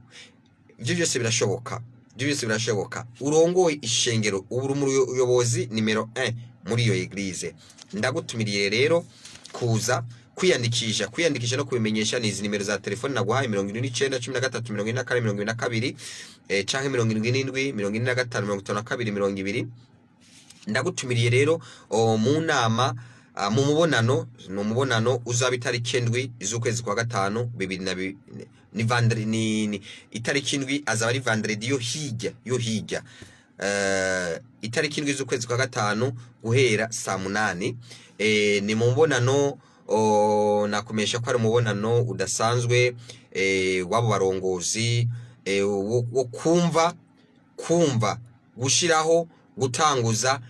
Ibyo byose birashoboka. Ibyo byose birashoboka. Urongoye ishengero, uri umuyobozi nimero 1 muri iyo eglise. Ndagutumiriye rero kuza kwiyandikisha no kubimenyesha nizi nimero za telefone naguhaye 79 13 24 22 canke 77 45 52 20. Ndagutumiriye rero mu nama mu mubonano uzaba itariki 7 z'ukwezi kwa gatanu 2020 ni vendredi ni itariki 7 azaba ari vendredi yo hijya itariki 7 z'ukwezi kwa gatanu guhera saa 8 ni mu mubonano nakomesha ko ari umubonano udasanzwe wabo barongozi wo kumva gushiraho gutanguza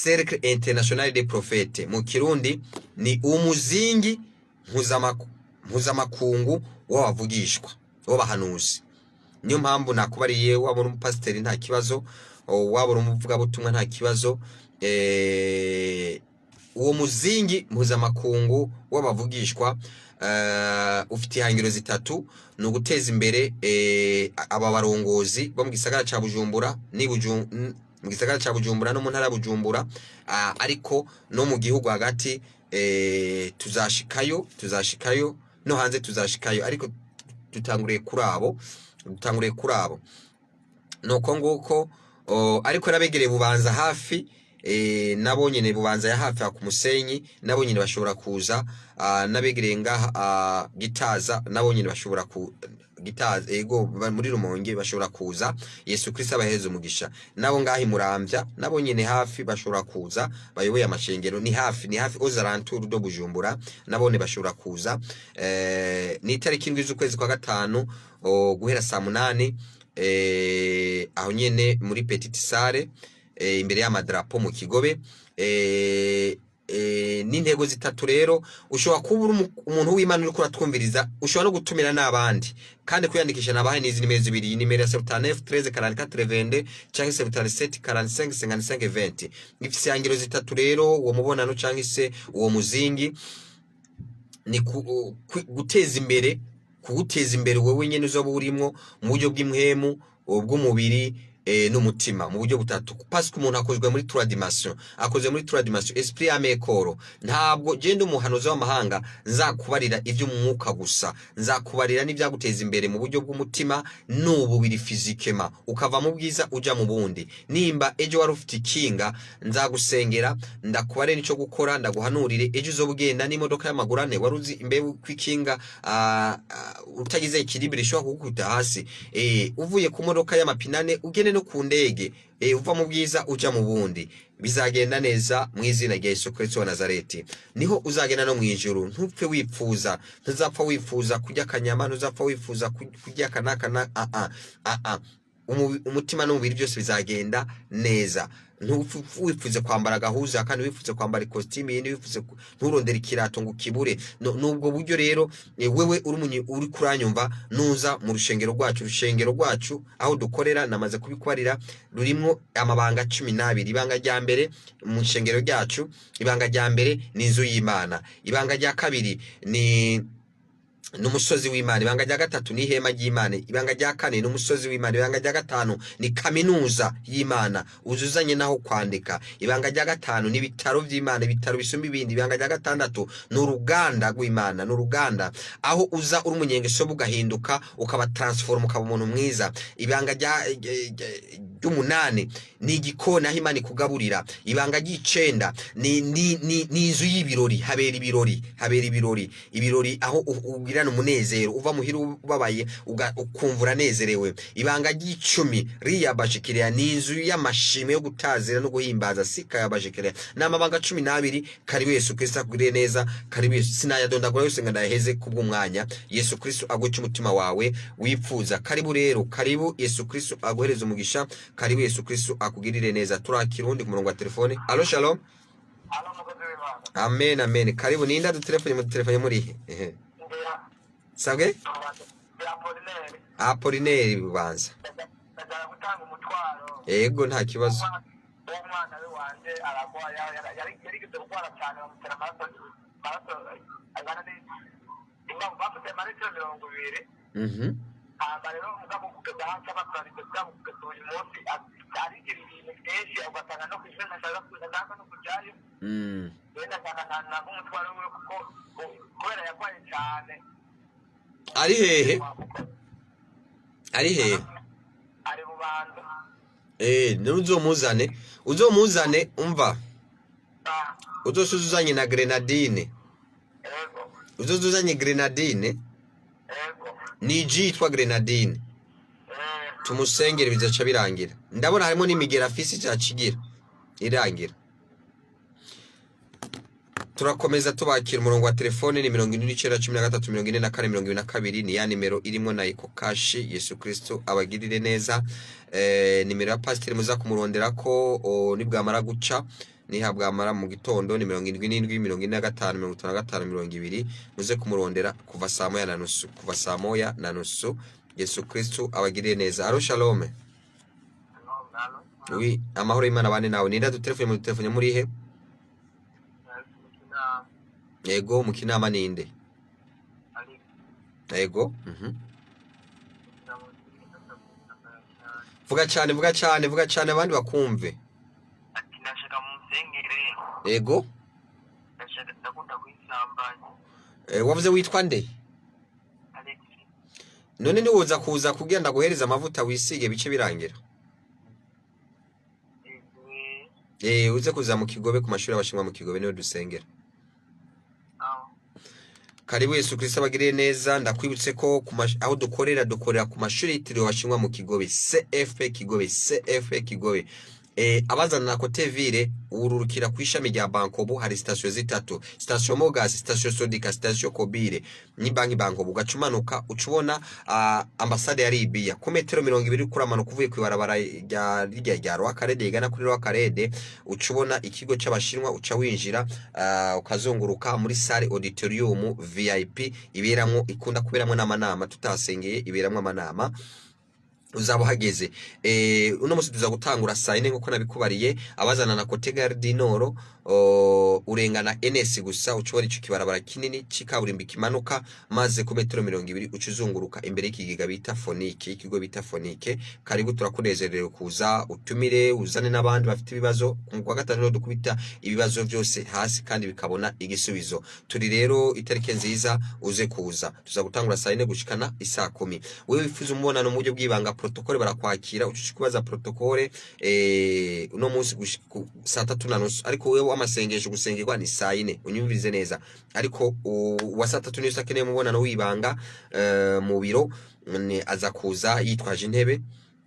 Cercle International des Prophètes. Mu Kirundi ni umuzingi mpuzamakungu w'abavugishwa w'abahanuzi. Niyo mpamvu nakubariye waba uri umupasiteri nta kibazo, waba uri umuvuga butumwa nta kibazo. Uwo muzingi mpuzamakungu w'abavugishwa ufite ihangiro zitatu: no guteza imbere aba barongozi bo mu gisagara ca Bujumbura mu gisagara ca Bujumbura no mu ntara ya Bujumbura, ariko no mu gihugu hagati tuzashikayo no hanze tuzashikayo, ariko dutanguriye kuri abo nuko nguko. Ariko nabegereye Bubanza hafi, nabo nyene Bubanza ya hafi ku Musenyi nabo nyene bashobora kuza, nabegereye ngaha Gitaza nabo nyene bashobora Gitaza ego muri Rumonge bashobora kuza. Yesu Kristo abaheze umugisha. Nabo ngahi Muramvya nabo nyene hafi bashobora kuza, bayoboye amashengero ni hafi Ozarantour do Bujumbura nabone bashobora kuza. Ni itariki 7 z'ukwezi kwa gatanu guhera saa 8 aho nyene muri Petite Salle imbere y'amadrapo mu Kigobe. N'intego zitatu rero. Ushobora kuba umuntu w'Imana uri kuratwumviriza, ushobora no gutumira n'abandi kandi kuyandikisha nabahe n'izi nimero zibiri: nimero ya 79 13 44 20 cyangwa 77 45 55 20. Ifise ihangiro zitatu rero. Uwo mubonano cyangwa se uwo muzingi ni guteza imbere wowe nyene uzoba urimo mu buryo bw'imhemu, bw'umubiri n'umutima, mu buryo butatu. Parce que umuntu akozwe muri 3 dimensions, esprit ame corps. Ntabwo genda umuhanuzi w'amahanga nzakubarira ivyo mu mwuka gusa, nzakubarira n'ivyaguteza imbere mu buryo bw'umutima n'ububiri physiquement, ukava mu bwiza uja mu bundi. Nimba ejo wari ufite ikinga, nzagusengera ndakubare nico gukora, ndaguhanurire ejo uzobugenda n'imodoka y'amagurane waruzi imbeho kwikinga utagize equilibre ishobora kugukuta hasi. Uvuye ku modoka y'amapinane ugene no ku ndege, uva mu bwiza uja mu bundi. Bizagenda neza mu izina rya Yesu Kristo wa Nazareti. Niho uzagenda no mu ijuru. Ntupfe wipfuza, ntuzapfa wifuza kujya kanyama, ntuzapfa wifuza kujya kanaka. Umutima n'umubiri byose bizagenda neza. Ntuwifuze kwambara gahuza kandi wifuze kwambara ikositimu yindi, wifuze nturondera ikirato ngo kibure. Nubwo buryo rero wewe uri kuranyumva nuza mu rushengero rwacu aho dukorera. Namaze kubikwarira rurimo amabanga 12. Ibanga rya mbere mu rushengero ryacu, ibanga rya mbere ni inzu y'Imana. Ibanga rya kabiri ni n'umusozi w'Imana. Ibanga rya gatatu ni ihema ry'Imana. Ibanga rya kane ni umusozi w'Imana. Ibanga rya gatanu ni kaminuza y'Imana uzuzanye naho kwandika. Ibanga rya gatanu ni bitaro by'Imana, bitaro bisumba ibindi. Ibanga rya gatandatu ni uruganda rw'Imana, ni uruganda aho uza uri umunyengeso bugahinduka ukaba transform ukaba umuntu mwiza. Ibanga ry'umunani ni igikoni aho Imana ikugaburira. Ibanga ry'icenda ni inzu y'ibirori, habera ibirori aho ugirana umunezero, uva muhira ubabaye ukumva uranezerewe. Ibanga ry'icumi riyabashikiriya ni inzu y'amashimwe yo gutazira no guhimbaza, sika yabashikiriya. N'amabanga 12. Karibu Yesu Kristo akugirire neza, karibu Yesu, sinayadondagura yose ngo ndaheze kubw'umwanya. Yesu Kristo aguce umutima wawe wipfuza. Karibu rero, karibu Yesu Kristo aguhereza umugisha, karibu Yesu Kristo akugirire neza. Turakira undi ku murongo wa telefone. Allo, shalom. Amen, amen. Karibu, ninda dutelefone muri he? Sabwe? Apolineri Bubanza. Ego nta kibazo. Umwana we wanje aragwa yari gutwara cyane bamutera maraso agana ni ingabo bafite maraso 20. Rero umugabo kugeza hanze bakarite cyangwa kugeza uyu munsi ari ibintu byinshi ugatanga no kwishana cyangwa kuzanga no kujayo. Wenda cyangwa na umutwaro we kuko kubera yakwaye cyane. Ari hehe? Ari Bubanza. Uzomuzane umva. Uzosuzanye na grenadine. Uzozuzanye grenadine. Ni yitwa grenadine. Tumusengere bizaca birangira. Ndabona harimo n'imigera afisi cyacigira irangira. Turakomeza tubakira umurongo wa telefone ni 29134442 ni ya nimero irimo na Eco Cash. Yesu Kristo abagirire neza. Nimero ya pastor muza kumurondera ko nibwamara guca nihabwamara mu gitondo ni 77455520 muze kumurondera kuva saa moya na nusu. Yesu Kristo abagirire neza. Allo, shalom. Oui, amahoro y'Imana bane nawe. Ninda dutelefone muri he? Ego mukinama ninde? Ego. Vuga cyane abandi bakumve. Ati nashaka munsengere. Ego. Nashaka ndakunda kwisambanya. Wavuze witwa nde? Alex. None ni woza kuza kugenda guhereza amavuta wisige bice birangira. Uze kuza mu Kigobe ku mashuri abashimwa mu Kigobe niwe dusengera. Karibu Yesu Kristo abagirire neza. Ndakwibutse ko aho dukorera ku mashuri yitiriwe abashimwa mu Kigobe, CFP Kigobe. Abazana na Kotevire ururukira ku ishami rya Bankobu hari station zitatu, station Mogas, station Sodika, station Kobire. Ni Bankobu gacumanuka ucubona ambassade ya Libya ku metero 20 kuramanuka uvuye kwibarabara rya Rwakarede igana kuri Rwakarede ucubona ikigo cy'abashinwa uca winjira ukazunguruka muri salle auditorium VIP ikunda kuberamwe n'amanama tutasengeye iberamwe amanama. Uzaba hageze uno musi tuza gutangura saa 4 nkuko nabikubariye. Abazana na Cote Gare Nord urengana NS gusa ucubora ico kibarabara kinini cikaburimbi kimanuka maze ku metero 20 ucuzunguruka imbere y'ikigega bita Fonike, ikigo bita Fonike. Karibu turakunezerewe kuza utumire uzane n'abandi bafite ibibazo. Ku wa gatanu no dukubita ibibazo byose hasi kandi bikabona igisubizo. Turi rero itarike nziza uze kuza. Tuza gutangura saa 4 gushikana isaa 10. Wewe wifuza umubonano mu buryo bw'ibanga protokole barakwakira ucukubaza protokole uno munsi saa 3:30 ariko wewe amasengesho gusengerwa ni saa 4 unyumvirize neza. Ariko wa saa 3 niyo sakeneye mubonano wibanga mu biro aza kuza yitwaje intebe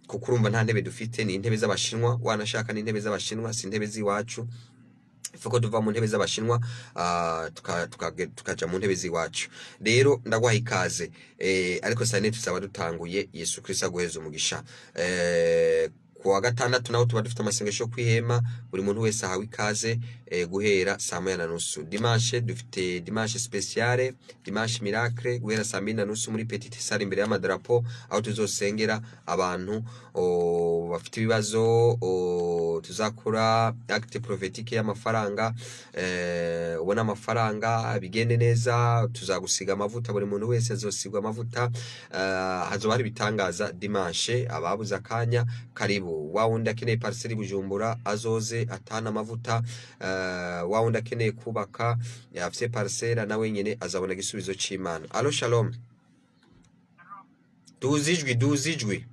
kuko urumva nta ntebe dufite, ni intebe z'abashinwa. Wanashaka ni intebe z'abashinwa si intebe z'iwacu. Fuko duva mu ntebe z'abashinwa tukaja mu ntebe z'iwacu. Rero ndagwaha ikaze ariko saa 4 tuzaba dutanguye. Yesu Kristo aguheza umugisha. Ku wa gatandatu naho tuba dufite amasengesho kwihema buri muntu wese ahawe ikaze guhera saa 1:30. Dimanche dufite dimanche spéciale, dimanche miracle guhera saa 2:30 muri petite salle imbere y'amadrapo aho tuzosengera abantu bafite ibibazo. Tuzakora acte prophétique y'amafaranga, ubona amafaranga bigende neza. Tuzagusiga amavuta, buri muntu wese azosigwa amavuta. Hazoba hari bitangaza dimanche. Ababuza kanya karibu. Wawundi akeneye parcelle Bujumbura azoze atana amavuta. Wawundi akeneye kubaka afite parcelle nawe nyene azabona igisubizo c'Imana. Allo, shalom. Duzijwi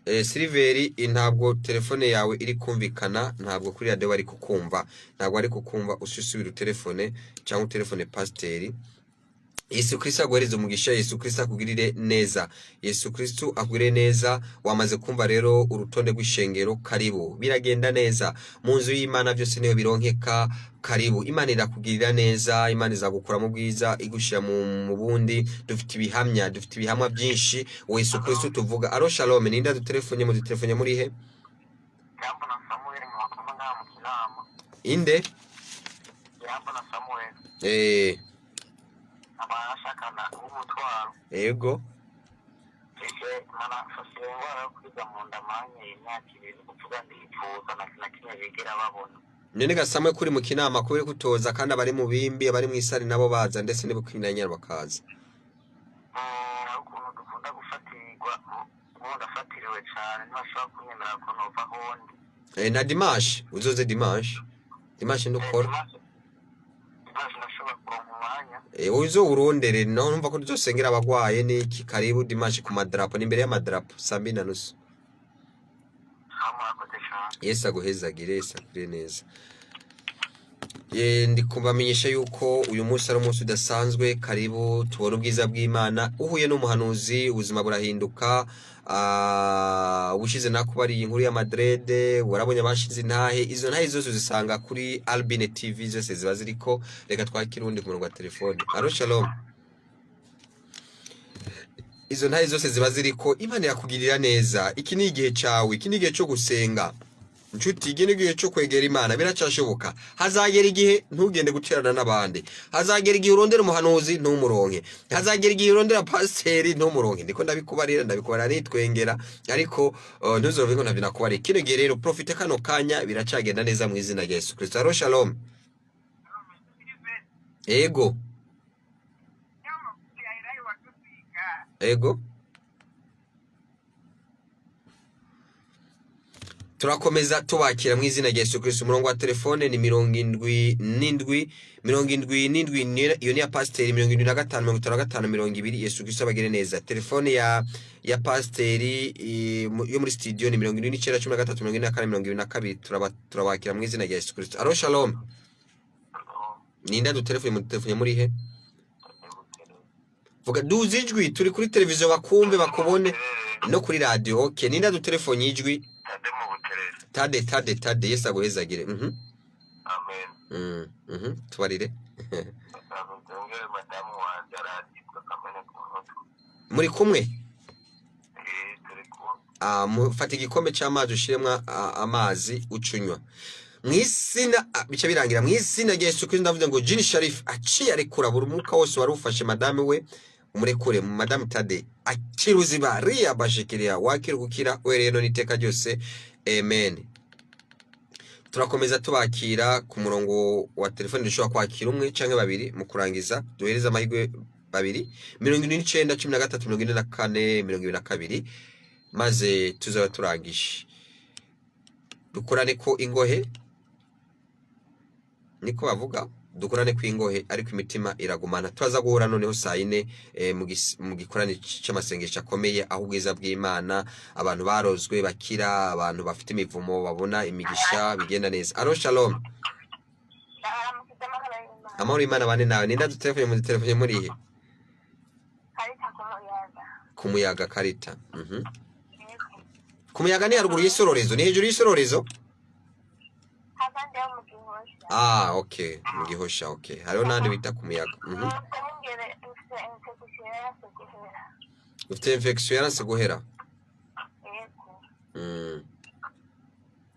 Siliveri ntabwo telefone yawe iri kumvikana, ntabwo kuri radio bari kukumva, ntabwo ari kukumva, usubira telefone cyangwa telefone pasiteri. Yesu Kristo aguhereze umugisha, Yesu Kristo akugirire neza, Yesu Kristo akugirire neza. Wamaze kumva rero urutonde rw'ishengero, karibu, biragenda neza mu nzu y'Imana, byose niyo bironkeka. Karibu, Imana irakugirira neza, Imana izagukura mu bwiza, igushira mu bundi. Dufite ibihamwa byinshi. Yesu Kristo tuvuga. Alo shalom, ninda dutelefone muri he? Jambo na Samuel mu kinama. Inde? Jambo na Samuel. Abashakana umutwaro. Yego. Mana fasiye ngwara kwiga mu ndamanye imyaka ibiri kuvuga ndifuza na kimwe bigera babona. None gasamwe kuri mu kinama kubera kutoza kandi abari mu bimbi, abari mu isari nabo baza ndetse n'ubukwinanya bakaza. Ukuntu dukunda gufatirwa ubundi afatiriwe cyane ntashobora kunyemera ko nova hondi. Na Dimanche uzoze Dimanche ndukora. Nashobora kuronka umwanya. Uzo urondere no numva ko tuzosengera abagwaye n'iki. Karibu Dimanche ku madrapo, n'imbere y'amadrapo 2:30. Yesu aguhezagire, Yesu akugirire neza. Ndi kubamenyesha yuko uyu munsi ari umunsi udasanzwe. Karibu tubone ubwiza bw'Imana. Uhuye n'umuhanuzi ubuzima burahinduka. Ubushize nakubari inkuru ya Madrid, warabonye abashize intahe. Izo ntahe zose uzisanga kuri Albine TV, zose ziba ziriko. Reka twakirundi ku murongo wa telefone. Alo shalom. Izo ntahe zose ziba ziriko. Imana yakugirira neza. Iki ni igihe cyawe, iki ni igihe cyo gusenga. Nshuti, iki ni igihe cyo kwegera Imana, biracashoboka. Hazagera igihe ntugende guterana n'abandi. Hazagera igihe urondera umuhanuzi ntumuronke. Hazagera igihe urondera pasiteri ntumuronke. Ndiko ndabikubarira nitwengera, ariko ntuzove ngo ntabinakubari. Kino gihe rero profite kano kanya, biracagenda neza mu izina rya Yesu Kristo. Alo shalom. Ego. Ego. Turakomeza tubakira mu izina rya Yesu Kristo. Umurongo wa telefone ni 77 iyo ni ya pasiteri 75 55 Yesu Kristo abagire neza. Telefone ya pasiteri yo muri studio ni 79 turabakira mu izina rya Yesu Kristo. Alo shalom. Ninda dutelefone muri he? Vuga duze ijwi, turi kuri televiziyo bakumve bakubone no kuri radio. Okay, ninda dutelefone ijwi. Tade Yesu aguhezagire. Amen. Tubarire. Muri kumwe? Mufata igikombe cy'amazi ushiremwa amazi ucunywa. Mwisina bica birangira mwisina rya Yesu Kristo. Ndavuze ngo Jini Sharif aciye arekura buri mwuka wose wari ufashe madame we, umurekure mu madame Tade akiruziba riya bashikiria wakirugukira we rero niteka ryose. Amen. Turakomeza tubakira ku murongo wa telefone, dushobora kwakira umwe canke babiri mu kurangiza. Duhereza amahirwe babiri 79 13 44 22 maze tuzaba turangisha. Dukorane ko ingohe niko bavuga, dukorane ko ingohe ariko imitima iragumana. Twaza guhura noneho saa 4 mu gikorane cy'amasengesho akomeye, aho ubwiza bw'Imana, abantu barozwe bakira, abantu bafite imivumo babona imigisha, bigenda neza. Alo shalom. Amahoro Imana bane nawe. Ninda dutelefone muri he? Ku muyaga. Karita. Ku muyaga ni haruguru y'isororezo, ni hejuru y'isororezo? Okay, mu Gihosha. Okay, hariho nandi bita ku muyaga. Ufite infection yaranse guhera.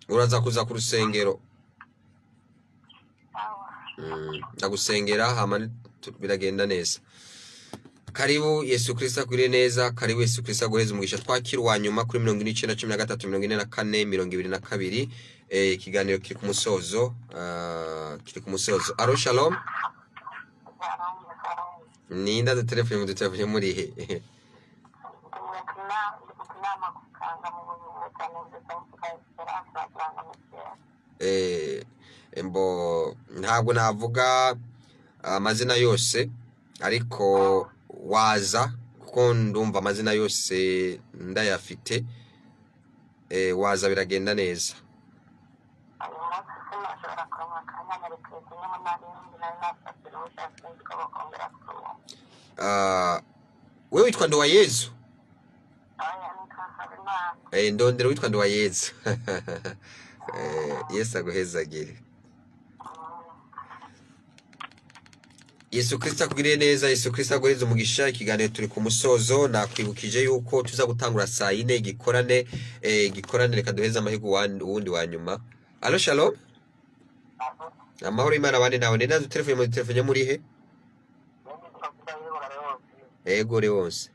Uraza kuza ku rusengero. Ndagusengera hama biragenda neza. Karibu Yesu Kristo akugirire neza. Karibu Yesu Kristo aguheze umugisha. Twakira wa nyuma kuri 79 13 44 22. Ikiganiro kiri ku musozo. Alo shalom. Ninda dutelefone muri he? Ntabwo navuga amazina yose, ariko waza kuko ndumva amazina yose ndayafite. waza biragenda neza. uyu munsi sinashobora kuronka akanya muri kwezi niho narindi nari nasabye uruhushya sinzi ko bakongera kuruha. Wewe witwa Nduwayezu? Oya nitwa Nsabimana. Ndondero witwa Nduwayezu. Yesu aguhezagire. Yesu Kristo akugiriye neza, Yesu Kristo aguheze umugisha. Ikiganiro turi ku musozo, nakwibukije yuko tuza gutangura saa 4 gikorane reka duheze amahirwe wundi wa nyuma. Allo shalom. Amahoro Imana bane nawe. Nenda telefone mu telefone muri he? Ego re wose.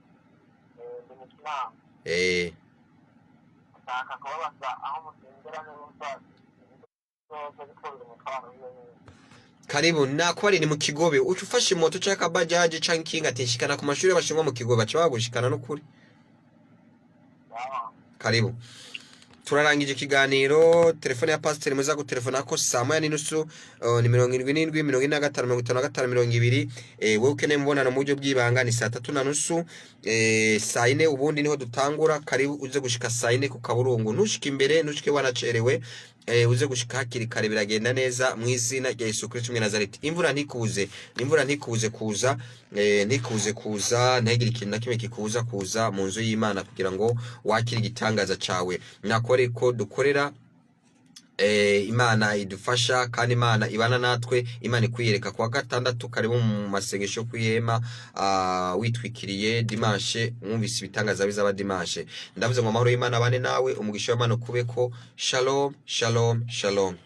Karibu nakwari ni mu Kigobe. Ucufashe moto cyangwa bajaje cyangwa kinga atishikana ku mashuri bashingwa mu Kigobe baca bagushikana no kuri. Karibu. Turarangije ikiganiro. Telefone ya pastor muza ku telefone ko saa 9:30 ni 77 45 55 20. Wewe ukeneye mbonana mu buryo bw'ibanga ni saa 3:30 saa 4 ubundi niho dutangura. Karibu uze gushika saa 4 ku Kaburungu, nushika imbere nushike wanacerewe. Uze gushika hakiri kare biragenda neza mu izina rya Yesu Kristo mwe Nazareti. Imvura ntikuze kuza ntagire ikintu na kimwe kikuza kuza mu nzu y'Imana kugira ngo wakire igitangaza cawe. Nakore ko dukorera Imana idufasha kandi Imana ibana natwe. Imana ikwiyereka kwa gatandatu karibu mu masengesho kwihema witwikiriye dimanche mwumvise ibitangaza bizaba dimanche. Ndavuze ngo amahoro y'Imana bane nawe, umugisha w'Imana kubeko. Shalom shalom shalom.